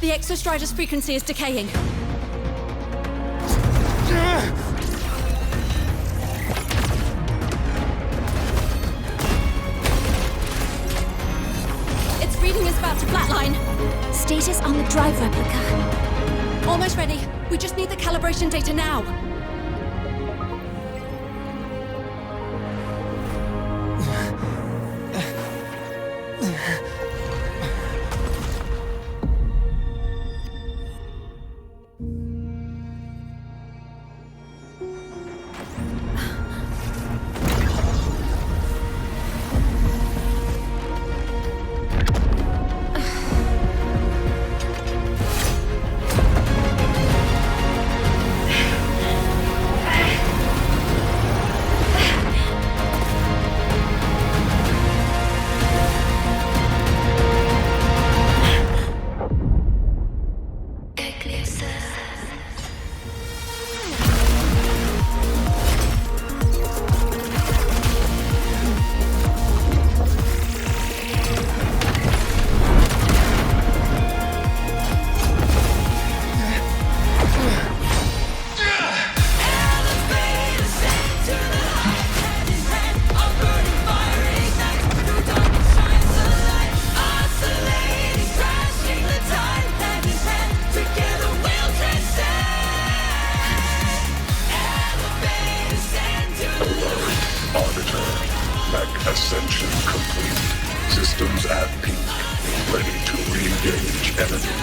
The Exostrider's frequency is decaying. Its reading is about to flatline.
Status on the drive replica.
Almost ready. We just need the calibration data now.
Tech ascension complete. Systems at peak. Ready to re-engage enemy.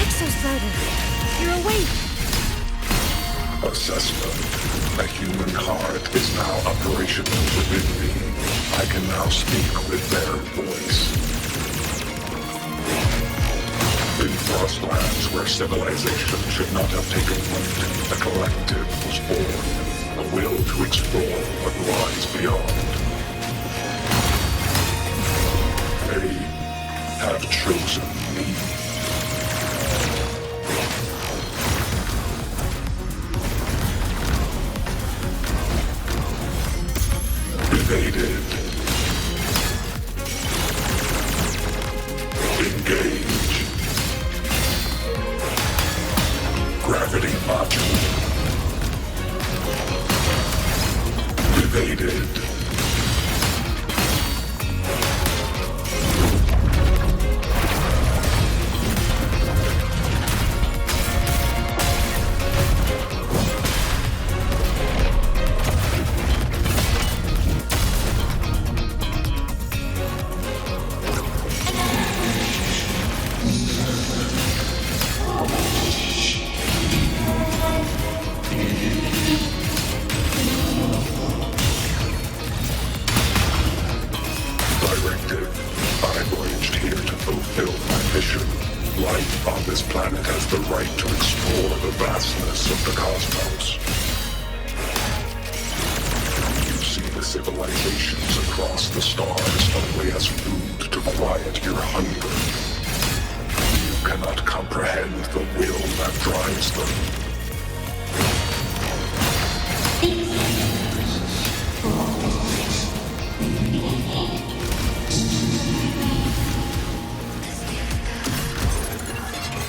Exostrider, you're awake.
Assessment. A human heart is now operational within me. I can now speak with their voice. In Frostlands, where civilization should not have taken root, a collective was born. A will to explore what lies beyond. They have chosen me. Evaded. Engage. Gravity module. Evaded. Civilizations across the stars only as food to quiet your hunger. You cannot comprehend the will that drives them.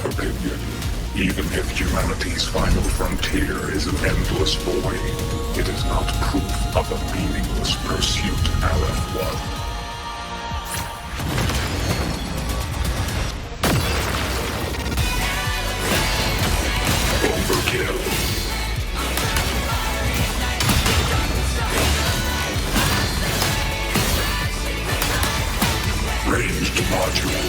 Opinion. Even if humanity's final frontier is an endless void, it is not proof of a meaningless pursuit, Aleph-1. Overkill. Ranged module.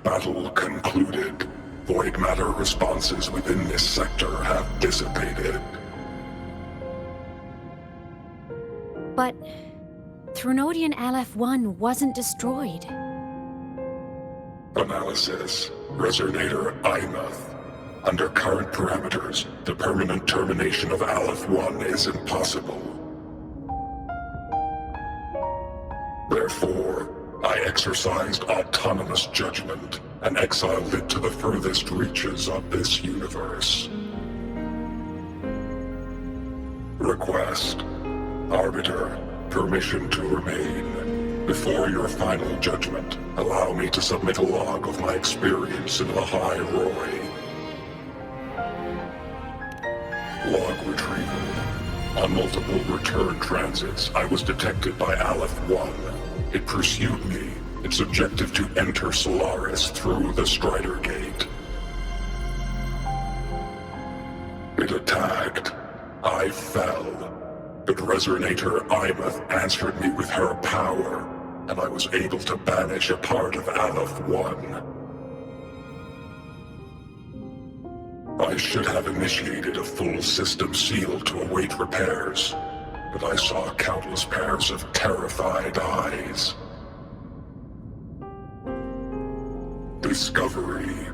Battle concluded. Void matter responses within this sector have dissipated.
But Threnodian Aleph-1 wasn't destroyed.
Analysis. Resonator Imeth. Under current parameters, the permanent termination of Aleph-1 is impossible. Therefore, I exercised autonomous judgment. and exiled it to the furthest reaches of this universe. Request. Arbiter, permission to remain. Before your final judgment, allow me to submit a log of my experience in the High Roy. Log retrieval. On multiple return transits, I was detected by Aleph 1. It pursued me, its objective to enter Solaris through the Strider Gate. It attacked. I fell. But Resonator Imeth answered me with her power, and I was able to banish a part of Aleph 1. I should have initiated a full system seal to await repairs, but I saw countless pairs of terrified eyes. Discovery.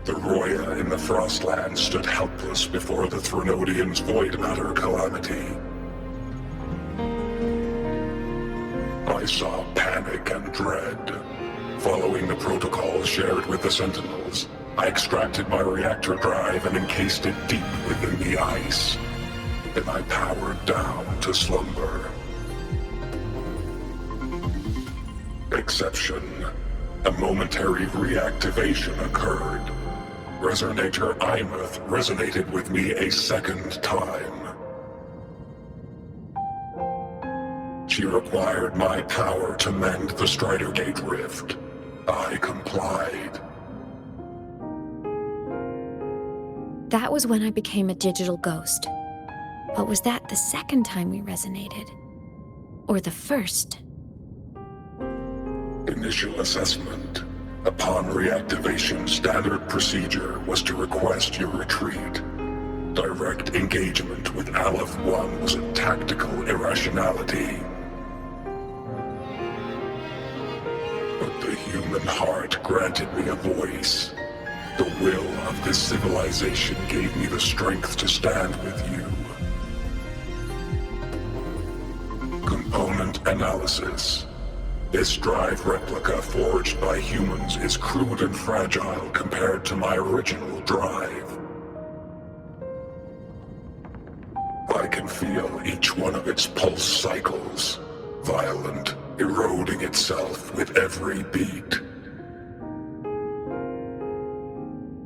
The Roya in the Frostland stood helpless before the Threnodians' void matter calamity. I saw panic and dread. Following the protocols shared with the Sentinels, I extracted my reactor drive and encased it deep within the ice. Then I powered down to slumber. Exception. A momentary reactivation occurred. Resonator Imeth resonated with me a second time. She required my power to mend the Strider Gate rift. I complied.
That was when I became a digital ghost. But was that the second time we resonated? Or the first?
Initial assessment. Upon reactivation, standard procedure was to request your retreat. Direct engagement with Aleph 1 was a tactical irrationality. But the human heart granted me a voice. The will of this civilization gave me the strength to stand with you. Component analysis. This drive replica forged by humans is crude and fragile compared to my original drive. I can feel each one of its pulse cycles, violent, eroding itself with every beat.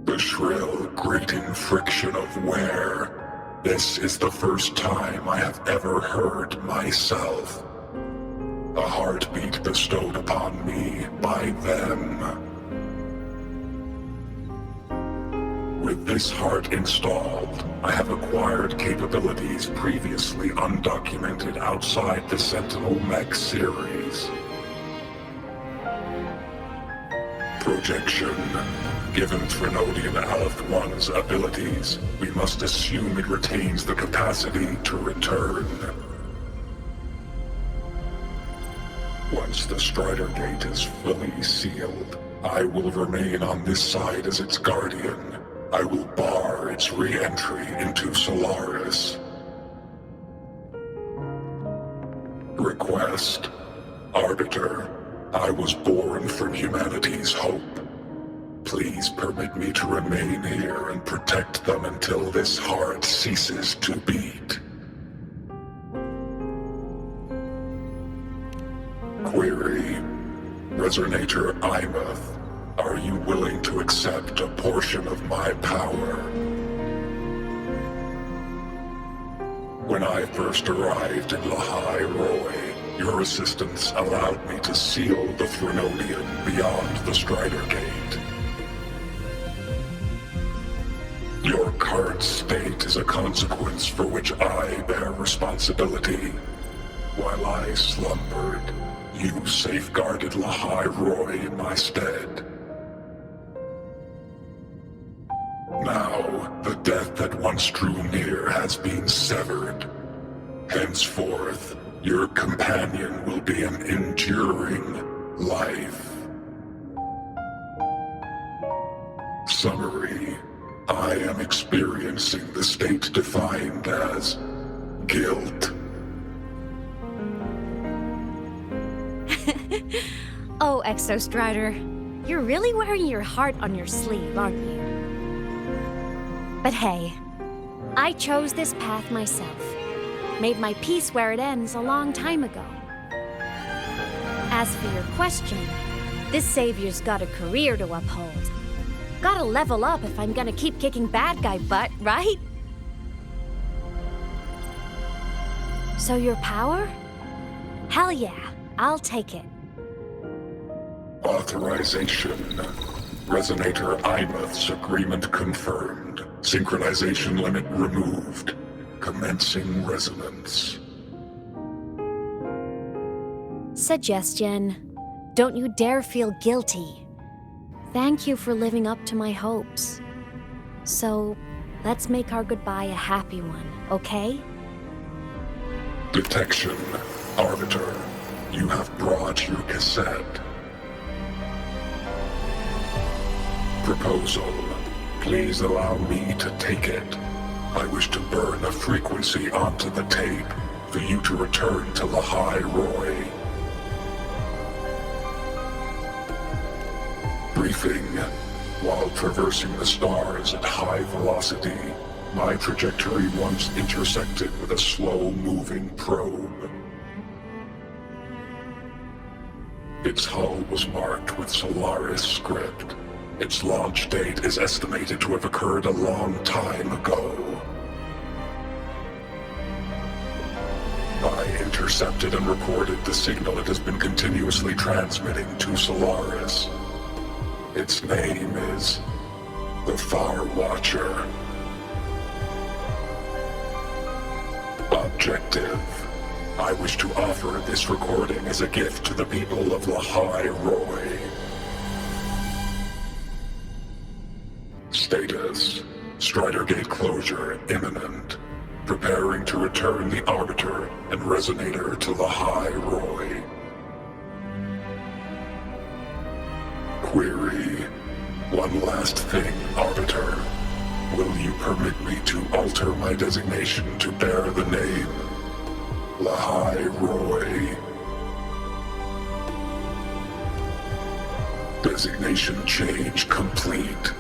The shrill, grating friction of wear. This is the first time I have ever heard myself. A heartbeat bestowed upon me by them. With this heart installed, I have acquired capabilities previously undocumented outside the Sentinel Mech series. Projection. Given Threnodian Aleph 1's abilities, we must assume it retains the capacity to return. Once the Strider Gate is fully sealed, I will remain on this side as its guardian. I will bar its re-entry into Solaris. Request. Arbiter, I was born from humanity's hope. Please permit me to remain here and protect them until this heart ceases to beat. Query. Resonator Imeth, are you willing to accept a portion of my power? When I first arrived in La High Roy, your assistance allowed me to seal the Threnodian beyond the Strider Gate. Your current state is a consequence for which I bear responsibility. While I slumbered, you safeguarded La High Roy in my stead. Now, the death that once drew near has been severed. Henceforth, your companion will be an enduring life. Summary. I am experiencing the state defined as guilt.
Oh, Exostrider,
You're really wearing your heart on your sleeve, aren't you? But hey, I chose this path myself. Made my peace where it ends a long time ago. As for your question, this savior's got a career to uphold. Gotta level up if I'm gonna keep kicking bad guy butt, right? So your power? Hell yeah, I'll take it.
Authorization. Resonator Imeth's agreement confirmed. Synchronization limit removed. Commencing resonance.
Suggestion. Don't you dare feel guilty. Thank you for living up to my hopes. So, let's make our goodbye a happy one, okay?
Detection. Arbiter, you have brought your cassette. Proposal. Please allow me to take it. I wish to burn a frequency onto the tape for you to return to Lahai Roy. Briefing. While traversing the stars at high velocity, my trajectory once intersected with a slow-moving probe. Its hull was marked with Solaris script. Its launch date is estimated to have occurred a long time ago. I intercepted and recorded the signal it has been continuously transmitting to Solaris. Its name is the Far Watcher. Objective. I wish to offer this recording as a gift to the people of Lahai Roy. Status. Strider Gate closure imminent. Preparing to return the Arbiter and Resonator to Lahai Roy. Query. One last thing, Arbiter. Will you permit me to alter my designation to bear the name Lahai Roy? Designation change complete.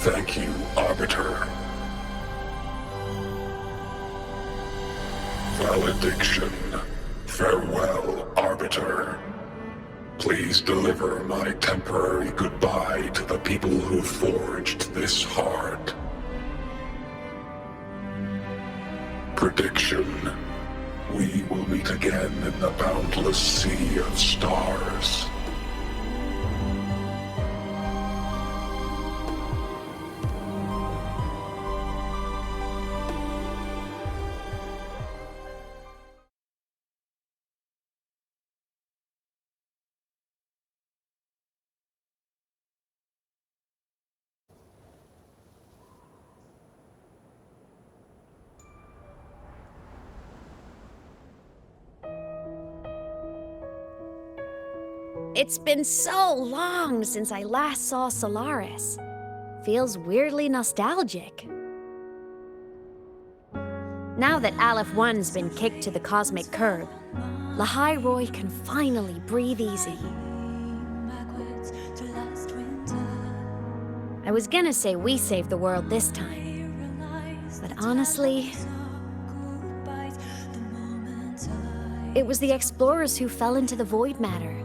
Thank you, Arbiter. Valediction. Farewell, Arbiter. Please deliver my temporary goodbye to the people who forged this heart. Prediction. We will meet again in the boundless sea of stars.
It's been so long since I last saw Solaris. Feels weirdly nostalgic. Now that Aleph 1's been kicked to the cosmic curb, Lahai Roy can finally breathe easy. I was gonna say we saved the world this time, but honestly, it was the explorers who fell into the void matter.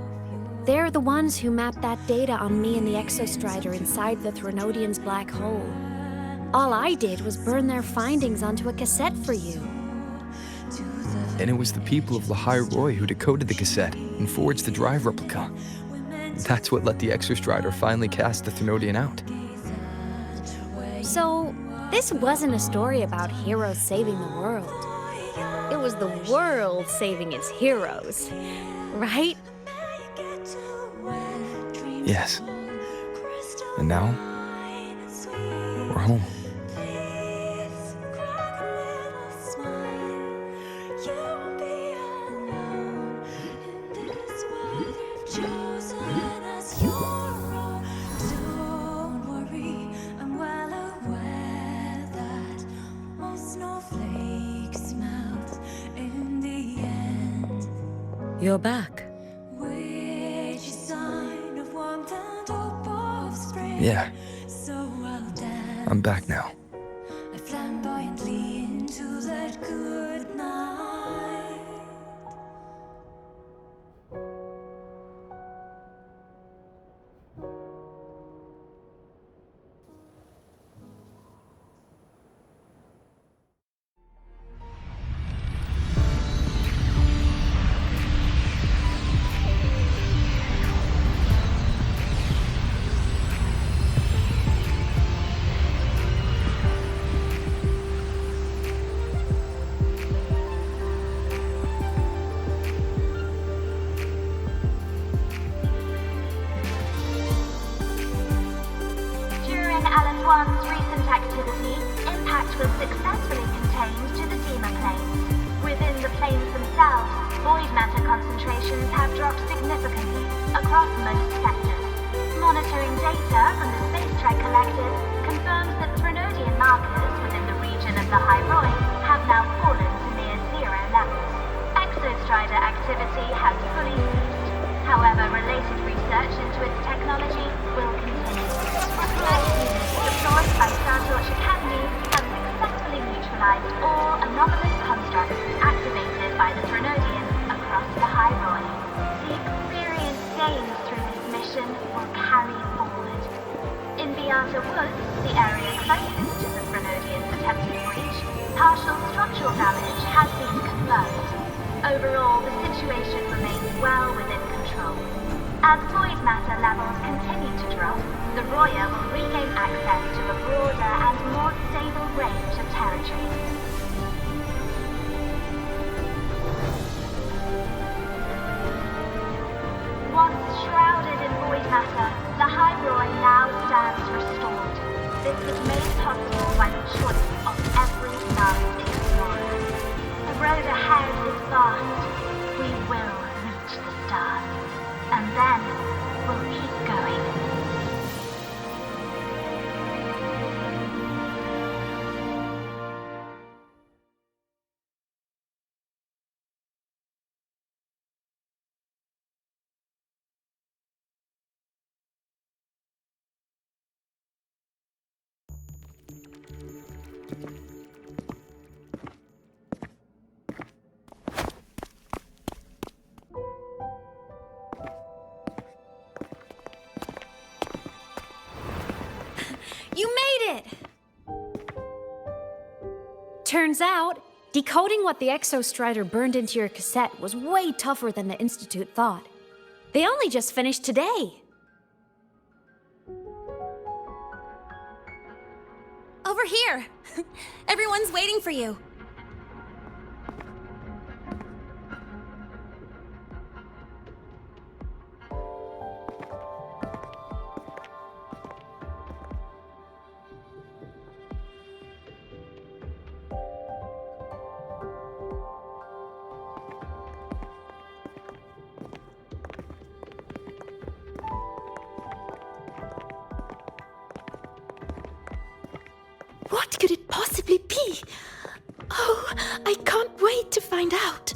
They're the ones who mapped that data on me and the Exostrider inside the Threnodian's black hole. All I did was burn their findings onto a cassette for you.
And it was the people of Lahai Roy who decoded the cassette and forged the drive replica. That's what let the Exostrider finally cast the Threnodian out.
So, this wasn't a story about heroes saving the world. It was the world saving its heroes, right?
Yes. And now, we're home.
You're back.
Which is sign of warmth and hope.
Yeah. I'm back now.
Flamboyantly into that good night.
During LS1's recent activity, impact was successfully contained to the Dema planes. Within the planes themselves, void matter concentrations have dropped significantly across most sectors. Monitoring data from the Space Trek Collective confirms that Threnodian markers within the region of the High Roy have now fallen to near zero levels. Exostrider activity has fully ceased. However, related research into its technology will continue. Research units deployed by Star Torch Academy have successfully neutralized all anomalous constructs activated by the Threnodian across the High Roy. The experience gained through this mission will carry forward. In Beata Woods, the area closest to the Threnodian's attempted breach, partial structural damage has been confirmed. Overall, the situation remains well within control. As void matter levels continue to drop, the Roya will regain access to a broader and more stable range of territory. Once shrouded in void matter, the High Roy now stands restored. This was made possible by the choice of every last explorer. The road ahead is vast. We will reach the stars. And then we'll keep going.
You made it! Turns out, decoding what the Exostrider burned into your cassette was way tougher than the Institute thought. They only just finished today.
Over here! Everyone's waiting for you.
What could it possibly be? Oh, I can't wait to find out.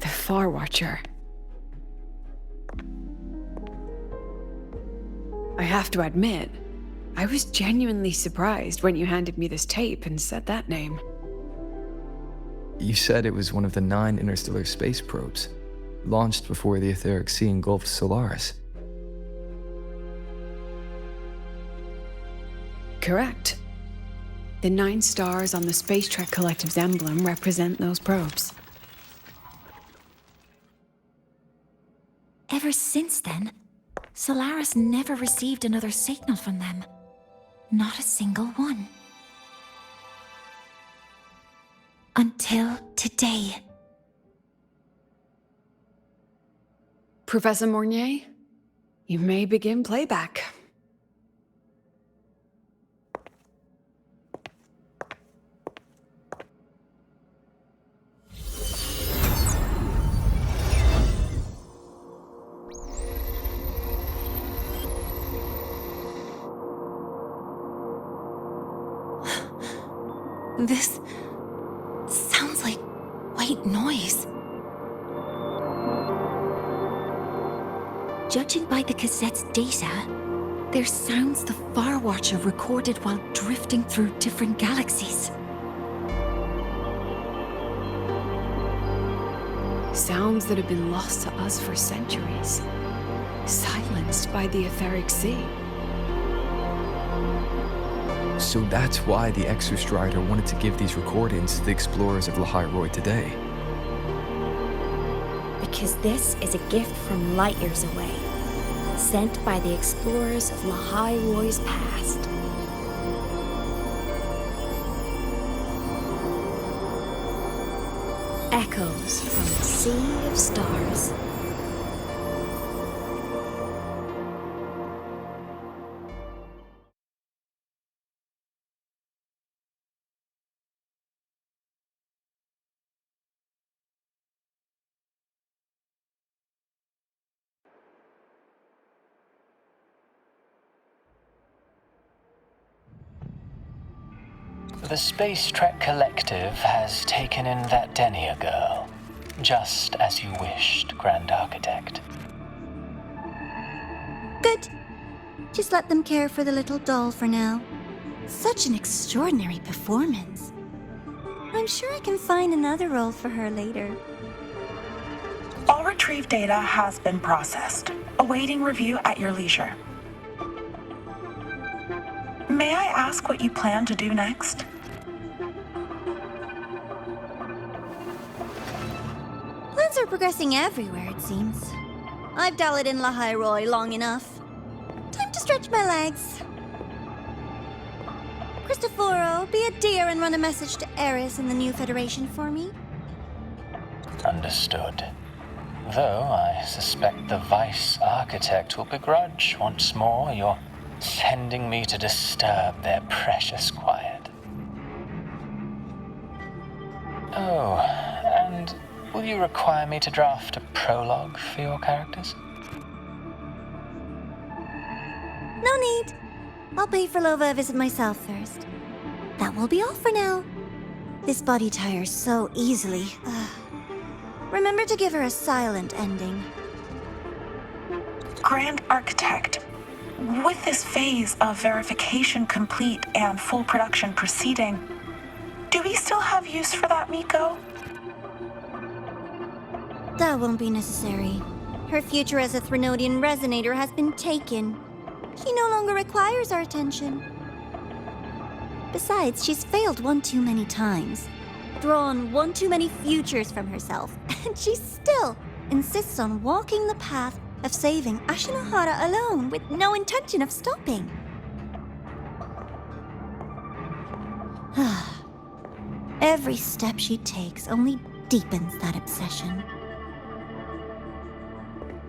The Far Watcher. I have to admit, I was genuinely surprised when you handed me this tape and said that name.
You said it was one of the 9 interstellar space probes, launched before the etheric sea engulfed Solaris.
Correct. The 9 stars on the Space Trek Collective's emblem represent those probes.
Ever since then, Solaris never received another signal from them. Not a single one. Until today.
Professor Mornier, you may begin playback.
This Judging by the cassette's data, there's sounds the Far Watcher recorded while drifting through different galaxies.
Sounds that have been lost to us for centuries. Silenced by the etheric sea.
So that's why the Exostrider wanted to give these recordings to the explorers of Lahai Roi today.
Because this is a gift from light years away, sent by the explorers of Lahai Roi's past. Echoes from a sea of stars.
The Space Trek Collective has taken in that Denia girl, just as you wished, Grand Architect.
Good. Just let them care for the little doll for now. Such an extraordinary performance. I'm sure I can find another role for her later.
All retrieved data has been processed, awaiting review at your leisure. May I ask what you plan to do next?
Plans are progressing everywhere, it seems. I've dallied in Lahai Roi long enough. Time to stretch my legs. Cristoforo, be a dear and run a message to Eris and the new Federation for me.
Understood. Though I suspect the Vice Architect will begrudge once more your sending me to disturb their precious quiet. Oh, and will you require me to draft a prologue for your characters?
No need. I'll pay for Lova a visit myself first. That will be all for now. This body tires so easily. Remember to give her a silent ending.
Grand Architect, with this phase of verification complete and full production proceeding, do we still have use for that Miko?
That won't be necessary. Her future as a Threnodian resonator has been taken. She no longer requires our attention. Besides, she's failed one too many times, drawn one too many futures from herself, and she still insists on walking the path of saving Ashinohara alone with no intention of stopping. Every step she takes only deepens that obsession.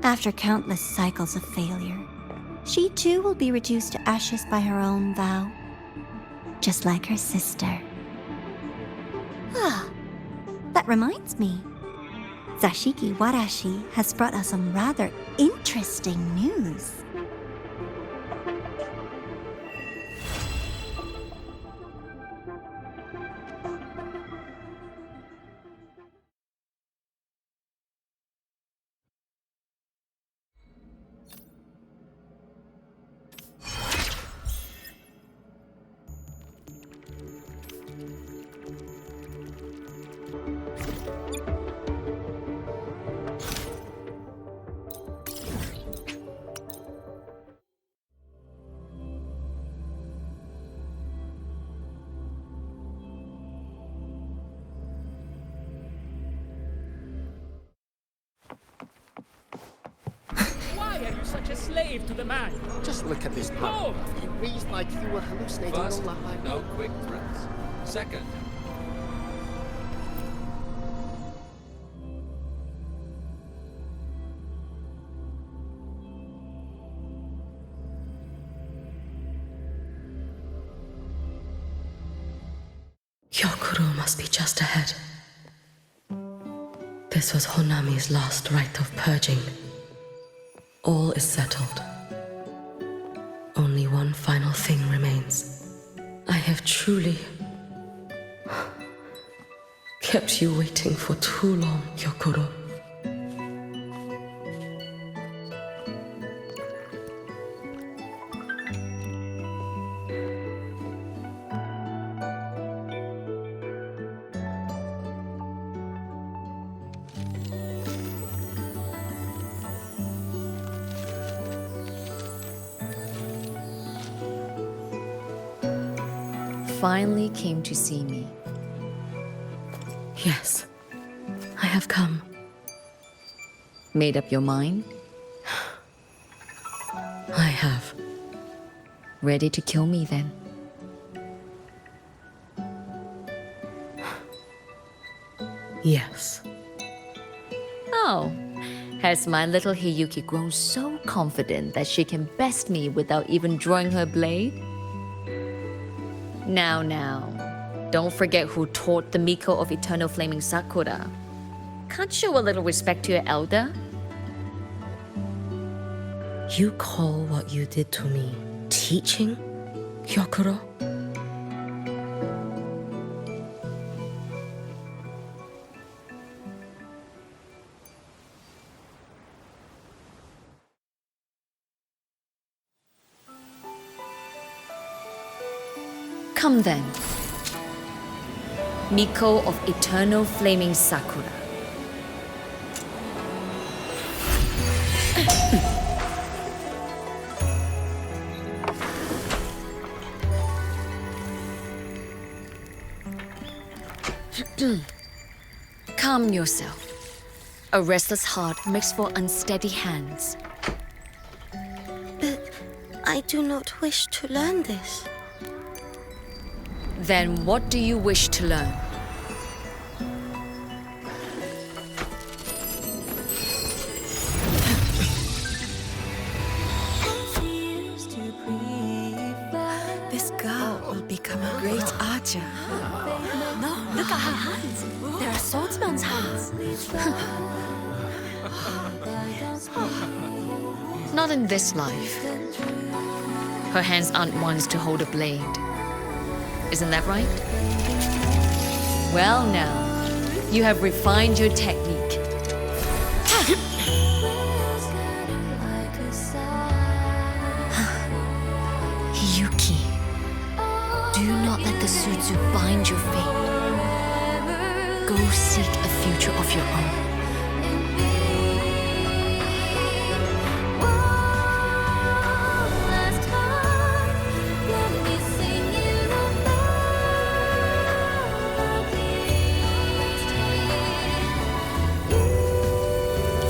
After countless cycles of failure, she too will be reduced to ashes by her own vow, just like her sister. That reminds me. Zashiki Warashi has brought us some rather interesting news.
Why are you such a slave to the man?
Just look at this paragraph. You read like you were hallucinating
First,
on Lahai.
no quick threats. Second,
Hyokuro must be just ahead. This was Honami's last rite of purging. All is settled. Only one final thing remains. I have truly kept you waiting for too long, Hyokuro.
finally came to see me.
Yes, I have come.
Made up your mind?
I have.
Ready to kill me then?
Yes.
Oh, has my little Hiyuki grown so confident that she can best me without even drawing her blade? Now, don't forget who taught the Miko of Eternal Flaming Sakura. Can't show a little respect to your elder?
You call what you did to me teaching, Hyokuro?
Come then. Miko of Eternal Flaming Sakura. Calm yourself. A restless heart makes for unsteady hands.
But I do not wish to learn this.
Then what do you wish to learn?
This girl will become a great archer. No, look at her hands. There are swordsman's hands.
Not in this life. Her hands aren't ones to hold a blade. Isn't that right? Well now, you have refined your technique. Hiyuki, do not let the Sutsu bind your fate. Go seek a future of your own.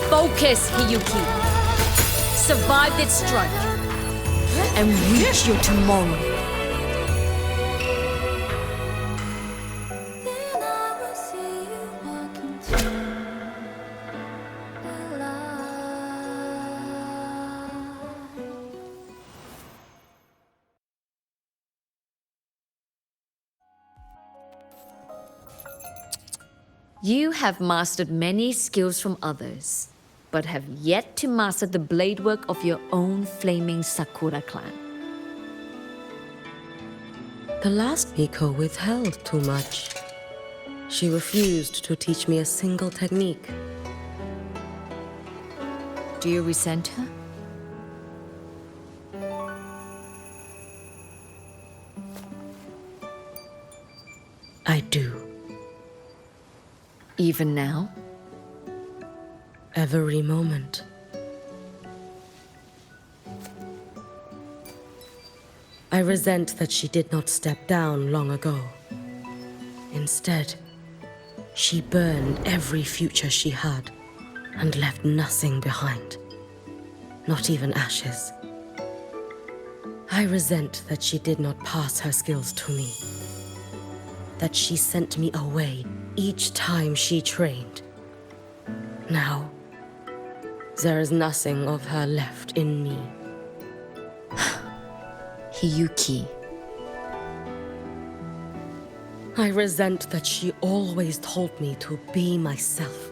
Focus, Hiyuki. Survive this strike and reach your tomorrow. You have mastered many skills from others, but have yet to master the blade work of your own flaming Sakura clan.
The last Miko withheld too much. She refused to teach me a single technique.
Do you resent her?
I do.
Even now?
Every moment. I resent that she did not step down long ago. Instead, she burned every future she had and left nothing behind. Not even ashes. I resent that she did not pass her skills to me. That she sent me away each time she trained. Now, there is nothing of her left in me.
Hiyuki.
I resent that she always told me to be myself,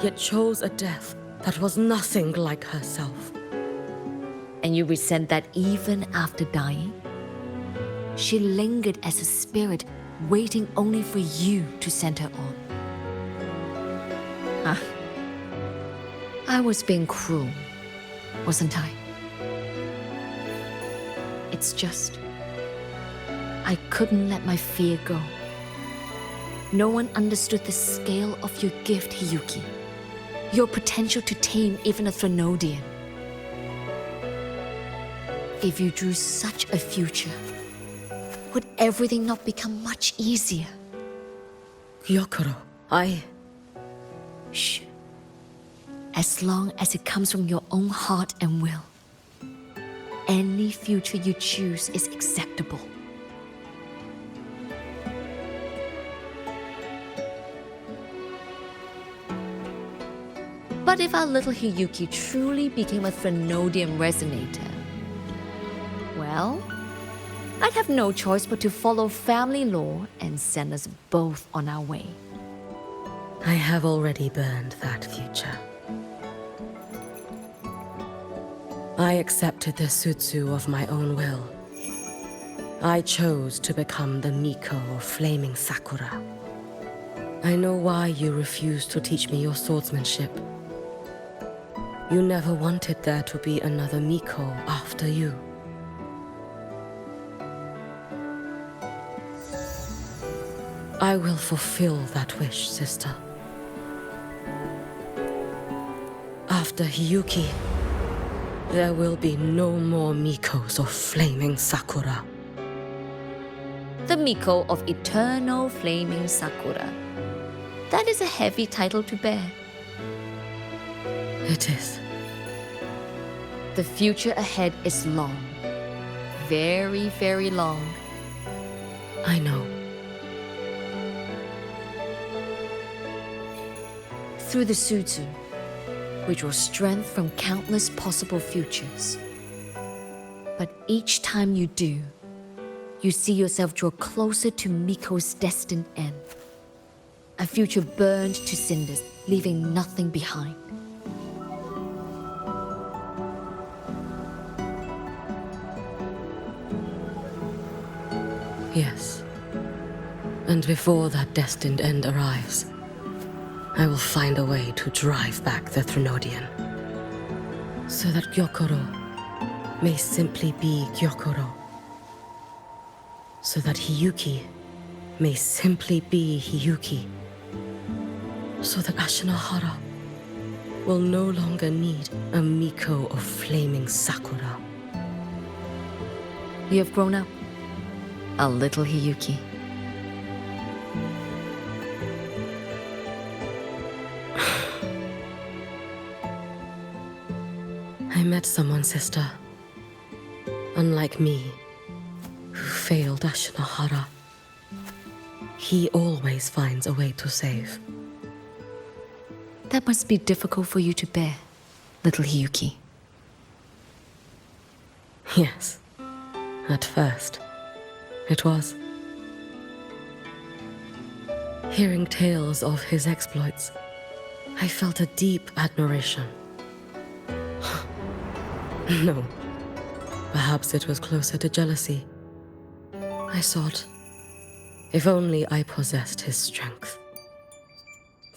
yet chose a death that was nothing like herself.
And you resent that even after dying? She lingered as a spirit, waiting only for you to send her on. I was being cruel, wasn't I? It's just, I couldn't let my fear go. No one understood the scale of your gift, Hiyuki. Your potential to tame even a Threnodian. If you drew such a future, would everything not become much easier?
Gyokuro,
Shh. As long as it comes from your own heart and will, any future you choose is acceptable. But if our little Hiyuki truly became a Threnodian resonator, well, I'd have no choice but to follow family law and send us both on our way.
I have already burned that future. I accepted the Sutsu of my own will. I chose to become the Miko of Flaming Sakura. I know why you refused to teach me your swordsmanship. You never wanted there to be another Miko after you. I will fulfill that wish, sister. After Hiyuki, there will be no more Mikos of Flaming Sakura.
The Miko of Eternal Flaming Sakura. That is a heavy title to bear.
It is.
The future ahead is long. Very, very long.
I know.
Through the Sutsu, we draw strength from countless possible futures. But each time you do, you see yourself draw closer to Miko's destined end. A future burned to cinders, leaving nothing behind.
Yes. And before that destined end arrives, I will find a way to drive back the Threnodian, so that Gyokuro may simply be Gyokuro, so that Hiyuki may simply be Hiyuki, so that Ashinohara will no longer need a Miko of Flaming Sakura.
You have grown up, a little Hiyuki.
I met someone, sister. Unlike me, who failed Ashinohara. He always finds a way to save.
That must be difficult for you to bear, little Hiyuki.
Yes. At first, it was. Hearing tales of his exploits, I felt a deep admiration. No. Perhaps it was closer to jealousy. I thought, if only I possessed his strength,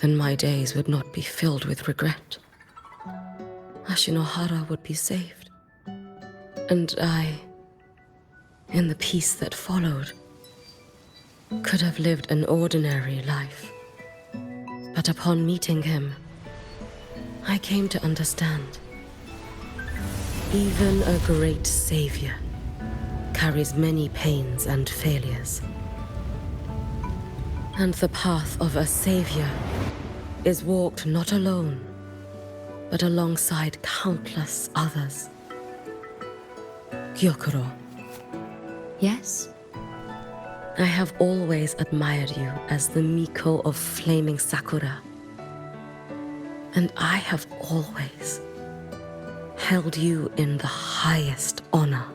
then my days would not be filled with regret. Ashinohara would be saved. And I, in the peace that followed, could have lived an ordinary life. But upon meeting him, I came to understand. Even a great savior carries many pains and failures. And the path of a savior is walked not alone, but alongside countless others. Gyokuro.
Yes?
I have always admired you as the Miko of Flaming Sakura. And I have always held you in the highest honor.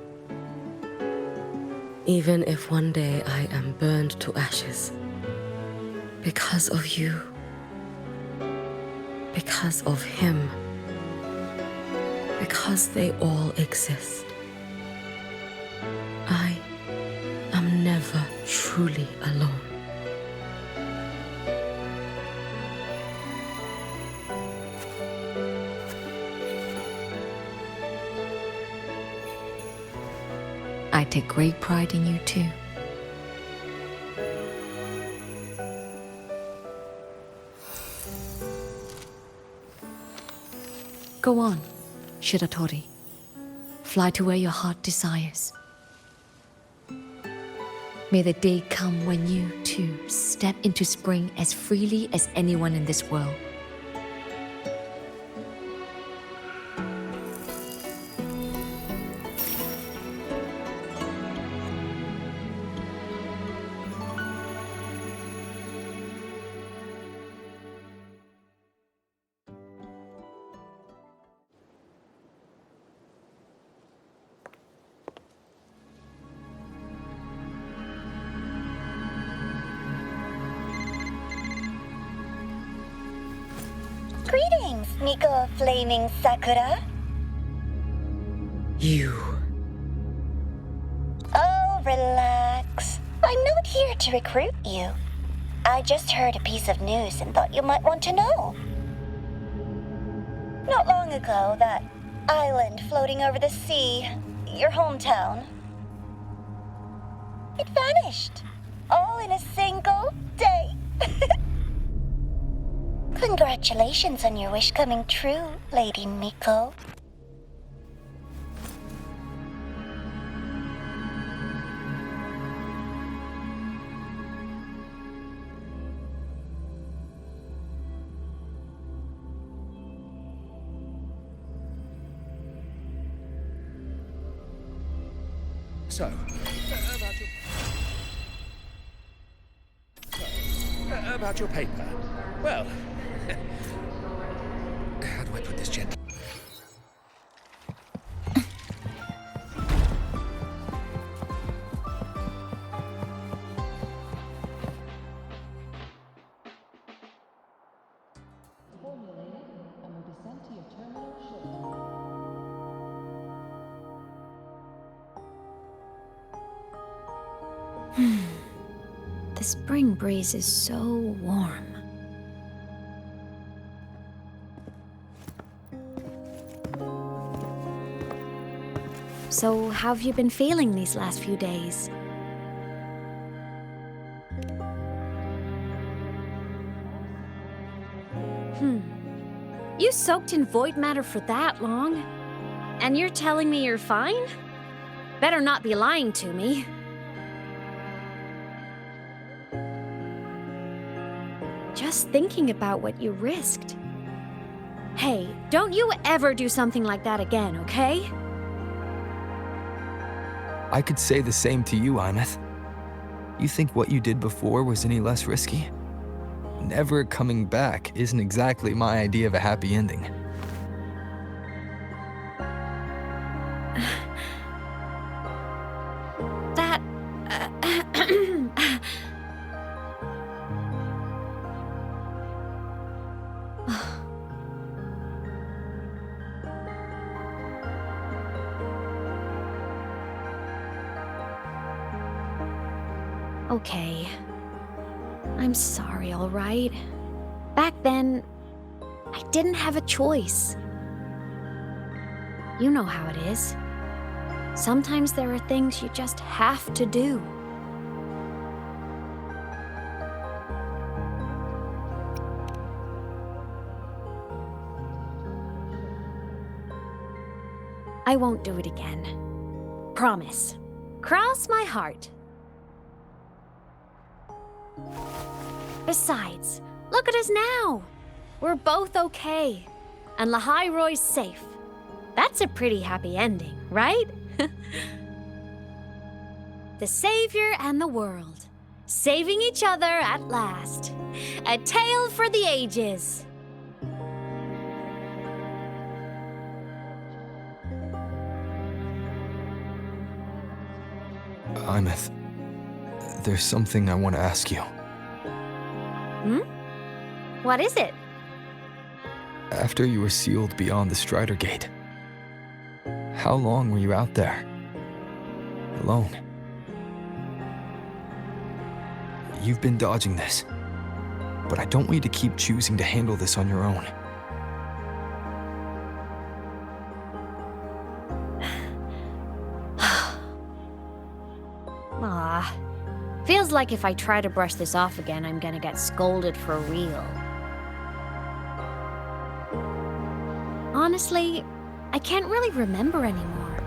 Even if one day I am burned to ashes, because of you, because of him, because they all exist, I am never truly alone.
I take great pride in you too. Go on, Shiratori. Fly to where your heart desires. May the day come when you, too, step into spring as freely as anyone in this world.
Greetings, Miko of Flaming Sakura.
You.
Oh, relax. I'm not here to recruit you. I just heard a piece of news and thought you might want to know. Not long ago, that island floating over the sea, your hometown, it vanished. All in a single day. Congratulations on your wish coming true, Lady Miko.
So, about your paper. Well, how do I put this gently?
The spring breeze is so warm. So, how have you been feeling these last few days? You soaked in void matter for that long? And you're telling me you're fine? Better not be lying to me. Just thinking about what you risked. Hey, don't you ever do something like that again, okay?
I could say the same to you, Imeth. You think what you did before was any less risky? Never coming back isn't exactly my idea of a happy ending.
That... Okay. I'm sorry, all right? Back then, I didn't have a choice. You know how it is. Sometimes there are things you just have to do. I won't do it again. Promise. Cross my heart. Besides, look at us now. We're both okay. And Lahai-Roy's safe. That's a pretty happy ending, right? The savior and the world. Saving each other at last. A tale for the ages.
Imeth, there's something I want to ask you.
What is it?
After you were sealed beyond the Strider Gate, how long were you out there? Alone? You've been dodging this, but I don't want you to keep choosing to handle this on your own.
Feels like if I try to brush this off again, I'm gonna get scolded for real. Honestly, I can't really remember anymore.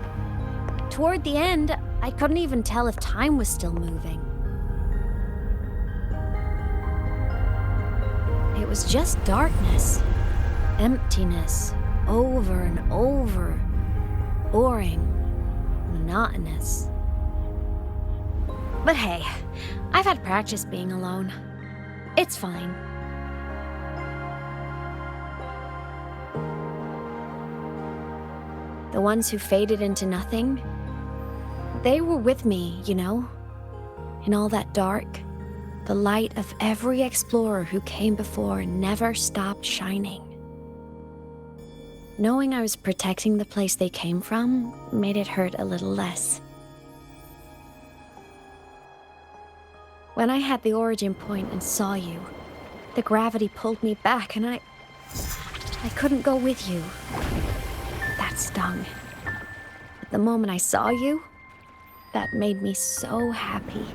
Toward the end, I couldn't even tell if time was still moving. It was just darkness, emptiness, over and over, boring, monotonous. But hey, I've had practice being alone. It's fine. The ones who faded into nothing, they were with me, you know? In all that dark, the light of every explorer who came before never stopped shining. Knowing I was protecting the place they came from made it hurt a little less. When I had the origin point and saw you, the gravity pulled me back and I couldn't go with you. That stung. But the moment I saw you, that made me so happy.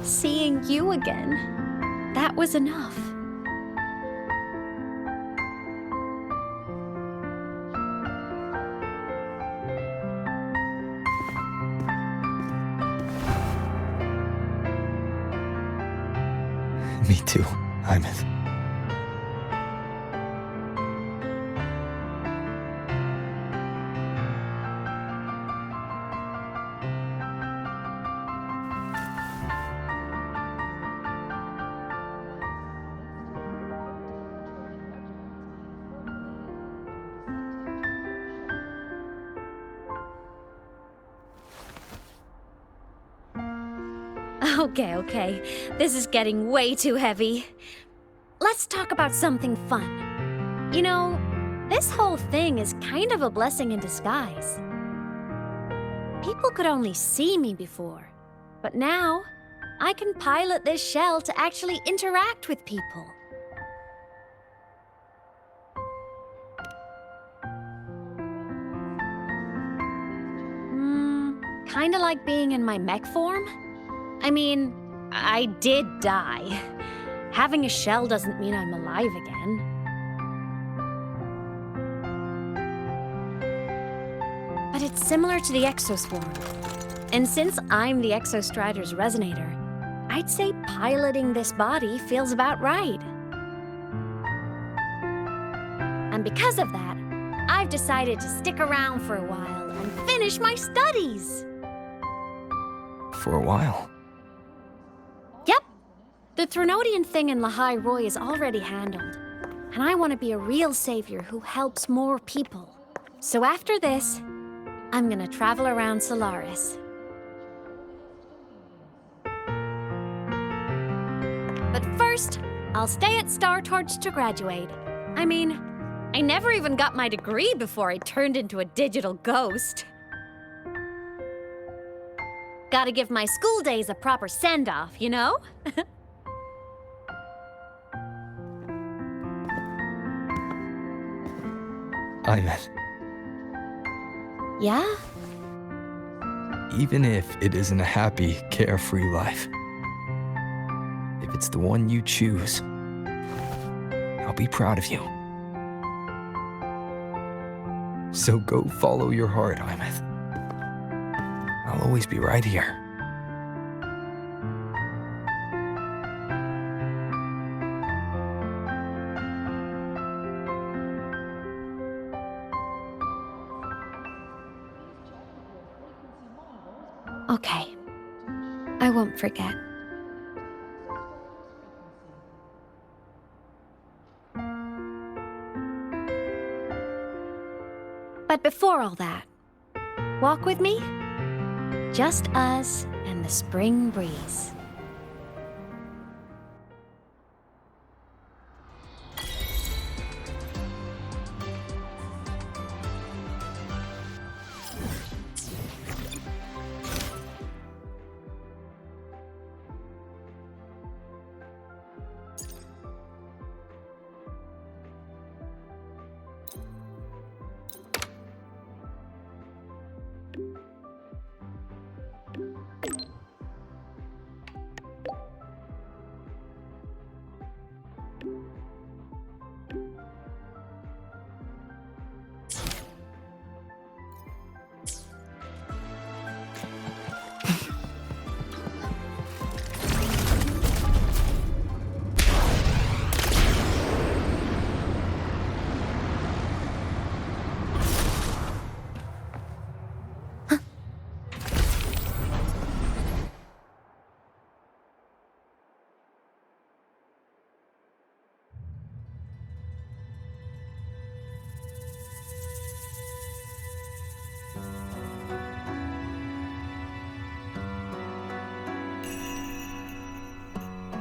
Seeing you again, that was enough.
Me too, Hyman.
Okay. This is getting way too heavy. Let's talk about something fun. You know, this whole thing is kind of a blessing in disguise. People could only see me before, but now I can pilot this shell to actually interact with people. Kinda like being in my mech form? I mean, I did die. Having a shell doesn't mean I'm alive again. But it's similar to the exoswarm. And since I'm the Exostrider's resonator, I'd say piloting this body feels about right. And because of that, I've decided to stick around for a while and finish my studies.
For a while.
Yep. The Threnodian thing in Lahai Roy is already handled. And I want to be a real savior who helps more people. So after this, I'm gonna travel around Solaris. But first, I'll stay at Star Torch to graduate. I mean, I never even got my degree before I turned into a digital ghost. Gotta give my school days a proper send-off, you know?
Hyman.
Yeah?
Even if it isn't a happy, carefree life, if it's the one you choose, I'll be proud of you. So go follow your heart, Hyman. I'll always be right here.
Okay. I won't forget. But before all that, walk with me? Just us and the spring breeze.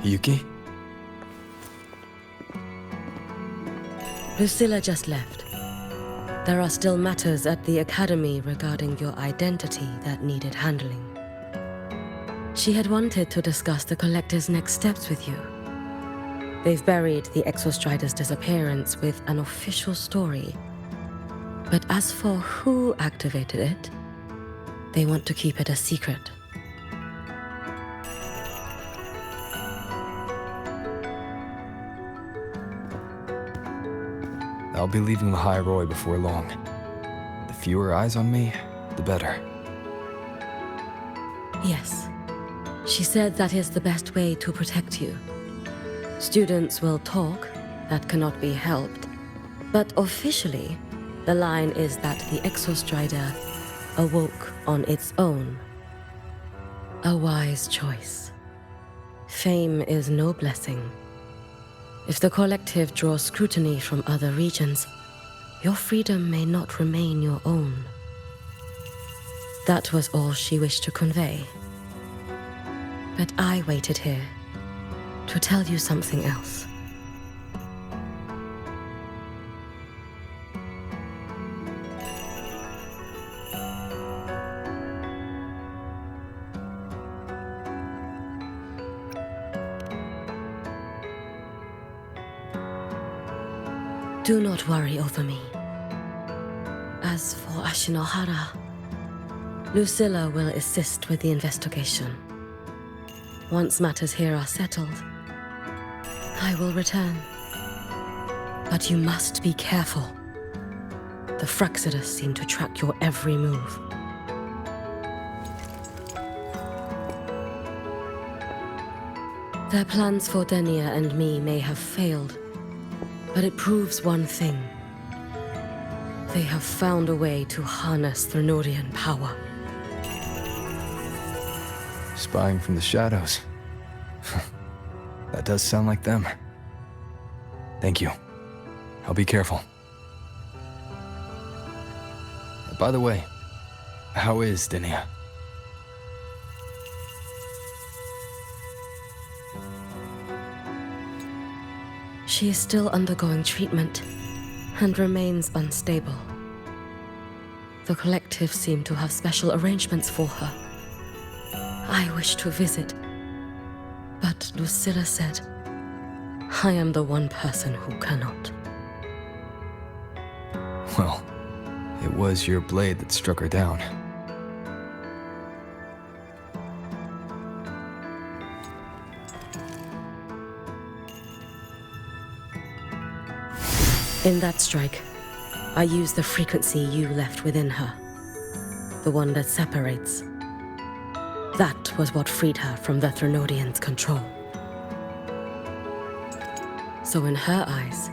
Hiyuki?
Lucilla just left. There are still matters at the Academy regarding your identity that needed handling. She had wanted to discuss the Collective's next steps with you. They've buried the Exostrider's disappearance with an official story. But as for who activated it, they want to keep it a secret.
I'll be leaving the High Roy before long. The fewer eyes on me, the better.
Yes. She said that is the best way to protect you. Students will talk, that cannot be helped. But officially, the line is that the Exostrider awoke on its own. A wise choice. Fame is no blessing. If the Collective draws scrutiny from other regions, your freedom may not remain your own. That was all she wished to convey. But I waited here to tell you something else. Do not worry over me. As for Ashinohara, Lucilla will assist with the investigation. Once matters here are settled, I will return. But you must be careful. The Fraxidus seem to track your every move. Their plans for Denia and me may have failed, but it proves one thing. They have found a way to harness Threnodian power.
Spying from the shadows. That does sound like them. Thank you. I'll be careful. By the way, how is Denia?
She is still undergoing treatment and remains unstable. The Collective seem to have special arrangements for her. I wish to visit, but Lucilla said, I am the one person who cannot.
Well, it was your blade that struck her down.
In that strike, I used the frequency you left within her. The one that separates. That was what freed her from the Threnodians' control. So in her eyes,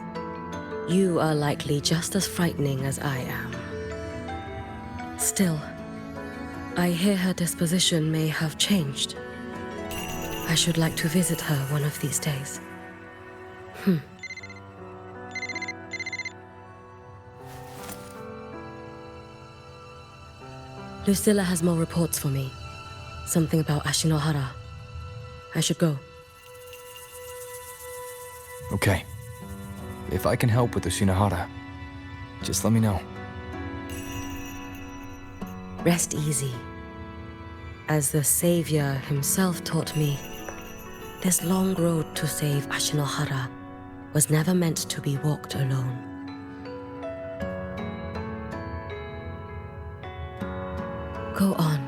you are likely just as frightening as I am. Still, I hear her disposition may have changed. I should like to visit her one of these days. Lucilla has more reports for me. Something about Ashinohara. I should go.
Okay. If I can help with the Shinohara, just let me know.
Rest easy. As the Savior himself taught me, this long road to save Ashinohara was never meant to be walked alone. Go on.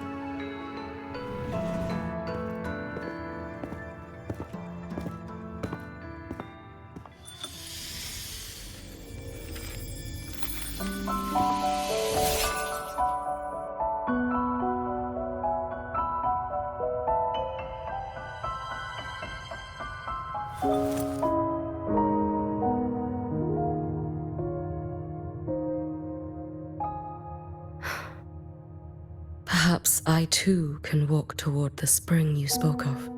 Perhaps I too can walk toward the spring you spoke of.